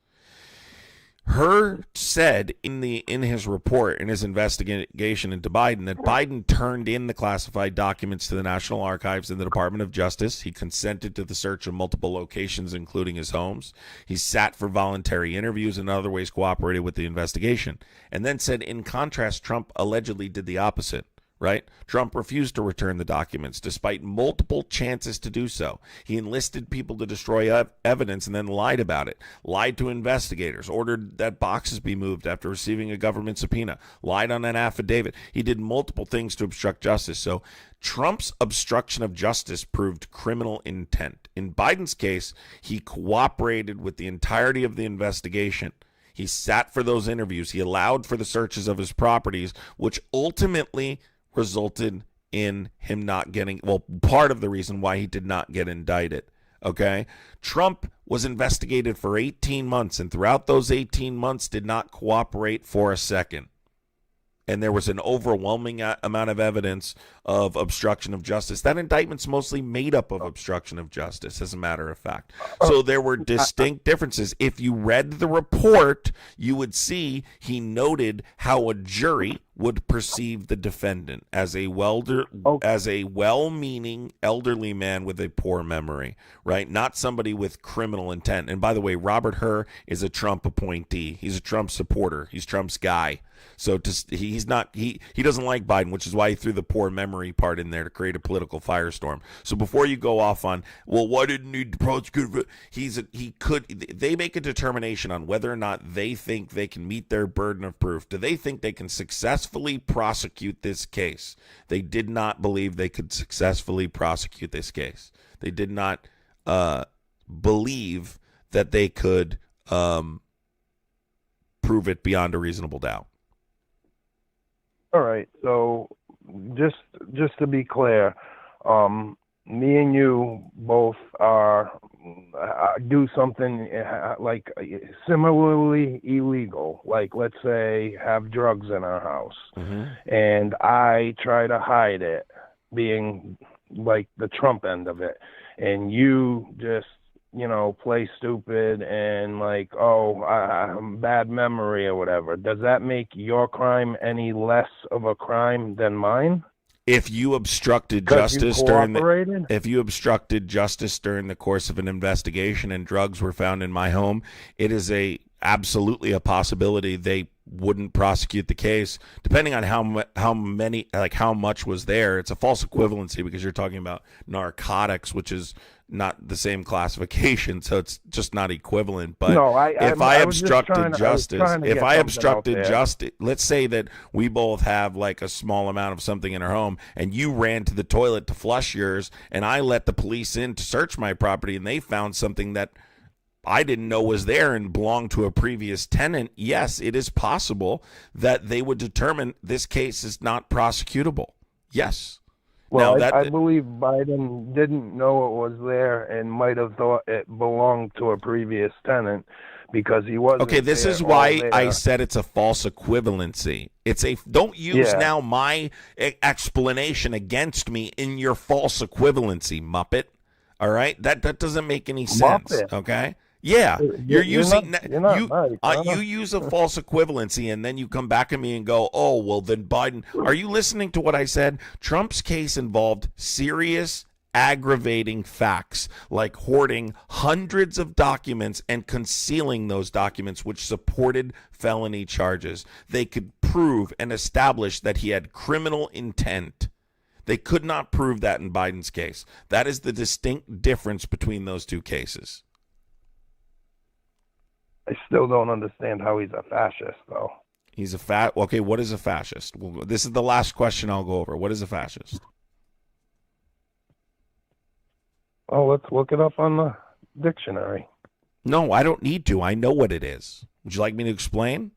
Hur said in his report, in his investigation into Biden, that Biden turned in the classified documents to the National Archives and the Department of Justice. He consented to the search of multiple locations, including his homes. He sat for voluntary interviews and in other ways cooperated with the investigation. And then said, in contrast, Trump allegedly did the opposite. Right? Trump refused to return the documents despite multiple chances to do so. He enlisted people to destroy evidence and then lied about it, lied to investigators, ordered that boxes be moved after receiving a government subpoena, lied on an affidavit. He did multiple things to obstruct justice. So Trump's obstruction of justice proved criminal intent. In Biden's case, he cooperated with the entirety of the investigation. He sat for those interviews. He allowed for the searches of his properties, which ultimately resulted in him not getting, part of the reason why he did not get indicted. Okay? Trump was investigated for 18 months, and throughout those 18 months did not cooperate for a second. And there was an overwhelming amount of evidence of obstruction of justice. That indictment's mostly made up of obstruction of justice, as a matter of fact. So there were distinct differences. If you read the report, you would see he noted how a jury would perceive the defendant as a well-meaning elderly man with a poor memory, right? Not somebody with criminal intent. And by the way, Robert Hur is a Trump appointee. He's a Trump supporter. He's Trump's guy. So he doesn't like Biden, which is why he threw the poor memory part in there to create a political firestorm. So before you go off on, well, why didn't he prosecute? They make a determination on whether or not they think they can meet their burden of proof. Do they think they can successfully prosecute this case? They did not believe they could successfully prosecute this case. They did not believe that they could prove it beyond a reasonable doubt. All right. So just to be clear, me and you both are do something like similarly illegal. Like, let's say, have drugs in our house, and I try to hide it, being like the Trump end of it, and you just play stupid and like, bad memory or whatever. Does that make your crime any less of a crime than mine? If you obstructed justice during the course of an investigation and drugs were found in my home, it is absolutely a possibility they wouldn't prosecute the case, depending on how much was there. It's a false equivalency because you're talking about narcotics, which is not the same classification, so it's just not equivalent. But if I obstructed justice, let's say that we both have like a small amount of something in our home, and you ran to the toilet to flush yours, and I let the police in to search my property, and they found something that I didn't know was there and belonged to a previous tenant. Yes, it is possible that they would determine this case is not prosecutable. Yes. Well, I believe Biden didn't know it was there and might have thought it belonged to a previous tenant because he wasn't. Okay, this is why I said it's a false equivalency. Don't use now my explanation against me in your false equivalency, Muppet. All right, that doesn't make any sense. Muppet. Okay. Yeah, you use a false equivalency, and then you come back at me and go, oh, well, then Biden. Are you listening to what I said? Trump's case involved serious, aggravating facts, like hoarding hundreds of documents and concealing those documents, which supported felony charges. They could prove and establish that he had criminal intent. They could not prove that in Biden's case. That is the distinct difference between those two cases. I still don't understand how he's a fascist, though. He's okay, what is a fascist? This is the last question I'll go over. What is a fascist? Oh, let's look it up on the dictionary. No, I don't need to. I know what it is. Would you like me to explain?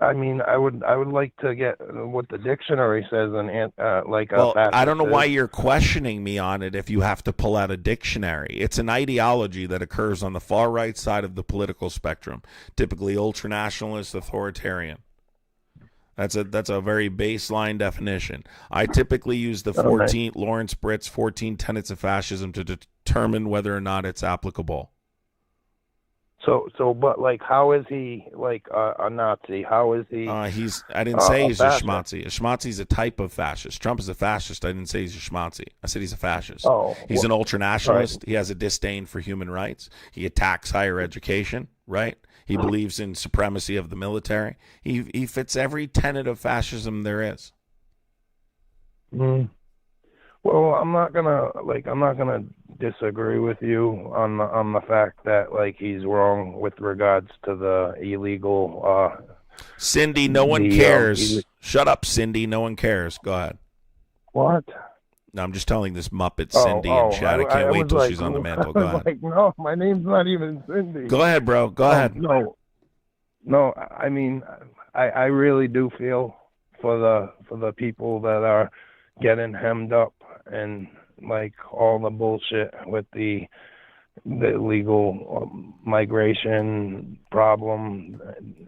I mean, I would like to get what the dictionary says Well, I don't know why you're questioning me on it if you have to pull out a dictionary. It's an ideology that occurs on the far right side of the political spectrum, typically ultranationalist, authoritarian. That's a very baseline definition. I typically use the Lawrence Britt's 14 tenets of fascism to determine whether or not it's applicable. So, but like, how is he like a Nazi? How is he? I didn't say he's a schmatzi. A schmatzi is a type of fascist. Trump is a fascist. I didn't say he's a schmatzi. I said he's a fascist. He's an ultranationalist. Right. He has a disdain for human rights. He attacks higher education. Right. He believes in supremacy of the military. He fits every tenet of fascism there is. Well, I'm not gonna disagree with you on the fact that like he's wrong with regards to the illegal. Cindy, no one cares. Shut up, Cindy. No one cares. Go ahead. What? No, I'm just telling this Muppet Cindy in chat. I can't wait till she's on the mantle. Go ahead. Like, no, my name's not even Cindy. Go ahead, bro. Go ahead. No. I mean, I really do feel for the people that are getting hemmed up and like all the bullshit with the illegal migration problem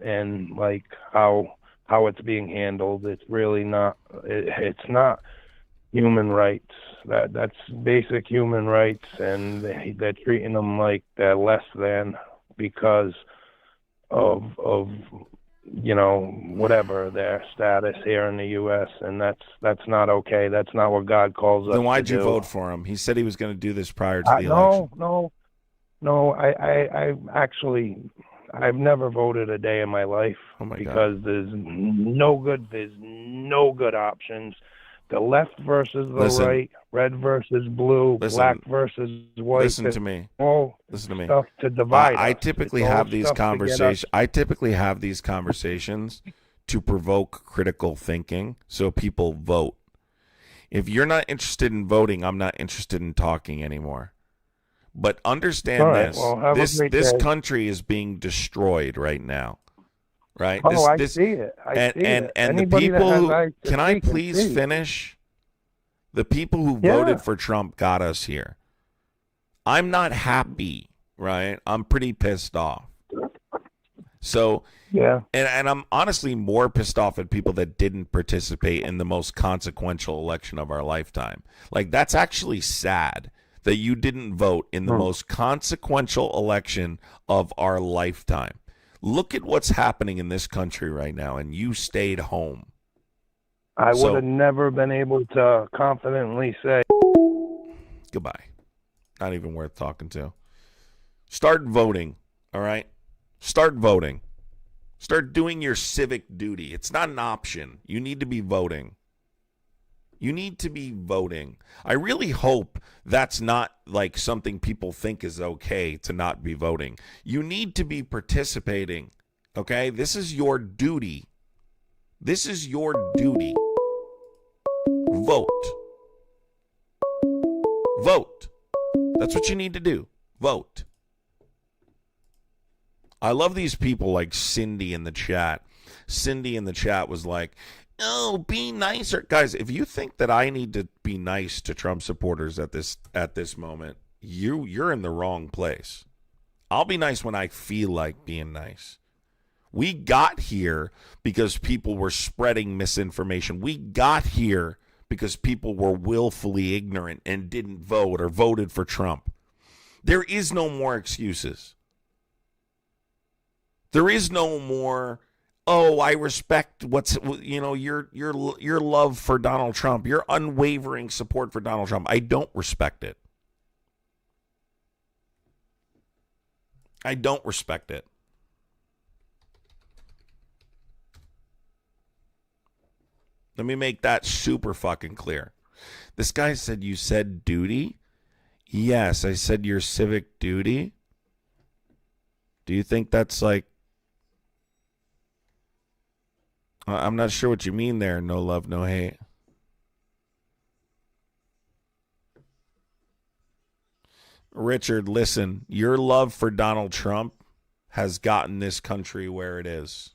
and like how it's being handled. It's really not. It's not human rights. That's basic human rights, and they're treating them like they're less than because of whatever their status here in the U.S., and that's not okay. That's not what God calls us to do. Then why'd you vote for him? He said he was going to do this prior to the election. No. I actually, I've never voted a day in my life because there's no good options. The left versus the right, red versus blue, black versus white. Listen to me. Listen to me. Stuff to divide. I typically have these conversations. I typically have these conversations to provoke critical thinking, so people vote. If you're not interested in voting, I'm not interested in talking anymore. But understand this: this country is being destroyed right now. right? Oh, I see it. I see it. And the Anybody that people has who, eyes to can I see can please see. finish? The people who Yeah. voted for Trump got us here. I'm not happy, right? I'm pretty pissed off. So, Yeah. and I'm honestly more pissed off at people that didn't participate in the most consequential election of our lifetime. Like, that's actually sad that you didn't vote in the most consequential election of our lifetime. Look at what's happening in this country right now, and you stayed home. I So- would have never been able to confidently say. Goodbye. Not even worth talking to. Start voting, all right? Start voting. Start doing your civic duty. It's not an option. You need to be voting. You need to be voting. I really hope that's not like something people think is okay to not be voting. You need to be participating, okay? This is your duty. This is your duty. Vote. Vote. That's what you need to do. Vote. I love these people like Cindy in the chat. Cindy in the chat was like, oh, be nicer. Guys, if you think that I need to be nice to Trump supporters at this moment, you're in the wrong place. I'll be nice when I feel like being nice. We got here because people were spreading misinformation. We got here because people were willfully ignorant and didn't vote or voted for Trump. There is no more excuses. There is no more, oh, I respect your love for Donald Trump, your unwavering support for Donald Trump. I don't respect it. I don't respect it. Let me make that super fucking clear. This guy said, you said duty? Yes, I said your civic duty. Do you think that's like, I'm not sure what you mean there. No love, no hate. Richard, listen, your love for Donald Trump has gotten this country where it is.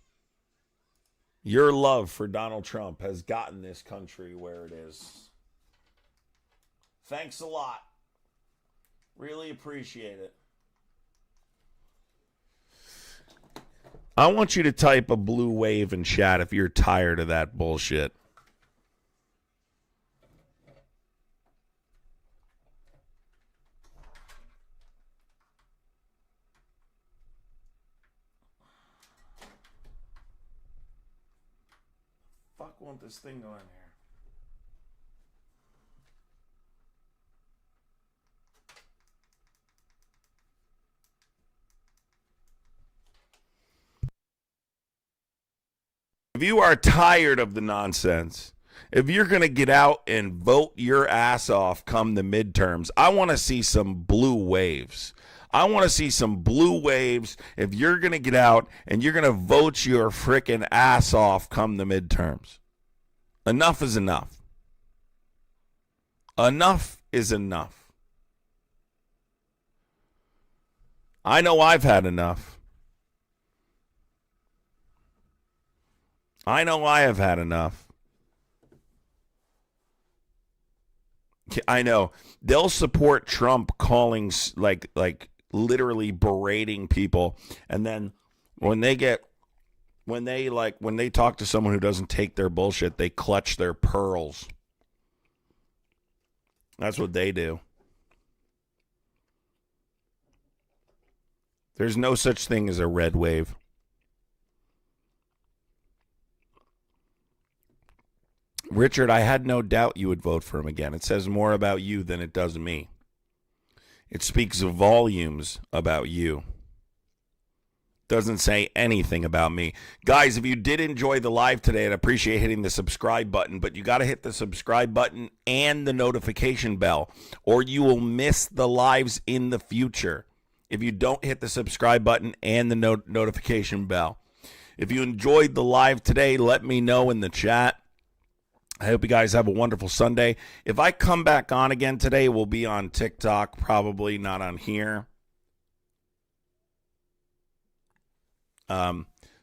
Your love for Donald Trump has gotten this country where it is. Thanks a lot. Really appreciate it. I want you to type a blue wave in chat if you're tired of that bullshit. Fuck, won't this thing go in here? If you are tired of the nonsense, if you're going to get out and vote your ass off come the midterms, I want to see some blue waves. I want to see some blue waves if you're going to get out and you're going to vote your frickin' ass off come the midterms. Enough is enough. Enough is enough. I know I've had enough. I know I have had enough. I know they'll support Trump calling like literally berating people, and then when they talk to someone who doesn't take their bullshit, they clutch their pearls. That's what they do. There's no such thing as a red wave. Richard, I had no doubt you would vote for him again. It says more about you than it does me. It speaks volumes about you. Doesn't say anything about me. Guys, if you did enjoy the live today, I'd appreciate hitting the subscribe button, but you got to hit the subscribe button and the notification bell, or you will miss the lives in the future if you don't hit the subscribe button and the notification bell. If you enjoyed the live today, let me know in the chat. I hope you guys have a wonderful Sunday. If I come back on again today, we'll be on TikTok, probably not on here.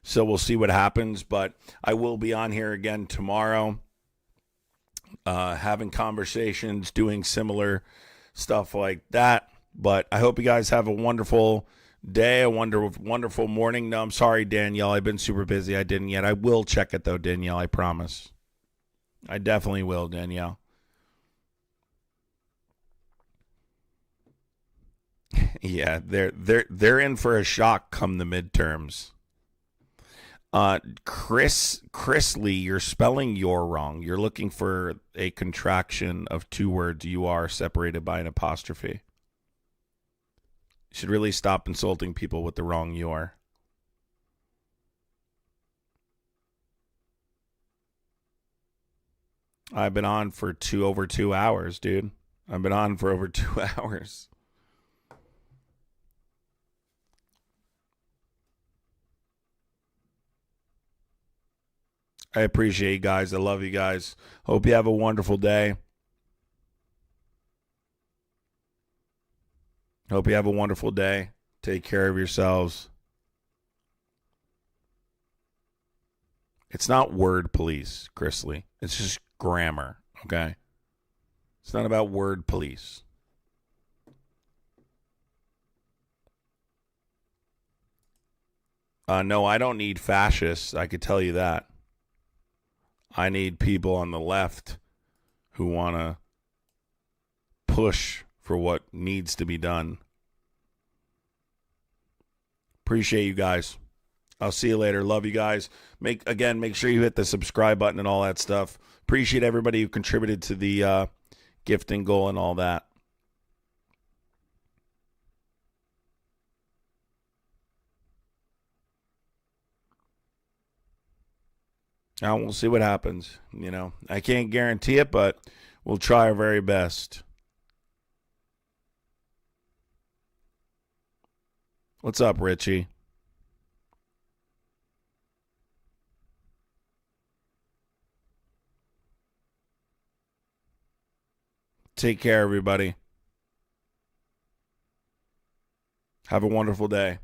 So we'll see what happens. But I will be on here again tomorrow, having conversations, doing similar stuff like that. But I hope you guys have a wonderful day, a wonderful morning. No, I'm sorry, Danielle. I've been super busy. I didn't yet. I will check it, though, Danielle. I promise. I definitely will, Danielle. Yeah, they're in for a shock come the midterms. Chris Lee, you're spelling "you're" wrong. You're looking for a contraction of two words. You are separated by an apostrophe. You should really stop insulting people with the wrong "you're." I've been on for over 2 hours, dude. I've been on for over 2 hours. I appreciate you guys. I love you guys. Hope you have a wonderful day. Hope you have a wonderful day. Take care of yourselves. It's not word police, Chrisley. It's just grammar, okay? It's not about word police. No, I don't need fascists. I could tell you that. I need people on the left who want to push for what needs to be done. Appreciate you guys. I'll see you later. Love you guys. Make sure you hit the subscribe button and all that stuff. Appreciate everybody who contributed to the gifting goal and all that. Now we'll see what happens. You know, I can't guarantee it, but we'll try our very best. What's up, Richie? Take care, everybody. Have a wonderful day.